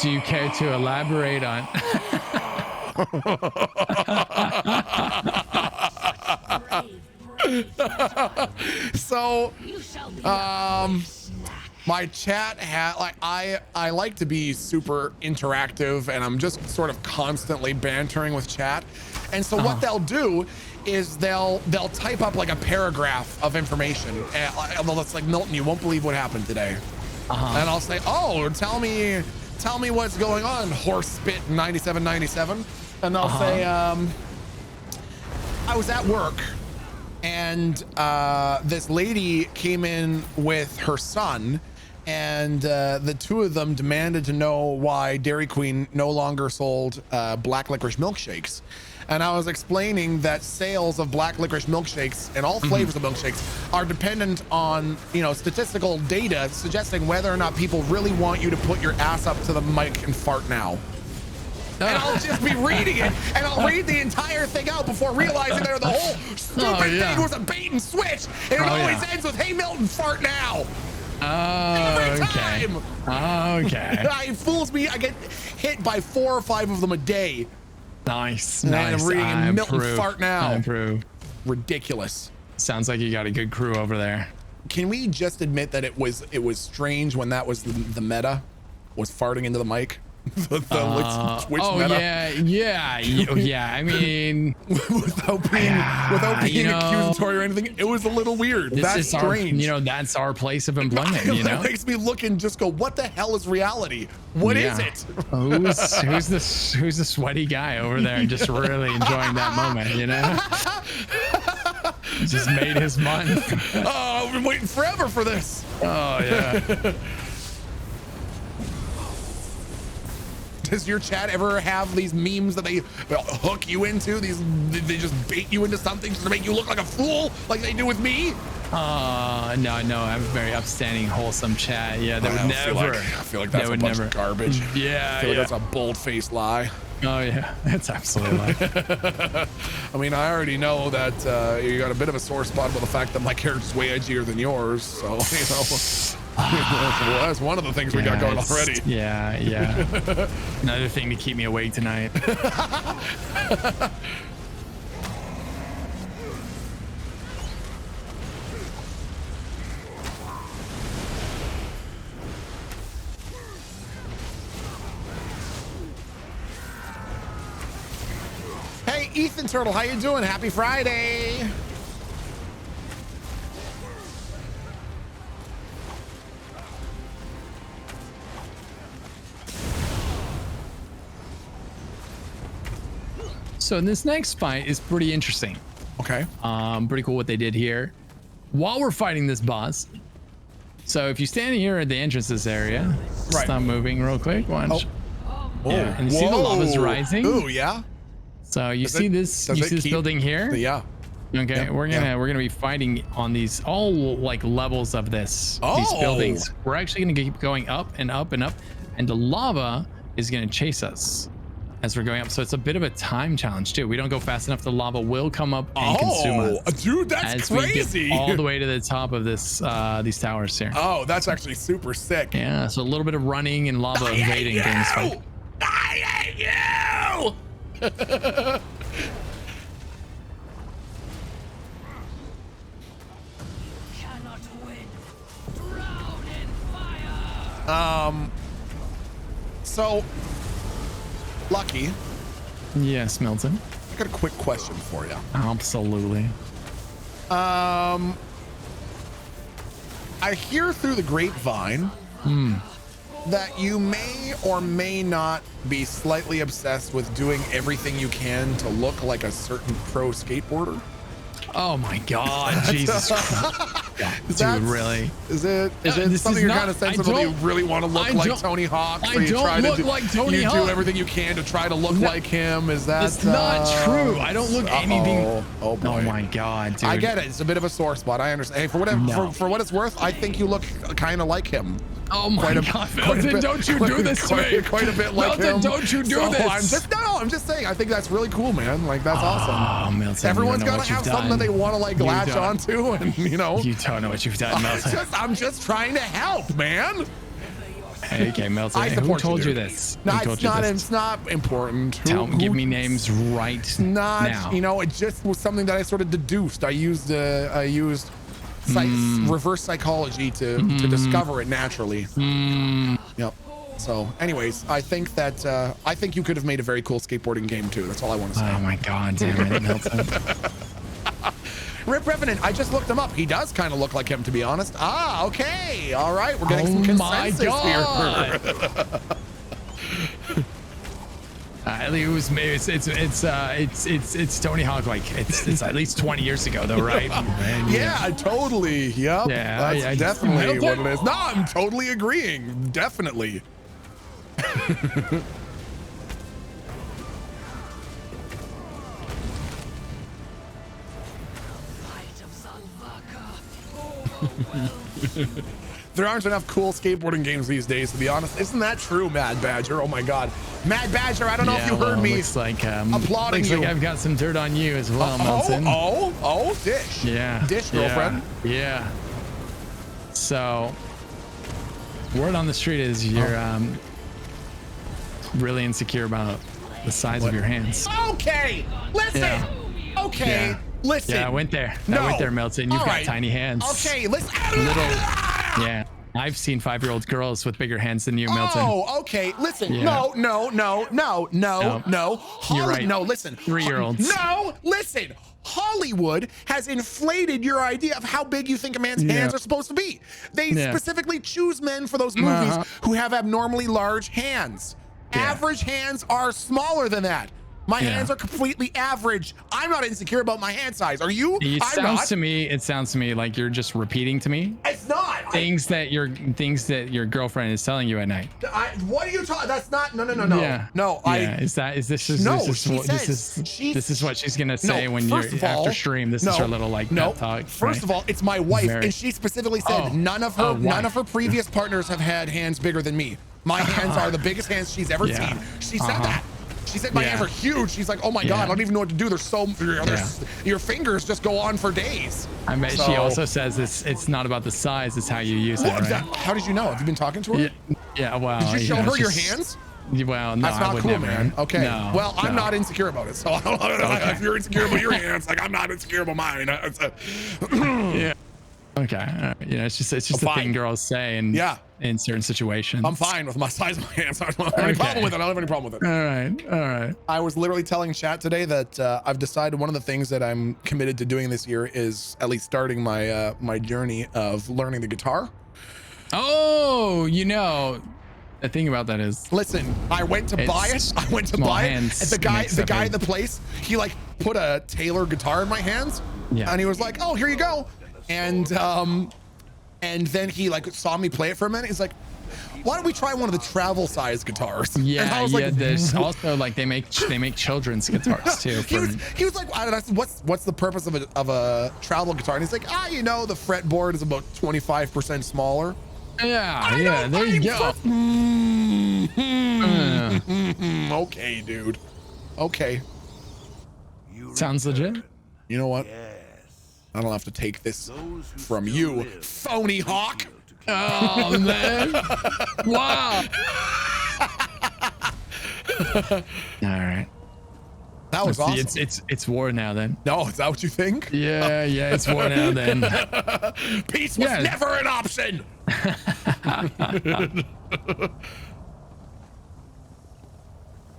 Do you care to elaborate on? So, my chat had I like to be super interactive, and I'm just sort of constantly bantering with chat. And so what they'll do is they'll type up like a paragraph of information. It's like, Milton, you won't believe what happened today. And I'll say, oh, tell me what's going on, horse spit 9797. And they'll say, I was at work, and this lady came in with her son, and the two of them demanded to know why Dairy Queen no longer sold black licorice milkshakes. And I was explaining that sales of black licorice milkshakes and all flavors of milkshakes are dependent on, statistical data suggesting whether or not people really want you to put your ass up to the mic and fart now. And I'll just be reading it, and I'll read the entire thing out before realizing that the whole stupid thing was a bait and switch. And it always ends with, "Hey Milton, fart now." Every time. Okay. It fools me. I get hit by 4 or 5 of them a day. Nice. And I'm reading Milton fart now. I approve. Ridiculous. Sounds like you got a good crew over there. Can we just admit that it was strange when that was the meta, was farting into the mic? Twitch meta. Yeah. I mean, without being accusatory or anything, it was a little weird. That's strange. That's our place of employment. It makes me look and just go, what the hell is reality? What is it? Who's the sweaty guy over there just really enjoying that moment? Just made his month. Oh, I've been waiting forever for this. Oh yeah. Does your chat ever have these memes that they hook you into? They just bait you into something just to make you look like a fool, like they do with me? No. I'm a very upstanding, wholesome chat. Yeah, they would never. I feel like that's a bunch of garbage. Yeah, I feel like that's a bold-faced lie. Oh yeah, that's absolutely lie. I mean, I already know that you got a bit of a sore spot with the fact that my character's way edgier than yours. So, well, that's one of the things we got going already. Yeah. Another thing to keep me awake tonight. Hey, Ethan Turtle, how you doing? Happy Friday. So this next fight is pretty interesting. Okay. Pretty cool what they did here. While we're fighting this boss, so if you stand here at the entrance to this area, stop moving real quick. Watch. Yeah, and you see the lava's rising. Ooh, yeah. So you see this building here? Yeah. Okay, Yep, we're gonna be fighting on these all like levels of these buildings. We're actually gonna keep going up and up and up, and the lava is gonna chase us as we're going up. So it's a bit of a time challenge too. We don't go fast enough, the lava will come up and consume us. Dude, that's crazy. We get all the way to the top of this these towers here. Oh, that's actually super sick. Yeah, so a little bit of running and lava invading during this fight. I hate you! Cannot win. Drown in fire. So, Lucky. Yes, Milton. I got a quick question for you. Absolutely. I hear through the grapevine that you may or may not be slightly obsessed with doing everything you can to look like a certain pro skateboarder. Oh my God, Jesus Christ. Dude, really? Is it something you're kind of sensitive that you really want to look like Tony Hawk? So you try to do everything you can to try to look like him. Is that That's not true. I don't look anything. Oh boy. Oh my God, dude. I get it. It's a bit of a sore spot. I understand. Hey, for what it's worth, I think you look kind of like him. Oh my God, Milton, don't you do this to me. Quite a bit like Milton, him. don't you do this. I'm just saying, I think that's really cool, man. Like, that's awesome. Oh, Milton, everyone's got to have something that they want to like latch onto, and You don't know what you've done, Milton. I'm just trying to help, man. Okay, Milton. Who told you this? No, it's not important. Give me names right now. It just was something that I sort of deduced. I used reverse psychology to discover it naturally. Yep. So anyways, I think you could have made a very cool skateboarding game too. That's all I want to say. Oh my God, damn it, Milton. Rip Revenant, I just looked him up. He does kind of look like him, to be honest. Ah, okay. All right, we're getting some consensus here. It's Tony Hawk. Like it's at least 20 years ago, though, right? Yeah, totally. Yep. Yeah, that's definitely what it is. No, I'm totally agreeing. Definitely. There aren't enough cool skateboarding games these days, to be honest. Isn't that true, Mad Badger? Oh my God, Mad Badger! I don't know if you heard me. Looks like applauding you. Like I've got some dirt on you as well, Milton. Dish. Yeah. Dish, girlfriend. Yeah. So, word on the street is you're really insecure about the size of your hands. Okay, listen. Yeah. Okay. Yeah. Listen. Yeah, I went there. I went there, Milton. You've got tiny hands. Okay, listen. Yeah. I've seen 5-year-old girls with bigger hands than you, Milton. Oh, okay. Listen. Yeah. No. You're right. No, listen. 3-year-olds. No, listen. Hollywood has inflated your idea of how big you think a man's hands are supposed to be. They specifically choose men for those movies who have abnormally large hands. Average hands are smaller than that. My hands are completely average. I'm not insecure about my hand size. Are you? It sounds to me like you're just repeating to me. It's not. things that your girlfriend is telling you at night. What are you talking? That's not. No. Yeah. No. Yeah. Is this what she's gonna say when you're after stream? This is her little like pep talk. First of all, it's my wife, and she specifically said none of her previous partners have had hands bigger than me. My hands are the biggest hands she's ever seen. She said that. She said my hands are huge. She's like, oh my God, I don't even know what to do. There's so your fingers just go on for days. I bet she also says it's not about the size, it's how you use it. Right? How did you know? Have you been talking to her? Yeah. Well, did you show her your hands? Well, no, that's not cool, man. Okay. No, well, I'm not insecure about it. So if you're insecure about your hands, like I'm not insecure about mine. Yeah. Okay. It's just the thing girls say in certain situations. I'm fine with my size of my hands. I don't have any problem with it. I don't have any problem with it. All right. I was literally telling chat today that I've decided one of the things that I'm committed to doing this year is at least starting my my journey of learning the guitar. Oh, the thing about that is, listen, I went to buy it. And the guy at the place, he like put a Taylor guitar in my hands. Yeah. And he was like, "Oh, here you go." And then he like saw me play it for a minute. He's like, "Why don't we try one of the travel size guitars?" Yeah, and I was like, there's also like they make children's guitars too. He was like, I said, what's the purpose of a travel guitar? And he's like, the fretboard is about 25% smaller. Yeah, there you go. Okay, dude. Okay. Sounds legit. You know what? I don't have to take this from you, phony hawk. Oh man! Wow. All right. That was awesome. It's war now then. No, is that what you think? Yeah, it's war now then. Peace was never an option.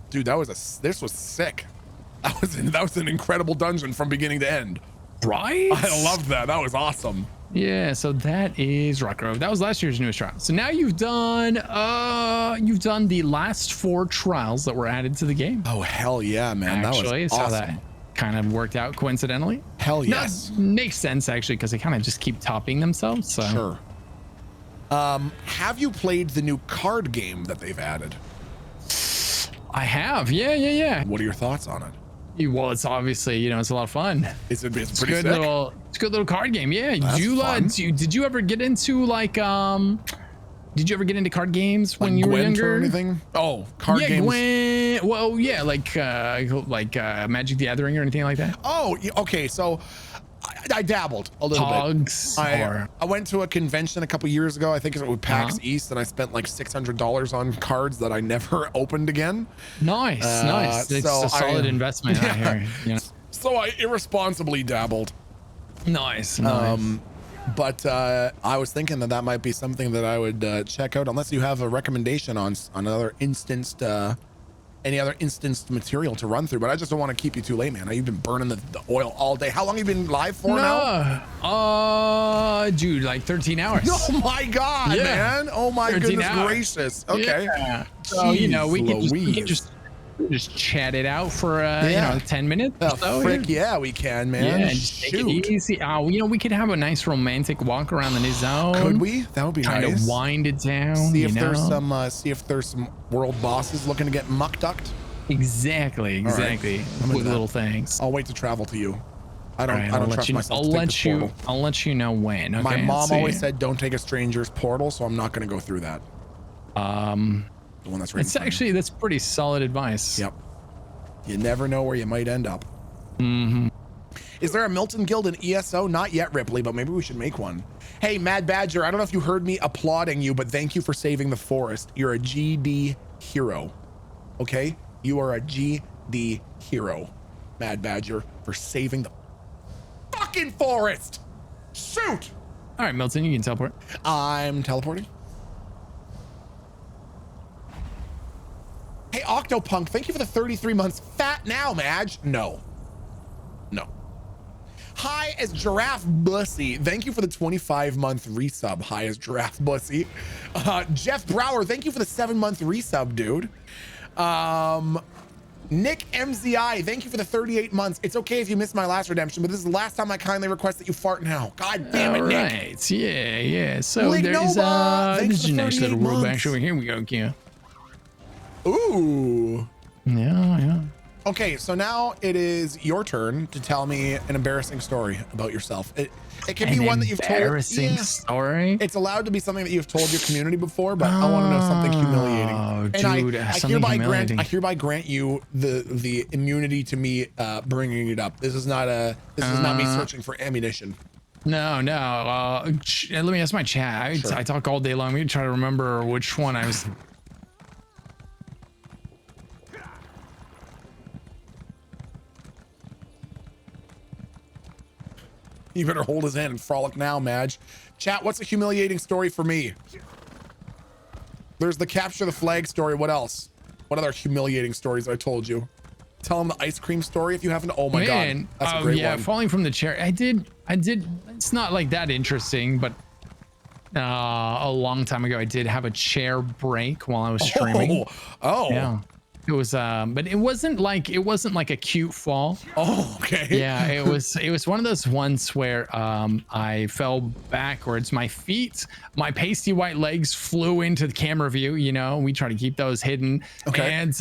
Dude, this was sick. That was an incredible dungeon from beginning to end. Right? I loved that. That was awesome. Yeah, so that is Rock Grove. That was last year's newest trial. So now you've done the last 4 trials that were added to the game. Oh hell yeah, man. Actually, that was awesome. So that kind of worked out coincidentally. Hell yes. Makes sense actually, because they kind of just keep topping themselves. So sure. Have you played the new card game that they've added? I have. Yeah. What are your thoughts on it? Well, it's obviously, it's a lot of fun. It's pretty good sick. It's a good little card game. Yeah. Did you ever get into like did you ever get into card games when you were younger? Or anything? Oh, card games. Gwent. Well, yeah, like Magic the Gathering or anything like that. Oh, okay. So I dabbled a little bit. I went to a convention a couple years ago. I think it was PAX East, and I spent like $600 on cards that I never opened again. Nice. It's a solid investment out here. So I irresponsibly dabbled. Nice. But I was thinking that might be something that I would check out, unless you have a recommendation on another instanced any other instanced material to run through. But I just don't want to keep you too late, man. You've been burning the oil all day. How long have you been live for now? Dude, like 13 hours. Oh my God, man. Oh my goodness gracious. Okay. Yeah. So, we can just chat it out for 10 minutes or so. Frick yeah, we can, man. Yeah, just take it easy. We could have a nice romantic walk around the new zone. Could we? That would be nice. Kind of wind it down. See if there's some world bosses looking to get muck ducked. Exactly. Right. Quick little things. I'll wait to travel to you. I don't trust myself to take this portal. I'll let you know when. Okay, my mom always said don't take a stranger's portal, so I'm not going to go through that. The one that's right. That's pretty solid advice. Yep. You never know where you might end up. Mm-hmm. Is there a Milton Guild in ESO? Not yet, Ripley, but maybe we should make one. Hey, Mad Badger, I don't know if you heard me applauding you, but thank you for saving the forest. You're a GD hero. Okay? You are a GD hero, Mad Badger, for saving the fucking forest. Shoot! All right, Milton, you can teleport. I'm teleporting. Hey, Octopunk, thank you for the 33 months. Fat now, Madge. No. Hi as Giraffe Bussy. Thank you for the 25-month resub. Hi as Giraffe Bussy. Jeff Brower, thank you for the 7-month resub, dude. Nick MZI, thank you for the 38 months. It's okay if you missed my last redemption, but this is the last time I kindly request that you fart now. God damn it, Nick. All right. Yeah. So Lig there's Nova, thanks this for is the a nice 38 little world months. back over here. We go, Kia. Ooh. Yeah. Okay, so now it is your turn to tell me an embarrassing story about yourself. It can be one that you've told. Embarrassing story. It's allowed to be something that you've told your community before, but I want to know something humiliating. Oh, And dude, I something humiliating. hereby grant you the immunity to me bringing it up. This is not me searching for ammunition. No. Let me ask my chat. Sure. I talk all day long. We can try to remember which one I was. You better hold his hand and frolic now, Madge. Chat, what's a humiliating story for me? There's the capture the flag story. What else? What other humiliating stories I told you? Tell him the ice cream story if you haven't. Oh my God. That's a great one. Falling from the chair. I did. It's not like that interesting, but a long time ago, I did have a chair break while I was streaming. Oh. Yeah. It was but it wasn't like a cute fall. Oh, okay. Yeah, it was one of those ones where I fell backwards. My pasty white legs flew into the camera view. You know, we try to keep those hidden. Okay. And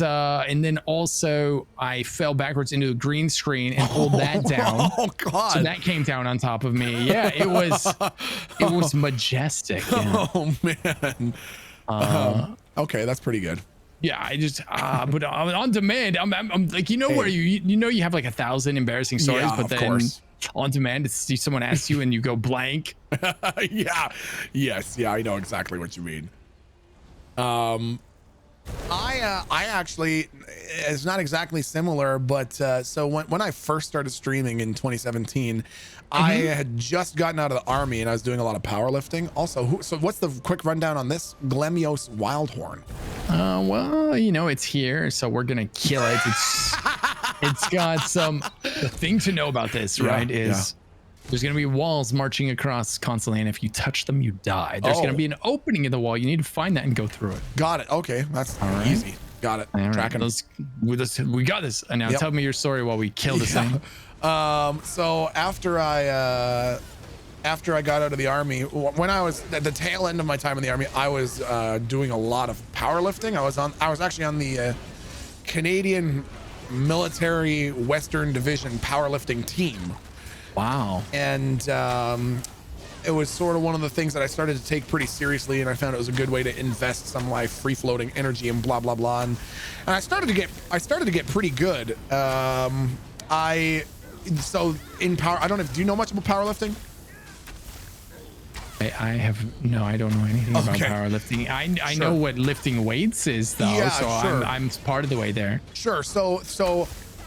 then also I fell backwards into a green screen and pulled that down. Oh God. So that came down on top of me. Yeah, it was majestic. Yeah. Oh man. Okay, that's pretty good. Yeah, I just but on demand, I'm like, where you have like 1,000 embarrassing stories, Yeah, but of then course. on demand, it's someone asks you and you go blank. Yeah. Yes. Yeah, I know exactly what you mean. I actually, it's not exactly similar, but so when I first started streaming in 2017, I had just gotten out of the army and I was doing a lot of powerlifting. Also, so what's the quick rundown on this Glemios Wildhorn? Well, it's here, so we're gonna kill it. It's got the thing to know about this, right? Is there's gonna be walls marching across constantly, and if you touch them, you die. There's gonna be an opening in the wall. You need to find that and go through it. Got it. Okay, that's easy. Got it. Tracking. We got this. And now tell me your story while we kill this thing. So after I got out of the army, when I was at the tail end of my time in the army, I was doing a lot of powerlifting. I was actually on the Canadian Military Western Division powerlifting team. Wow. And it was sort of one of the things that I started to take pretty seriously, and I found it was a good way to invest some of my free-floating energy and blah blah blah. And I started to get pretty good. So in power, I don't know. Do you know much about powerlifting? I don't know anything about powerlifting. I know what lifting weights is though, I'm part of the way there. Sure. So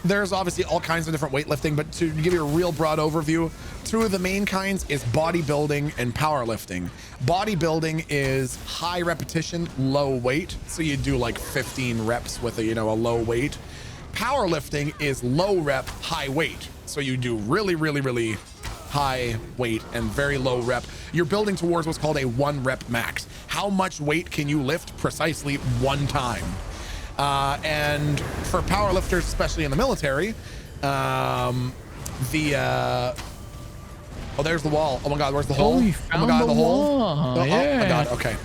there's obviously all kinds of different weightlifting, but to give you a real broad overview, two of the main kinds is bodybuilding and powerlifting. Bodybuilding is high repetition, low weight. So you do like 15 reps with a low weight. Powerlifting is low rep, high weight. So you do really, really, really high weight and very low rep. You're building towards what's called a 1 rep max. How much weight can you lift precisely one time? And for powerlifters, especially in the military, there's the wall. Oh my God, where's the hole? You found the hole. wall. Oh my God. Okay.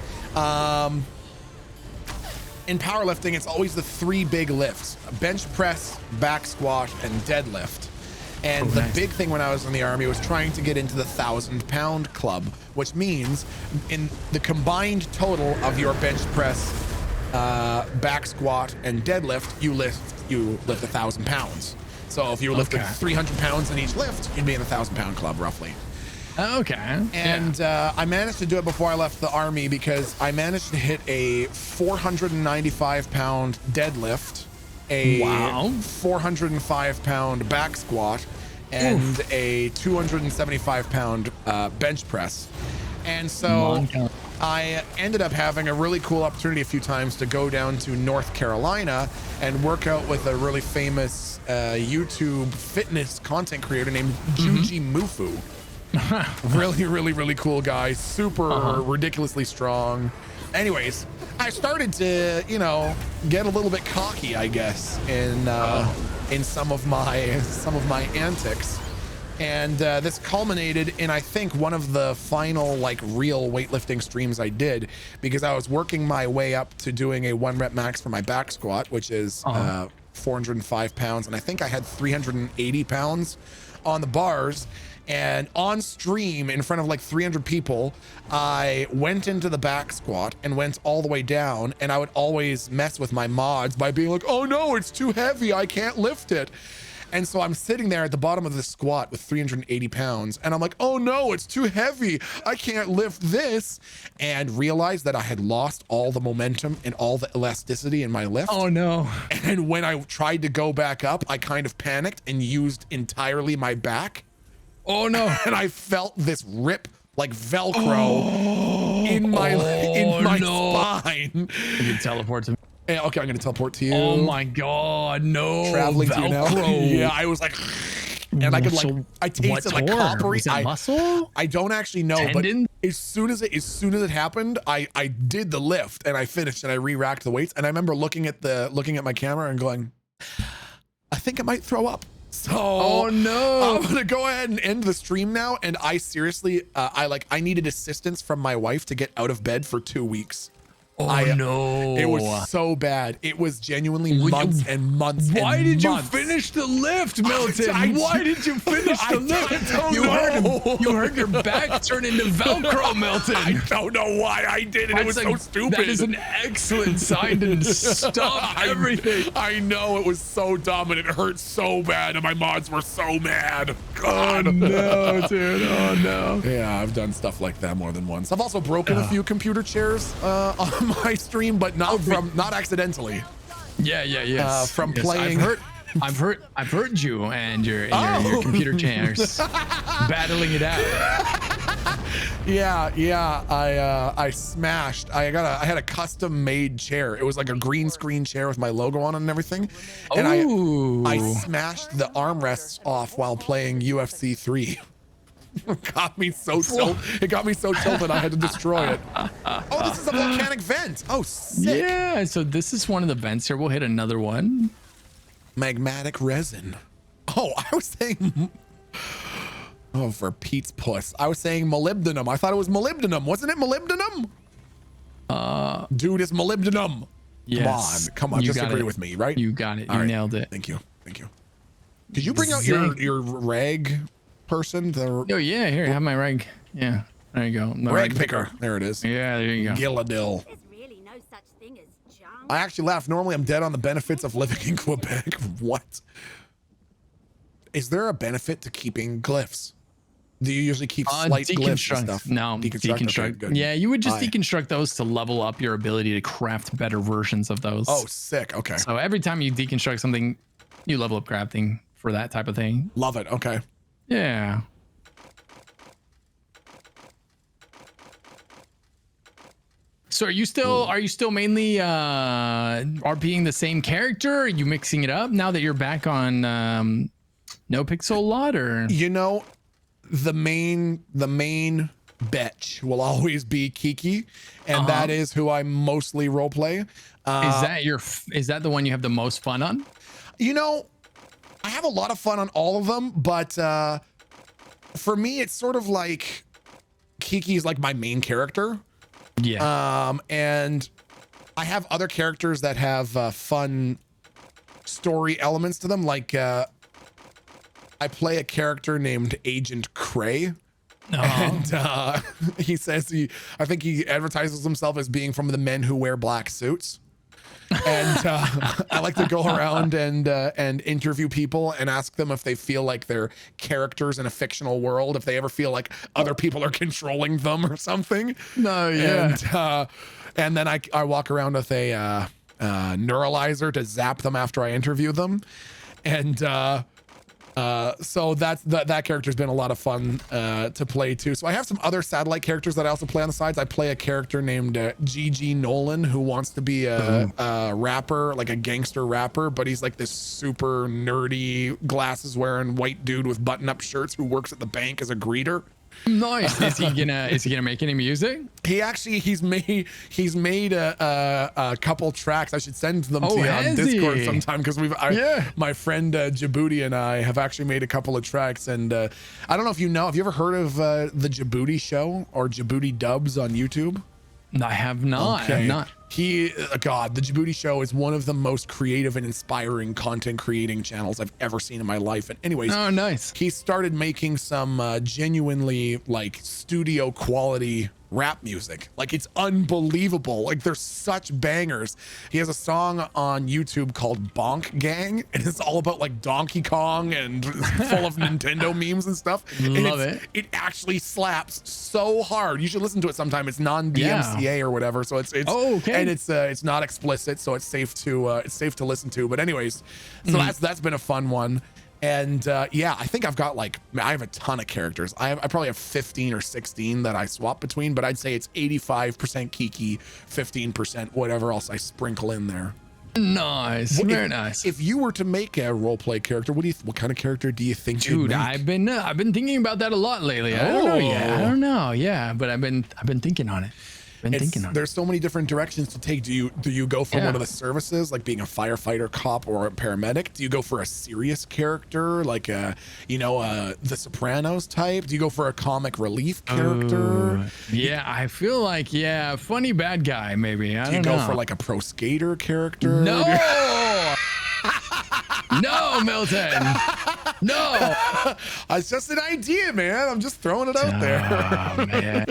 In powerlifting, it's always the 3 big lifts: bench press, back squat, and deadlift. And the big thing when I was in the army was trying to get into the 1,000-pound club, which means in the combined total of your bench press, back squat, and deadlift, you lift 1,000 pounds. So if you lifted 300 pounds in each lift, you'd be in the 1,000-pound club roughly. Okay. And I managed to do it before I left the army because I managed to hit a 495-pound deadlift, a 405-pound back squat, and a 275-pound bench press. And so I ended up having a really cool opportunity a few times to go down to North Carolina and work out with a really famous YouTube fitness content creator named Juji Mufu. Really, really, really cool guy. Super ridiculously strong. Anyways, I started to, you know, get a little bit cocky, I guess, in some of my antics. And this culminated in, I think, one of the final like real weightlifting streams I did, because I was working my way up to doing a 1 rep max for my back squat, which is 405 pounds. And I think I had 380 pounds on the bars. And on stream in front of like 300 people, I went into the back squat and went all the way down. And I would always mess with my mods by being like, oh no, it's too heavy, I can't lift it. And so I'm sitting there at the bottom of the squat with 380 pounds. And I'm like, oh no, it's too heavy, I can't lift this. And realized that I had lost all the momentum and all the elasticity in my lift. Oh no. And when I tried to go back up, I kind of panicked and used entirely my back. Oh no. And I felt this rip like Velcro in my spine. You can teleport to me. Yeah, okay, I'm gonna teleport to you. Oh my god, no. Traveling Velcro. to you now. Yeah, I was like, and I could like, I tasted like coppery. Was it muscle? I don't actually know, Tendon? but as soon as it happened, I did the lift and I finished and I re-racked the weights. And I remember looking at my camera and going, I think I might throw up. So oh no, I'm gonna go ahead and end the stream now. And I seriously, I needed assistance from my wife to get out of bed for 2 weeks. Oh no, it was so bad. It was genuinely months and months. Why did you finish the lift, Milton? Why did you finish the lift? You heard your back turn into Velcro, Milton. I don't know why I did it. It was so stupid. That is an excellent sign to stop everything. I know, it was so dumb and it hurt so bad and my mods were so mad. God. Oh no, dude. Oh no. Yeah, I've done stuff like that more than once. I've also broken a few computer chairs on my stream, but not accidentally. Yeah. From playing. I've heard you and your computer chairs battling it out. Yeah. I smashed. I had a custom made chair. It was like a green screen chair with my logo on it and everything. And I smashed the armrests off while playing UFC 3. It got me so tilted I had to destroy it. Oh, this is a volcanic vent. Oh, sick. Yeah, so this is one of the vents here. We'll hit another one. Magmatic resin. Oh, I was saying, oh, for Pete's puss, I was saying molybdenum. I thought it was molybdenum. Wasn't it molybdenum? Dude, it's molybdenum. Yes. Come on, just agree with me, right? You got it. You nailed it. Thank you. Did you bring out your rag person? Oh yeah, here, have my rag. Yeah, there you go. Rag picker. There it is. Yeah, there you go. Gilladil. There's really no such thing as junk. I actually laugh. Normally I'm dead on the benefits of living in Quebec. What? Is there a benefit to keeping glyphs? Do you usually keep slight glyphs and stuff? No, deconstruct. Okay, yeah, you would just deconstruct those to level up your ability to craft better versions of those. Oh, sick. Okay. So every time you deconstruct something, you level up crafting for that type of thing. Love it. Okay. Yeah. So are you still mainly RPing the same character? Are you mixing it up now that you're back on No Pixel Lot, or? You know, the main bitch will always be Kiki, and that is who I mostly roleplay. Is that the one you have the most fun on? You know, I have a lot of fun on all of them, but for me, it's sort of like Kiki is like my main character. Yeah. And I have other characters that have fun story elements to them. Like I play a character named Agent Cray. And he says I think he advertises himself as being from the men who wear black suits. And I like to go around and interview people and ask them if they feel like they're characters in a fictional world, if they ever feel like other people are controlling them or something. No, yeah. And then I walk around with a neuralizer to zap them after I interview them. And so that character's been a lot of fun to play too. So I have some other satellite characters that I also play on the sides. I play a character named GG Nolan, who wants to be a rapper, like a gangster rapper, but he's like this super nerdy, glasses wearing white dude with button up shirts who works at the bank as a greeter. Nice. Is he gonna make any music? He's made a couple tracks. I should send them to you on Discord sometime, because my friend Djibouti and I have actually made a couple of tracks. And I don't know if you know, have you ever heard of the Djibouti Show or Djibouti Dubs on YouTube? No, I have not. Okay. I have not. The Djibouti Show is one of the most creative and inspiring content creating channels I've ever seen in my life. And anyways, oh, nice. He started making some genuinely like studio quality rap music. Like, it's unbelievable. Like, there's such bangers. He has a song on YouTube called Bonk Gang, and it's all about like Donkey Kong and full of Nintendo memes and stuff. Love it. It actually slaps so hard. You should listen to it sometime. It's non-DMCA or whatever, so it's okay. And it's not explicit, so it's safe to listen to. But anyways, so that's been a fun one. And yeah, I think I have a ton of characters. I probably have 15 or 16 that I swap between, but I'd say it's 85% Kiki, 15% whatever else I sprinkle in there. Nice. Very nice. If you were to make a roleplay character, what kind of character do you think you'd make? I've been thinking about that a lot lately. I don't know. Yeah, but I've been thinking on it. There's so many different directions to take. Do you go for one of the services, like being a firefighter, cop, or a paramedic? Do you go for a serious character, like the Sopranos type? Do you go for a comic relief character? Yeah, I feel like funny bad guy maybe. Do you go for like a pro skater character? No. No, Milton. No. It's just an idea, man. I'm just throwing it out there. Oh, man.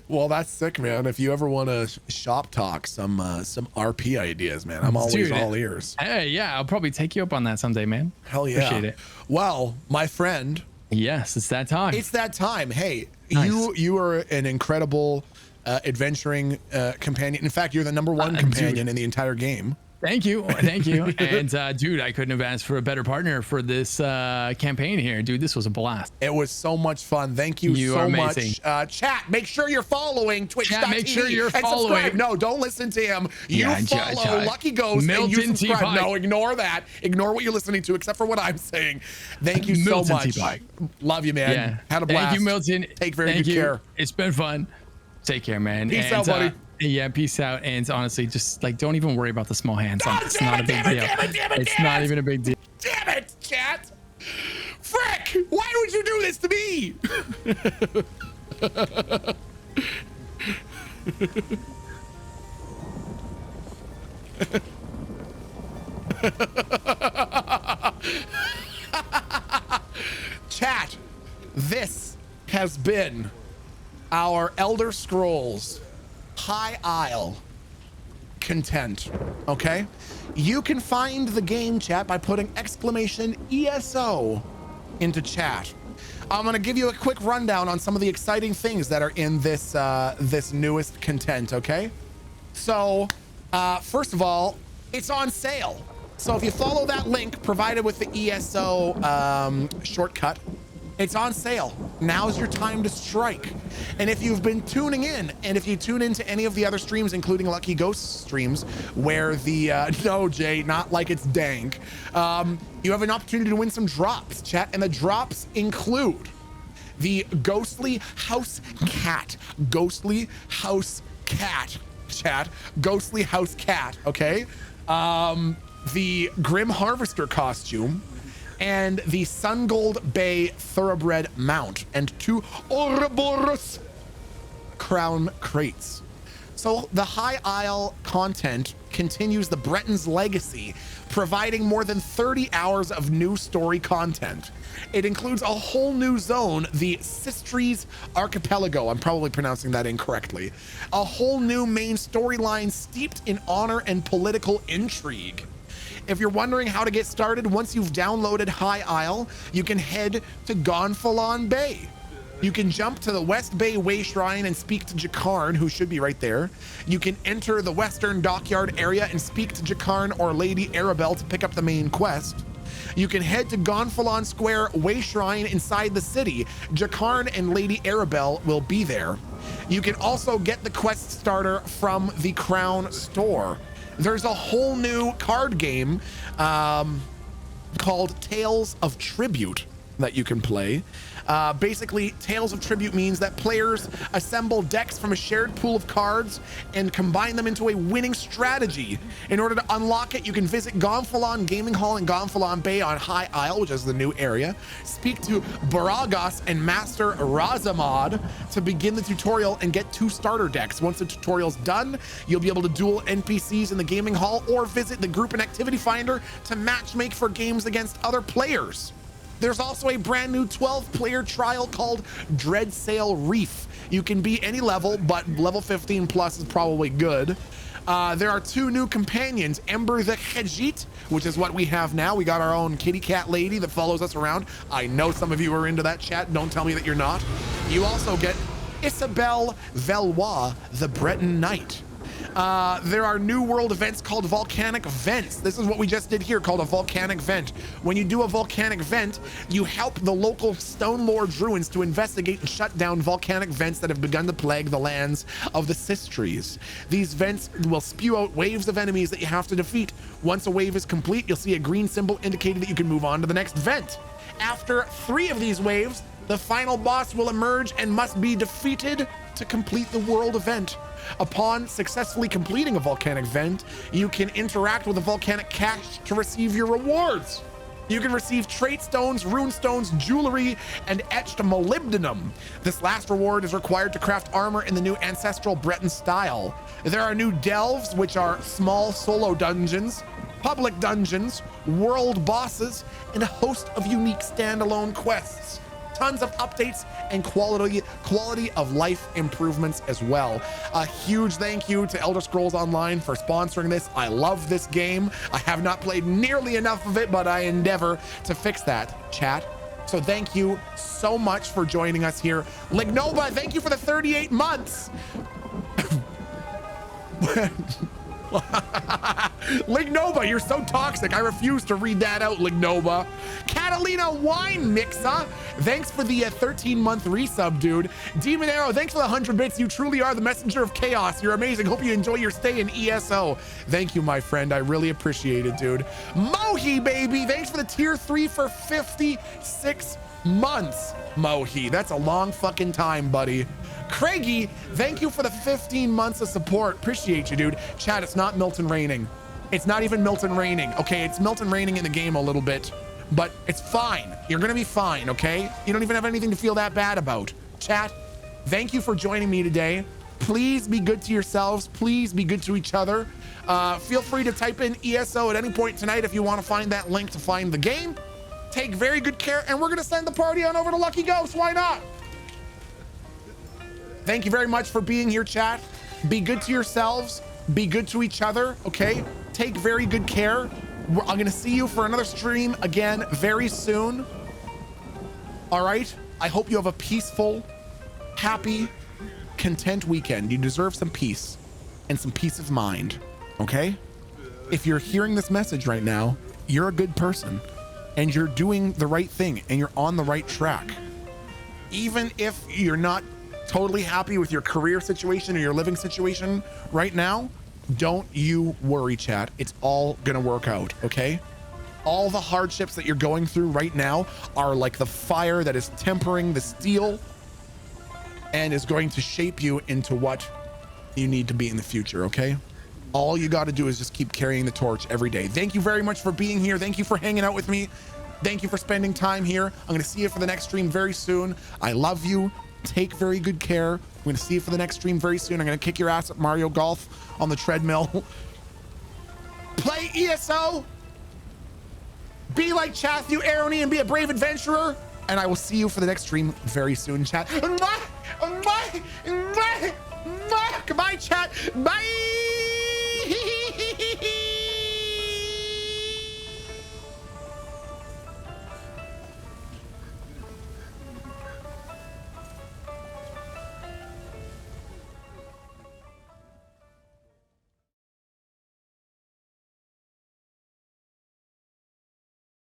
Well, that's sick, man. If you ever want to shop talk some RP ideas, man, I'm always all ears. Hey, yeah, I'll probably take you up on that someday, man. Hell yeah. Appreciate it. Well, my friend. Yes, it's that time. It's that time. Hey, nice. you are an incredible adventuring companion. In fact, you're the #1 companion in the entire game. Thank you. And dude, I couldn't have asked for a better partner for this campaign here. Dude, this was a blast. It was so much fun. Thank you so much. Chat, make sure you're following Twitch.tv. Chat, make sure you're following. Subscribe. No, don't listen to him. You follow LuckyGhost and you subscribe. No, ignore that. Ignore what you're listening to, except for what I'm saying. Thank you so much. Love you, man. Yeah. Had a blast. Thank you, Milton. Take very good care. It's been fun. Take care, man. Peace out, buddy. Yeah, peace out. And honestly, just like, don't even worry about the small hands. It's not a big deal. It's not even a big deal. Damn it, chat. Frick, why would you do this to me? Chat, this has been our Elder Scrolls High Isle content. Okay, you can find the game, chat, by putting !ESO into chat. I'm gonna give you a quick rundown on some of the exciting things that are in this this newest content. Okay, so first of all, it's on sale. So if you follow that link provided with the ESO shortcut, it's on sale. Now's your time to strike. And if you've been tuning in, and if you tune into any of the other streams, including LuckyGhost streams, where the, no, Jay, not like it's dank, you have an opportunity to win some drops, chat. And the drops include the Ghostly House Cat. Ghostly House Cat, chat. Ghostly House Cat, okay? The Grim Harvester costume, and the Sungold Bay Thoroughbred mount, and 2 Ouroboros crown crates. So the High Isle content continues the Breton's legacy, providing more than 30 hours of new story content. It includes a whole new zone, the Sistries Archipelago. I'm probably pronouncing that incorrectly. A whole new main storyline steeped in honor and political intrigue. If you're wondering how to get started, once you've downloaded High Isle, you can head to Gonfalon Bay. You can jump to the West Bay Way Shrine and speak to Jakarn, who should be right there. You can enter the Western Dockyard area and speak to Jakarn or Lady Arabelle to pick up the main quest. You can head to Gonfalon Square Way Shrine inside the city. Jakarn and Lady Arabelle will be there. You can also get the quest starter from the Crown store. There's a whole new card game called Tales of Tribute. that you can play. Basically, Tales of Tribute means that players assemble decks from a shared pool of cards and combine them into a winning strategy. In order to unlock it, you can visit Gonfalon Gaming Hall in Gonfalon Bay on High Isle, which is the new area. Speak to Baragos and Master Razamad to begin the tutorial and get 2 starter decks. Once the tutorial's done, you'll be able to duel NPCs in the gaming hall or visit the group and activity finder to matchmake for games against other players. There's also a brand new 12-player trial called Dreadsail Reef. You can be any level, but level 15 plus is probably good. There are 2 new companions, Ember the Khejit, which is what we have now. We got our own kitty cat lady that follows us around. I know some of you are into that chat. Don't tell me that you're not. You also get Isabelle Velois, the Breton Knight. There are new world events called Volcanic Vents. This is what we just did here, called a Volcanic Vent. When you do a Volcanic Vent, you help the local Stone Lord Druids to investigate and shut down volcanic vents that have begun to plague the lands of the Sistries. These vents will spew out waves of enemies that you have to defeat. Once a wave is complete, you'll see a green symbol indicating that you can move on to the next vent. After 3 of these waves, the final boss will emerge and must be defeated to complete the world event. Upon successfully completing a volcanic vent, you can interact with the volcanic cache to receive your rewards. You can receive trait stones, rune stones, jewelry, and etched molybdenum. This last reward is required to craft armor in the new ancestral Breton style. There are new delves, which are small solo dungeons, public dungeons, world bosses, and a host of unique standalone quests. Tons of updates and quality of life improvements as well. A huge thank you to Elder Scrolls Online for sponsoring this. I love this game. I have not played nearly enough of it, but I endeavor to fix that, chat. So thank you so much for joining us here. Lignoba, thank you for the 38 months. Lignoba, you're so toxic. I refuse to read that out, Lignoba. Catalina Wine Mixa, thanks for the 13-month resub, dude. Demon Arrow, thanks for the 100 bits. You truly are the messenger of chaos. You're amazing. Hope you enjoy your stay in ESO. Thank you, my friend. I really appreciate it, dude. Mohi, baby, thanks for the tier 3 for 56 months. Mohi, that's a long fucking time, buddy. Craigie, thank you for the 15 months of support. Appreciate you, dude. Chat, it's not Milton raining. It's not even Milton raining, okay? It's Milton raining in the game a little bit, but it's fine. You're gonna be fine, okay? You don't even have anything to feel that bad about. Chat, thank you for joining me today. Please be good to yourselves. Please be good to each other. Feel free to type in ESO at any point tonight if you want to find that link to find the game. Take very good care, and we're gonna send the party on over to LuckyGhost. Why not? Thank you very much for being here, chat. Be good to yourselves. Be good to each other, okay? Take very good care. I'm gonna see you for another stream again very soon. All right? I hope you have a peaceful, happy, content weekend. You deserve some peace and some peace of mind, okay? If you're hearing this message right now, you're a good person and you're doing the right thing and you're on the right track. Even if you're not totally happy with your career situation or your living situation right now, don't you worry, chat. It's all gonna work out, okay? All the hardships that you're going through right now are like the fire that is tempering the steel and is going to shape you into what you need to be in the future, okay? All you got to do is just keep carrying the torch every day. Thank you very much for being here. Thank you for hanging out with me. Thank you for spending time here. I'm gonna see you for the next stream very soon. I love you. Take very good care. I'm going to see you for the next stream very soon. I'm going to kick your ass at Mario Golf on the treadmill. Play ESO. Be like Chathu Aroni and be a brave adventurer. And I will see you for the next stream very soon, chat. Goodbye, chat. Bye.